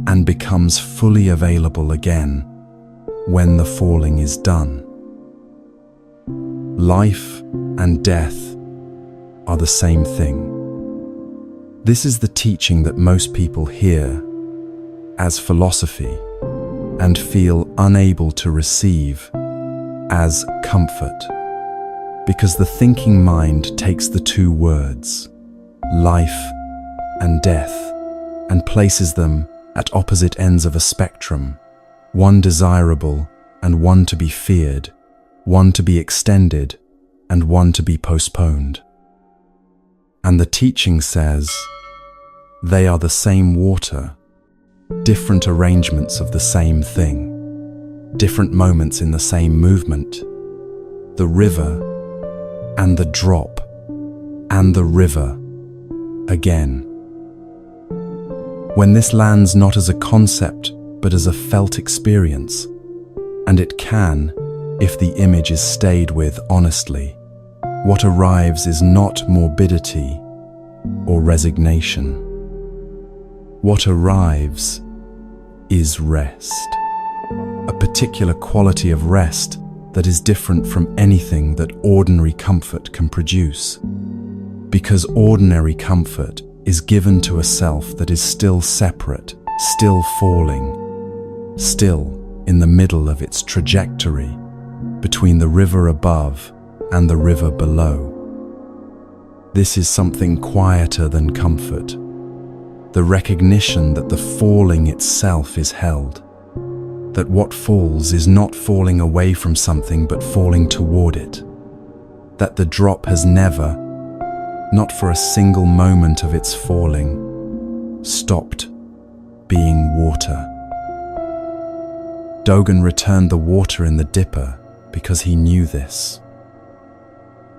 and becomes fully available again when the falling is done. Life and death are the same thing. This is the teaching that most people hear as philosophy and feel unable to receive as comfort, because the thinking mind takes the two words, life and death, and places them at opposite ends of a spectrum, one desirable and one to be feared, one to be extended and one to be postponed. And the teaching says, they are the same water, different arrangements of the same thing, different moments in the same movement, the river and the drop and the river again. When this lands not as a concept but as a felt experience, and it can, if the image is stayed with honestly, what arrives is not morbidity or resignation. What arrives is rest, a particular quality of rest that is different from anything that ordinary comfort can produce, because ordinary comfort is given to a self that is still separate, still falling, still in the middle of its trajectory between the river above and the river below. This is something quieter than comfort, the recognition that the falling itself is held, that what falls is not falling away from something but falling toward it, that the drop has never, not for a single moment of its falling, stopped being water. Dogen returned the water in the dipper because he knew this.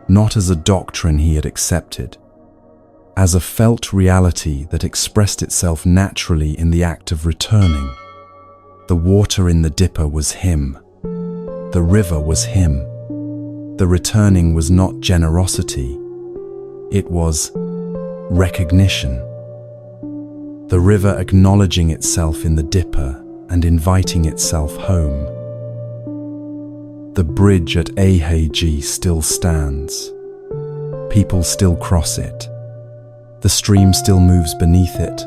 Not as a doctrine he had accepted, as a felt reality that expressed itself naturally in the act of returning. The water in the dipper was him. The river was him. The returning was not generosity. It was recognition. The river acknowledging itself in the dipper and inviting itself home. The bridge at Aheji still stands. People still cross it. The stream still moves beneath it.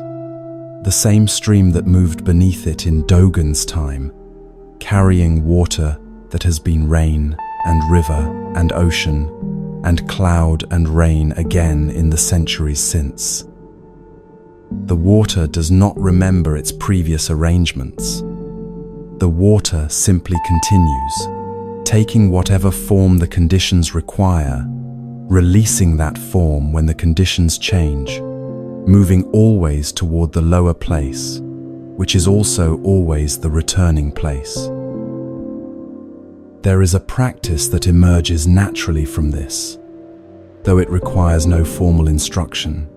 The same stream that moved beneath it in Dogen's time, carrying water that has been rain and river and ocean and cloud and rain again in the centuries since. The water does not remember its previous arrangements. The water simply continues, taking whatever form the conditions require, releasing that form when the conditions change, moving always toward the lower place, which is also always the returning place. There is a practice that emerges naturally from this, though it requires no formal instruction.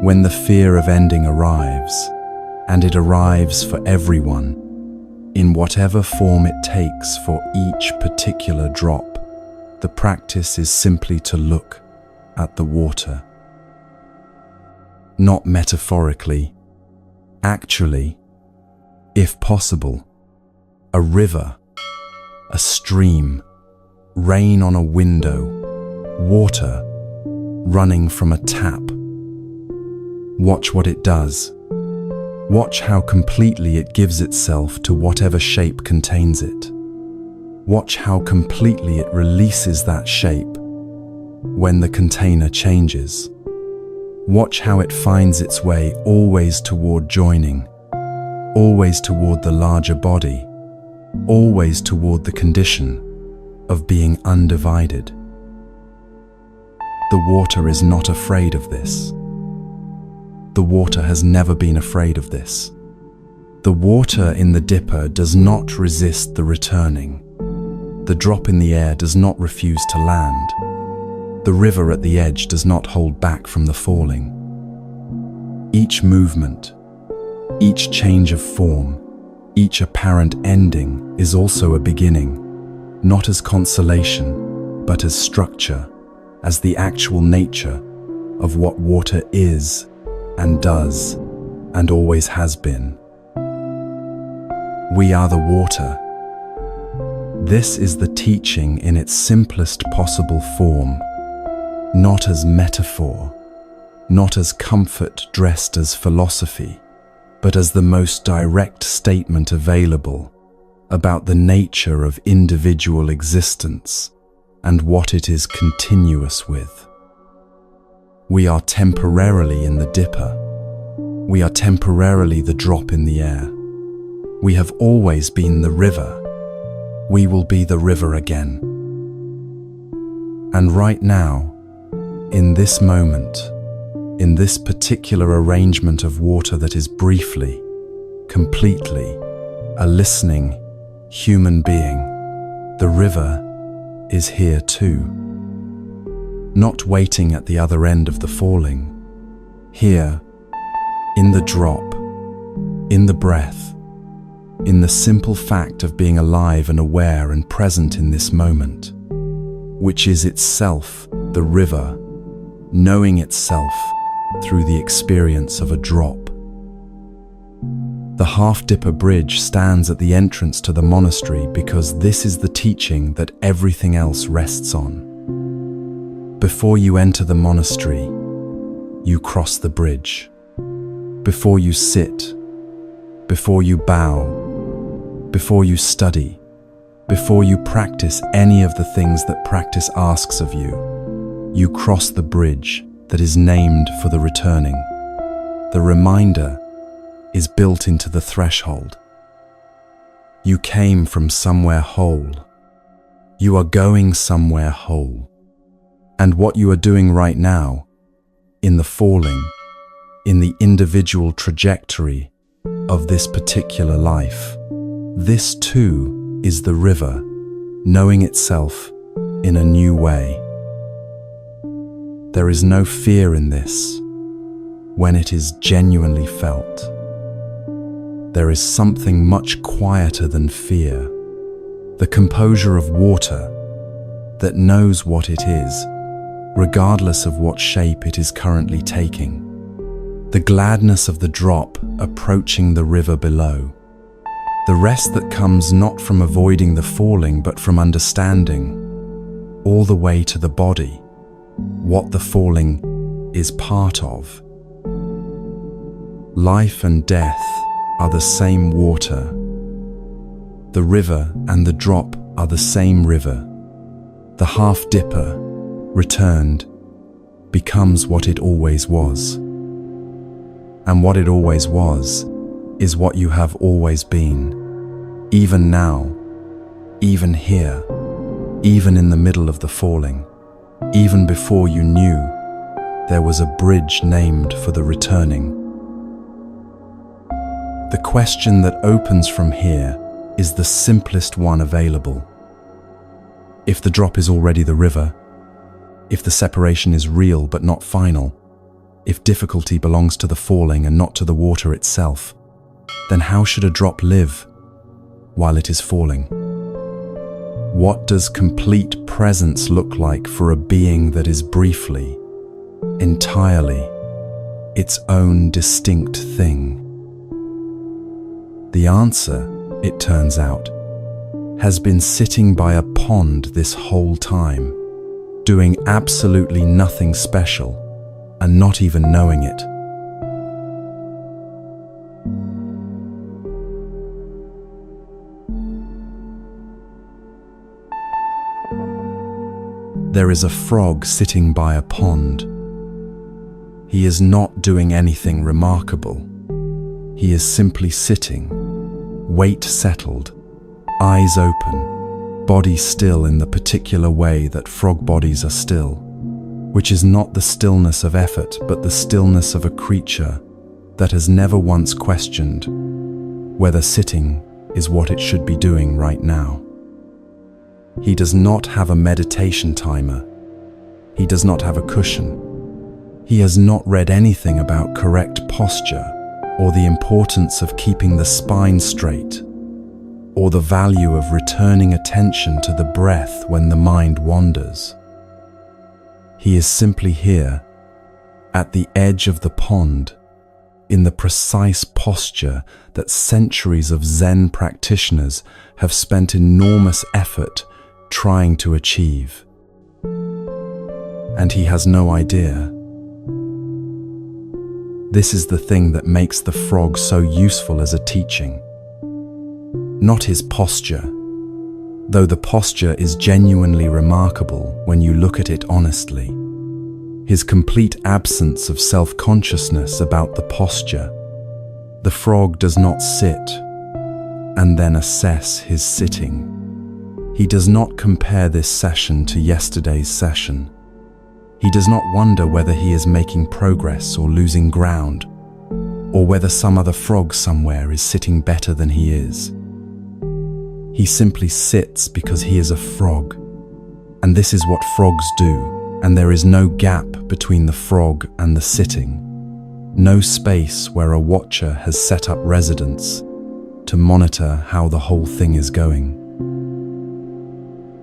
When the fear of ending arrives, and it arrives for everyone, in whatever form it takes for each particular drop, the practice is simply to look at the water. Not metaphorically, actually, if possible, a river, a stream, rain on a window, water running from a tap. Watch what it does. Watch how completely it gives itself to whatever shape contains it. Watch how completely it releases that shape when the container changes. Watch how it finds its way always toward joining, always toward the larger body, always toward the condition of being undivided. The water is not afraid of this. The water has never been afraid of this. The water in the dipper does not resist the returning. The drop in the air does not refuse to land. The river at the edge does not hold back from the falling. Each movement, each change of form, each apparent ending is also a beginning, not as consolation, but as structure, as the actual nature of what water is and does and always has been. We are the water. This is the teaching in its simplest possible form, not as metaphor, not as comfort dressed as philosophy, but as the most direct statement available about the nature of individual existence and what it is continuous with. We are temporarily in the dipper. We are temporarily the drop in the air. We have always been the river. We will be the river again. And right now, in this moment, in this particular arrangement of water that is briefly, completely, a listening human being, the river is here too. Not waiting at the other end of the falling. Here, in the drop, in the breath, in the simple fact of being alive and aware and present in this moment, which is itself the river, knowing itself through the experience of a drop. The half-dipper bridge stands at the entrance to the monastery because this is the teaching that everything else rests on. Before you enter the monastery, you cross the bridge. Before you sit, before you bow, before you study, before you practice any of the things that practice asks of you, you cross the bridge that is named for the returning. The reminder is built into the threshold. You came from somewhere whole. You are going somewhere whole. And what you are doing right now, in the falling, in the individual trajectory of this particular life, This too is the river, knowing itself in a new way. There is no fear in this when it is genuinely felt. There is something much quieter than fear, the composure of water that knows what it is, regardless of what shape it is currently taking. The gladness of the drop approaching the river below. The rest that comes not from avoiding the falling, but from understanding, all the way to the body, what the falling is part of. Life and death are the same water. The river and the drop are the same river. The half-dipper, returned, becomes what it always was. And what it always was is what you have always been, even now, even here, even in the middle of the falling, even before you knew there was a bridge named for the returning. The question that opens from here is the simplest one available. If the drop is already the river, if the separation is real but not final, if difficulty belongs to the falling and not to the water itself, then how should a drop live while it is falling? What does complete presence look like for a being that is briefly, entirely, its own distinct thing? The answer, it turns out, has been sitting by a pond this whole time, doing absolutely nothing special, and not even knowing it. There is a frog sitting by a pond. He is not doing anything remarkable. He is simply sitting, weight settled, eyes open, body still in the particular way that frog bodies are still, which is not the stillness of effort, but the stillness of a creature that has never once questioned whether sitting is what it should be doing right now. He does not have a meditation timer. He does not have a cushion. He has not read anything about correct posture, or the importance of keeping the spine straight, or the value of returning attention to the breath when the mind wanders. He is simply here, at the edge of the pond, in the precise posture that centuries of Zen practitioners have spent enormous effort trying to achieve. And he has no idea. This is the thing that makes the frog so useful as a teaching. Not his posture, though the posture is genuinely remarkable when you look at it honestly. His complete absence of self-consciousness about the posture. The frog does not sit and then assess his sitting. He does not compare this session to yesterday's session. He does not wonder whether he is making progress or losing ground, or whether some other frog somewhere is sitting better than he is. He simply sits because he is a frog, and this is what frogs do, and there is no gap between the frog and the sitting, no space where a watcher has set up residence to monitor how the whole thing is going.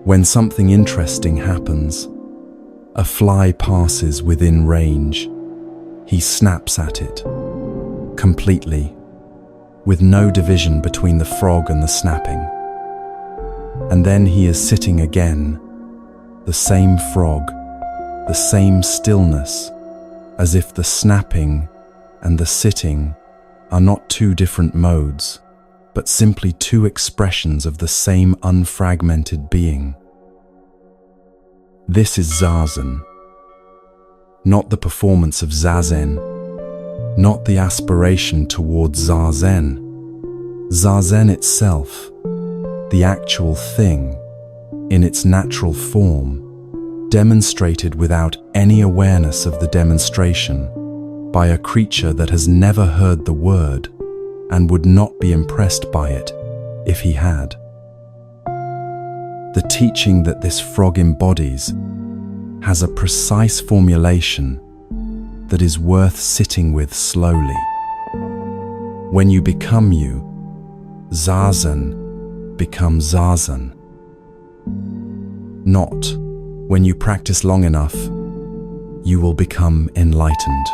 When something interesting happens, a fly passes within range. He snaps at it, completely, with no division between the frog and the snapping. And then he is sitting again, the same frog, the same stillness, as if the snapping and the sitting are not two different modes, but simply two expressions of the same unfragmented being. This is Zazen, not the performance of Zazen, not the aspiration towards Zazen. Zazen itself, the actual thing, in its natural form, demonstrated without any awareness of the demonstration by a creature that has never heard the word and would not be impressed by it if he had. The teaching that this frog embodies has a precise formulation that is worth sitting with slowly. When you become you, zazen becomes zazen. Not when you practice long enough, you will become enlightened.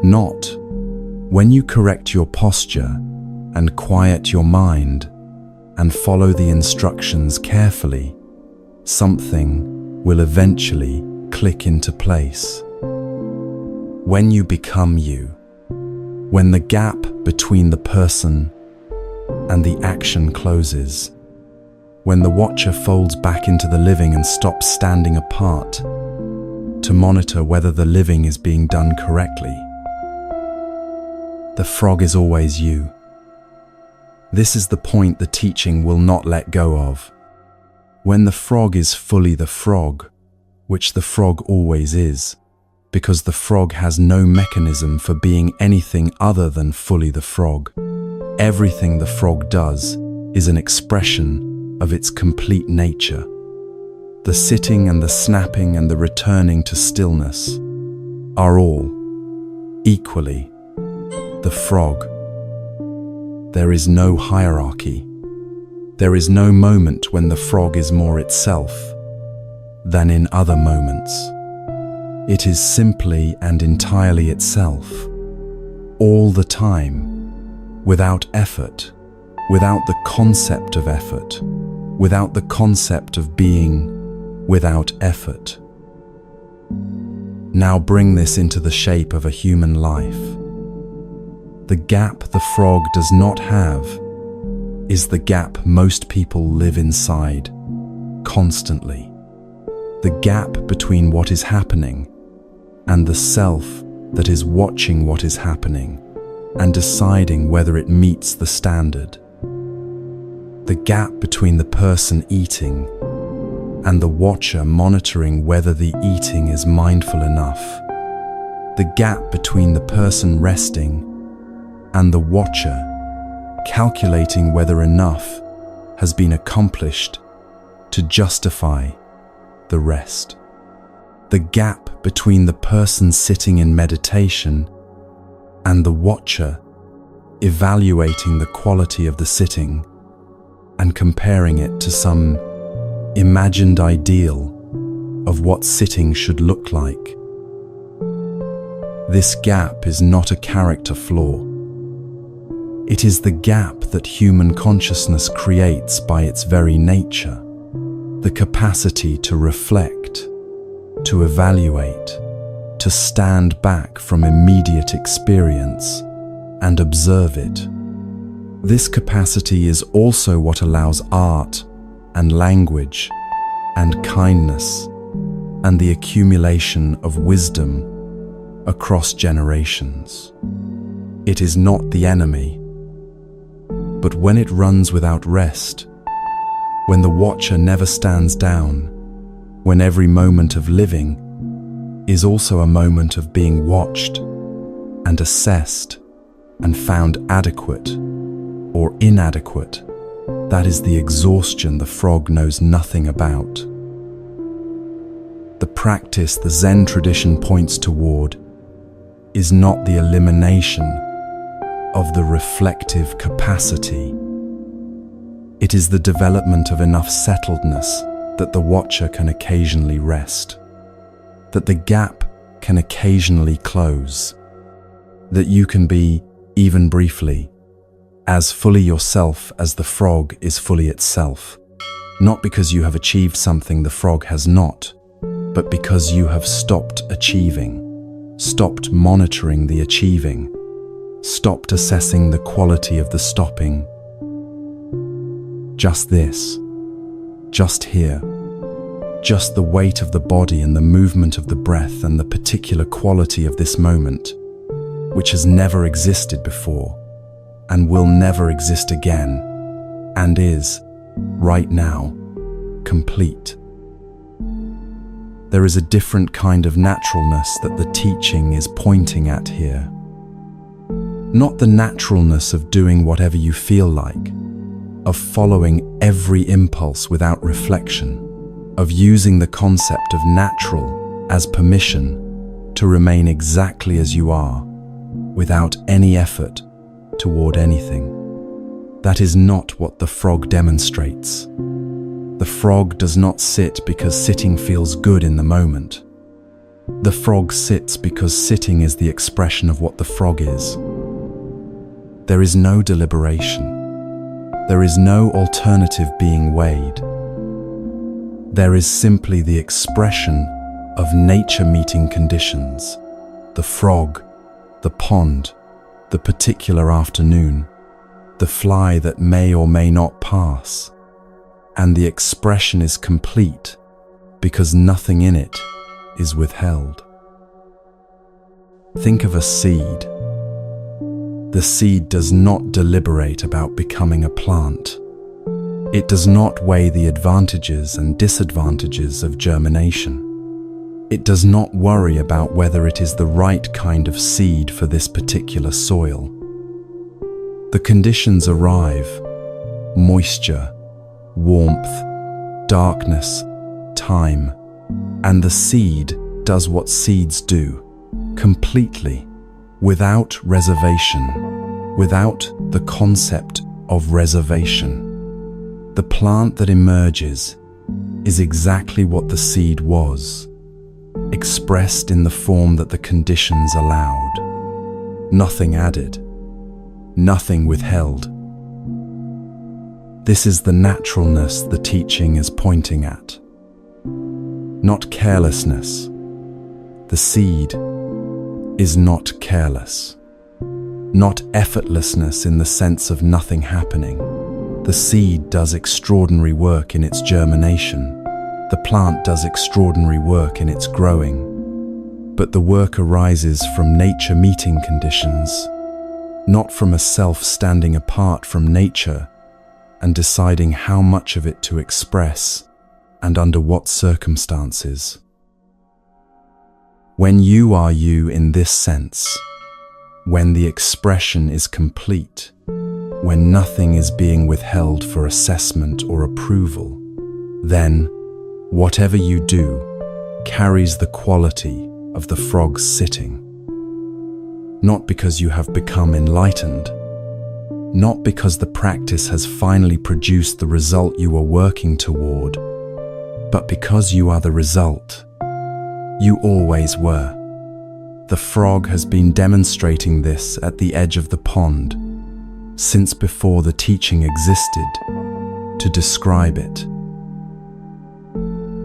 Not when you correct your posture and quiet your mind and follow the instructions carefully, something will eventually click into place. When you become you, when the gap between the person and the action closes, when the watcher folds back into the living and stops standing apart to monitor whether the living is being done correctly, the frog is always you. This is the point the teaching will not let go of. When the frog is fully the frog, which the frog always is, because the frog has no mechanism for being anything other than fully the frog. Everything the frog does is an expression of its complete nature. The sitting and the snapping and the returning to stillness are all equally the frog. There is no hierarchy. There is no moment when the frog is more itself than in other moments. It is simply and entirely itself, all the time, without effort, without the concept of effort, without the concept of being without effort. Now bring this into the shape of a human life. The gap the frog does not have is the gap most people live inside constantly. The gap between what is happening and the self that is watching what is happening and deciding whether it meets the standard. The gap between the person eating and the watcher monitoring whether the eating is mindful enough. The gap between the person resting and the watcher calculating whether enough has been accomplished to justify the rest. The gap between the person sitting in meditation and the watcher evaluating the quality of the sitting and comparing it to some imagined ideal of what sitting should look like. This gap is not a character flaw. It is the gap that human consciousness creates by its very nature, the capacity to reflect, to evaluate, to stand back from immediate experience and observe it. This capacity is also what allows art and language and kindness and the accumulation of wisdom across generations. It is not the enemy, but when it runs without rest, when the watcher never stands down, when every moment of living is also a moment of being watched and assessed and found adequate or inadequate, that is the exhaustion the frog knows nothing about. The practice the Zen tradition points toward is not the elimination of the reflective capacity. It is the development of enough settledness that the watcher can occasionally rest, that the gap can occasionally close, that you can be, even briefly, as fully yourself as the frog is fully itself, not because you have achieved something the frog has not, but because you have stopped achieving, stopped monitoring the achieving, stopped assessing the quality of the stopping. Just this, just here, just the weight of the body and the movement of the breath and the particular quality of this moment, which has never existed before and will never exist again, and is, right now, complete. There is a different kind of naturalness that the teaching is pointing at here. Not the naturalness of doing whatever you feel like, of following every impulse without reflection, of using the concept of natural as permission to remain exactly as you are, without any effort toward anything. That is not what the frog demonstrates. The frog does not sit because sitting feels good in the moment. The frog sits because sitting is the expression of what the frog is. There is no deliberation. There is no alternative being weighed. There is simply the expression of nature meeting conditions. The frog, the pond, the particular afternoon, the fly that may or may not pass. And the expression is complete because nothing in it is withheld. Think of a seed. The seed does not deliberate about becoming a plant. It does not weigh the advantages and disadvantages of germination. It does not worry about whether it is the right kind of seed for this particular soil. The conditions arrive: moisture, warmth, darkness, time, and the seed does what seeds do, completely, without reservation, without the concept of reservation. The plant that emerges is exactly what the seed was, expressed in the form that the conditions allowed. Nothing added, nothing withheld. This is the naturalness the teaching is pointing at. Not carelessness. The seed is not careless. Not effortlessness in the sense of nothing happening. The seed does extraordinary work in its germination. The plant does extraordinary work in its growing. But the work arises from nature meeting conditions, not from a self standing apart from nature and deciding how much of it to express and under what circumstances. When you are you in this sense, when the expression is complete, when nothing is being withheld for assessment or approval, then whatever you do carries the quality of the frog's sitting. Not because you have become enlightened, not because the practice has finally produced the result you are working toward, but because you are the result. You always were. The frog has been demonstrating this at the edge of the pond since before the teaching existed to describe it.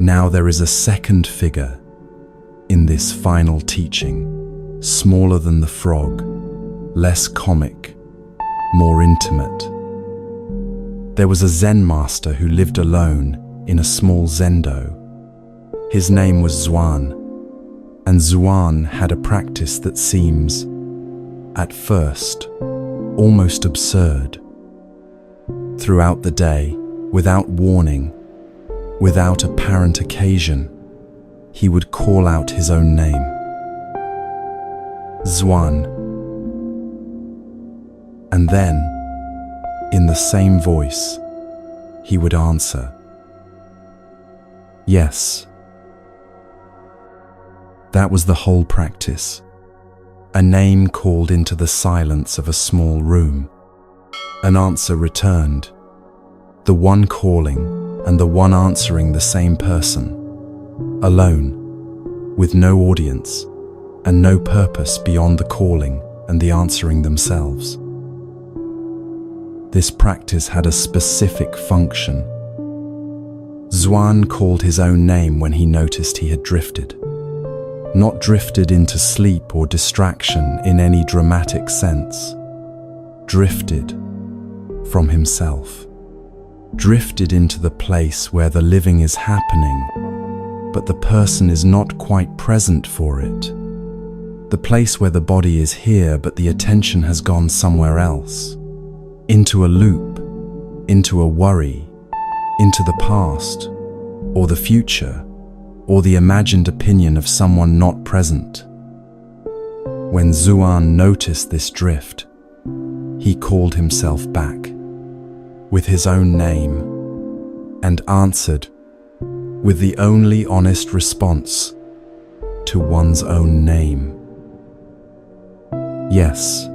Now there is a second figure in this final teaching, smaller than the frog, less comic, more intimate. There was a Zen master who lived alone in a small zendo. His name was Zhuan, and Zhuan had a practice that seems, at first, almost absurd. Throughout the day, without warning, without apparent occasion, he would call out his own name. Zhuan. And then, in the same voice, he would answer, yes. That was the whole practice. A name called into the silence of a small room. An answer returned. The one calling and the one answering the same person. Alone, with no audience and no purpose beyond the calling and the answering themselves. This practice had a specific function. Zhuan called his own name when he noticed he had drifted. Not drifted into sleep or distraction in any dramatic sense. Drifted from himself. Drifted into the place where the living is happening, but the person is not quite present for it. The place where the body is here, but the attention has gone somewhere else. Into a loop, into a worry, into the past, or the future, or the imagined opinion of someone not present. When Zhuan noticed this drift, he called himself back. with his own name and answered with the only honest response to one's own name. Yes,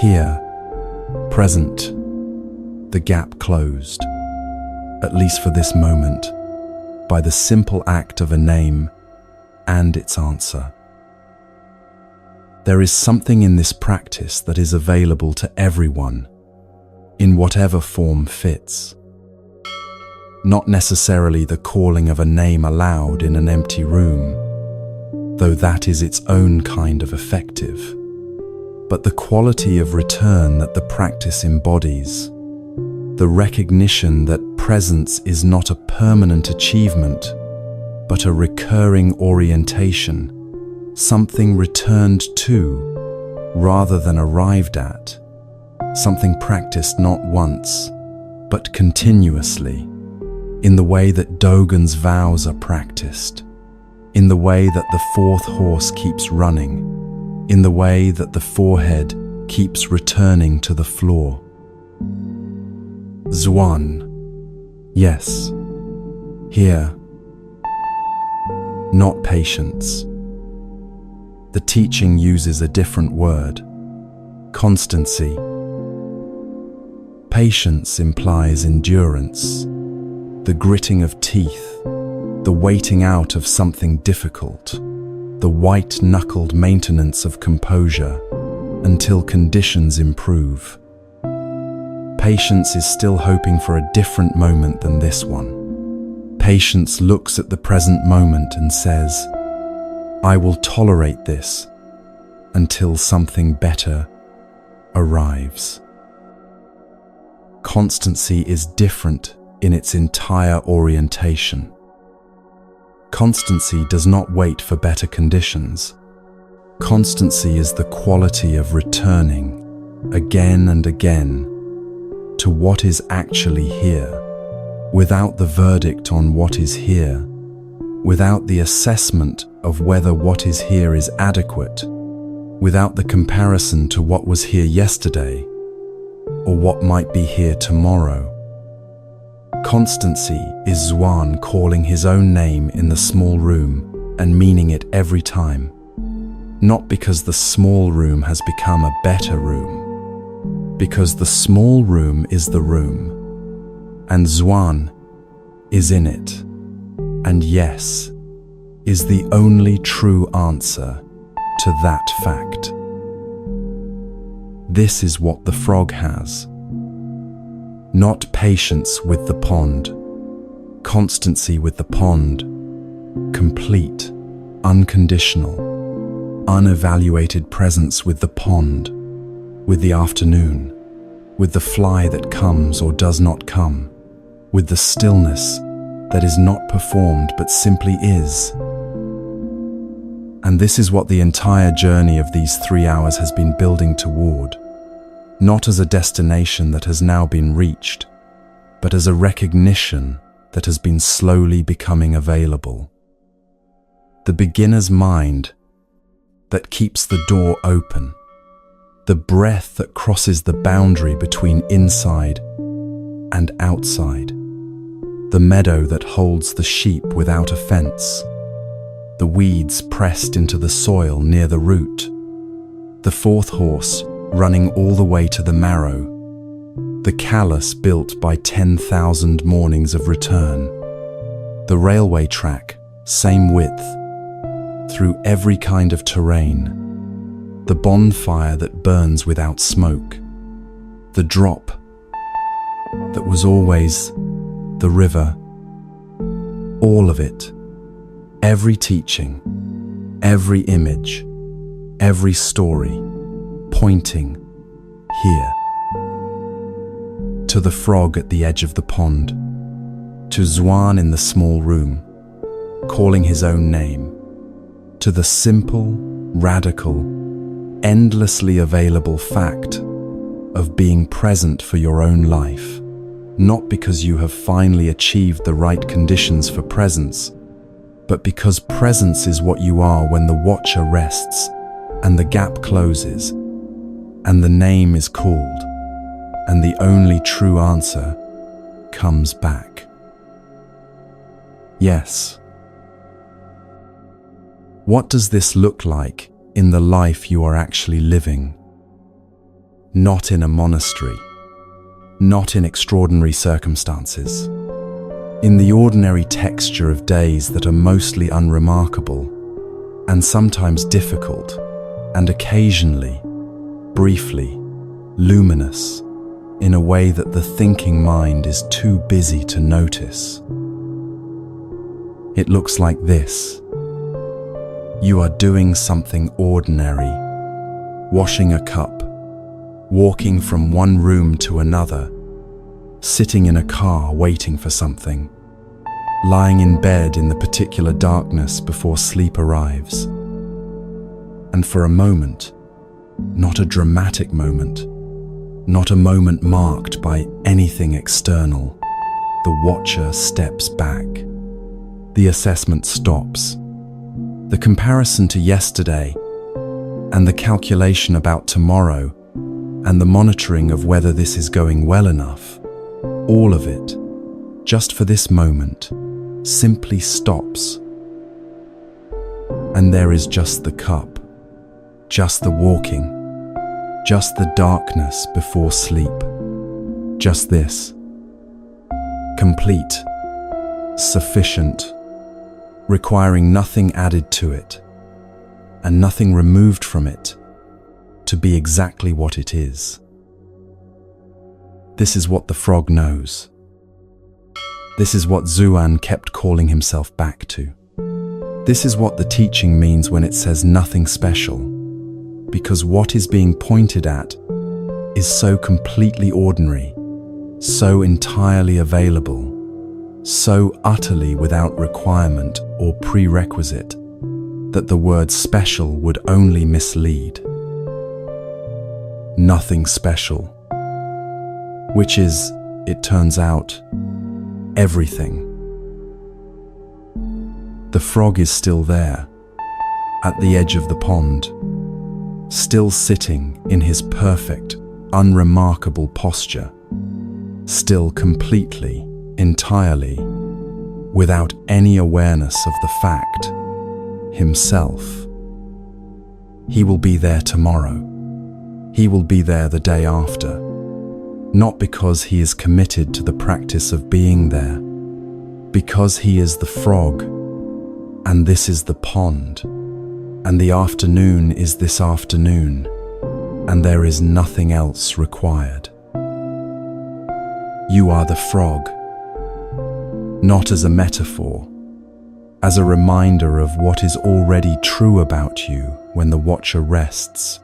here, present, the gap closed, at least for this moment, by the simple act of a name and its answer. There is something in this practice that is available to everyone, in whatever form fits. Not necessarily the calling of a name aloud in an empty room, though that is its own kind of effective, but the quality of return that the practice embodies, the recognition that presence is not a permanent achievement, but a recurring orientation, something returned to rather than arrived at, something practiced not once, but continuously, in the way that Dogen's vows are practiced, in the way that the fourth horse keeps running, in the way that the forehead keeps returning to the floor. Zhuan, yes, here, not patience. The teaching uses a different word, constancy. Patience implies endurance, the gritting of teeth, the waiting out of something difficult, the white-knuckled maintenance of composure until conditions improve. Patience is still hoping for a different moment than this one. Patience looks at the present moment and says, I will tolerate this until something better arrives. Constancy is different in its entire orientation. Constancy does not wait for better conditions. Constancy is the quality of returning again and again to what is actually here, without the verdict on what is here, without the assessment of whether what is here is adequate, without the comparison to what was here yesterday or what might be here tomorrow. Constancy is Zhuan calling his own name in the small room and meaning it every time, not because the small room has become a better room, because the small room is the room, and Zhuan is in it, and yes is the only true answer to that fact. This is what the frog has. Not patience with the pond, constancy with the pond, complete, unconditional, unevaluated presence with the pond, with the afternoon, with the fly that comes or does not come, with the stillness that is not performed but simply is. And this is what the entire journey of these 3 hours has been building toward, not as a destination that has now been reached, but as a recognition that has been slowly becoming available. The beginner's mind that keeps the door open, the breath that crosses the boundary between inside and outside, the meadow that holds the sheep without a fence, the weeds pressed into the soil near the root, the fourth horse running all the way to the marrow, the callus built by 10,000 mornings of return, the railway track, same width, through every kind of terrain, the bonfire that burns without smoke, the drop that was always the river, all of it, every teaching, every image, every story, pointing here, to the frog at the edge of the pond, to Zhuan in the small room, calling his own name, to the simple, radical, endlessly available fact of being present for your own life, not because you have finally achieved the right conditions for presence, but because presence is what you are when the watcher rests and the gap closes and the name is called. and the only true answer comes back. Yes. What does this look like in the life you are actually living? Not in a monastery, not in extraordinary circumstances, in the ordinary texture of days that are mostly unremarkable and sometimes difficult and occasionally, briefly, luminous in a way that the thinking mind is too busy to notice. It looks like this. You are doing something ordinary, washing a cup, walking from one room to another, sitting in a car waiting for something, lying in bed in the particular darkness before sleep arrives. And for a moment, not a dramatic moment, not a moment marked by anything external, the watcher steps back. The assessment stops. The comparison to yesterday, and the calculation about tomorrow, and the monitoring of whether this is going well enough, all of it, just for this moment, simply stops. And there is just the cup, just the walking, just the darkness before sleep, just this. Complete, sufficient, requiring nothing added to it, and nothing removed from it, to be exactly what it is. This is what the frog knows. This is what Zuan kept calling himself back to. This is what the teaching means when it says nothing special, because what is being pointed at is so completely ordinary, so entirely available, so utterly without requirement or prerequisite, that the word special would only mislead. Nothing special, which is, it turns out, everything. The frog is still there, at the edge of the pond, still sitting in his perfect, unremarkable posture, still completely, entirely, without any awareness of the fact, himself. He will be there tomorrow. He will be there the day after, not because he is committed to the practice of being there, because he is the frog, and this is the pond, and the afternoon is this afternoon, and there is nothing else required. You are the frog, not as a metaphor, as a reminder of what is already true about you when the watcher rests,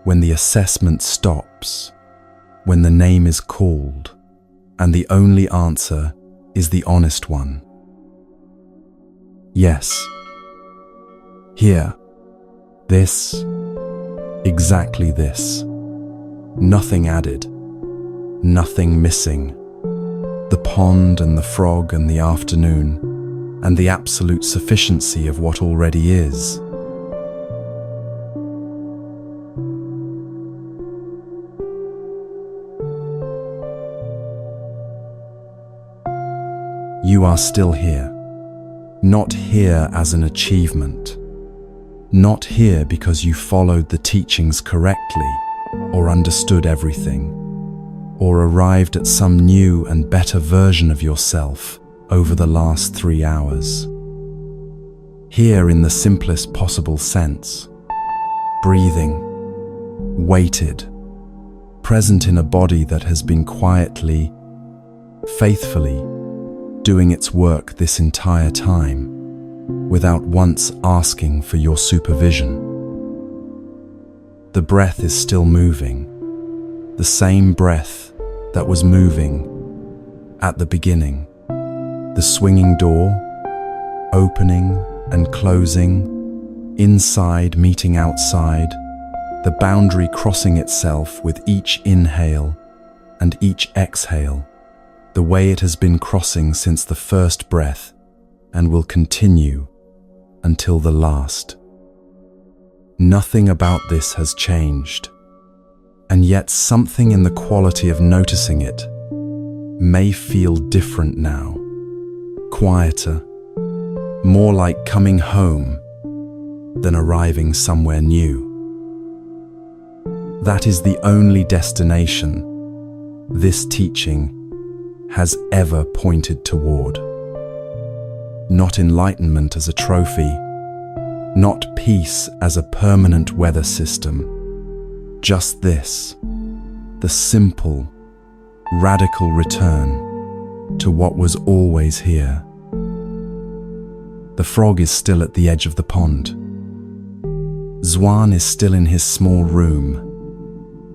when the assessment stops, when the name is called, and the only answer is the honest one. Yes. Here. This. Exactly this. Nothing added. Nothing missing. The pond and the frog and the afternoon, and the absolute sufficiency of what already is. You are still here, not here as an achievement, not here because you followed the teachings correctly, or understood everything, or arrived at some new and better version of yourself over the last 3 hours. Here in the simplest possible sense, breathing, weighted, present in a body that has been quietly, faithfully, doing its work this entire time, without once asking for your supervision. The breath is still moving, the same breath that was moving at the beginning. The swinging door, opening and closing, inside meeting outside, the boundary crossing itself with each inhale and each exhale, the way it has been crossing since the first breath and will continue until the last. Nothing about this has changed. And yet something in the quality of noticing it may feel different now, quieter, more like coming home than arriving somewhere new. That is the only destination this teaching has ever pointed toward. Not enlightenment as a trophy, not peace as a permanent weather system. Just this, the simple, radical return to what was always here. The frog is still at the edge of the pond. Zwan is still in his small room,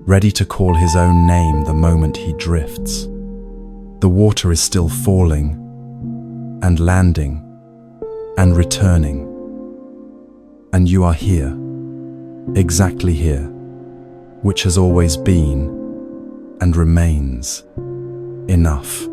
ready to call his own name the moment he drifts. The water is still falling and landing and returning. And you are here, exactly here, which has always been and remains enough.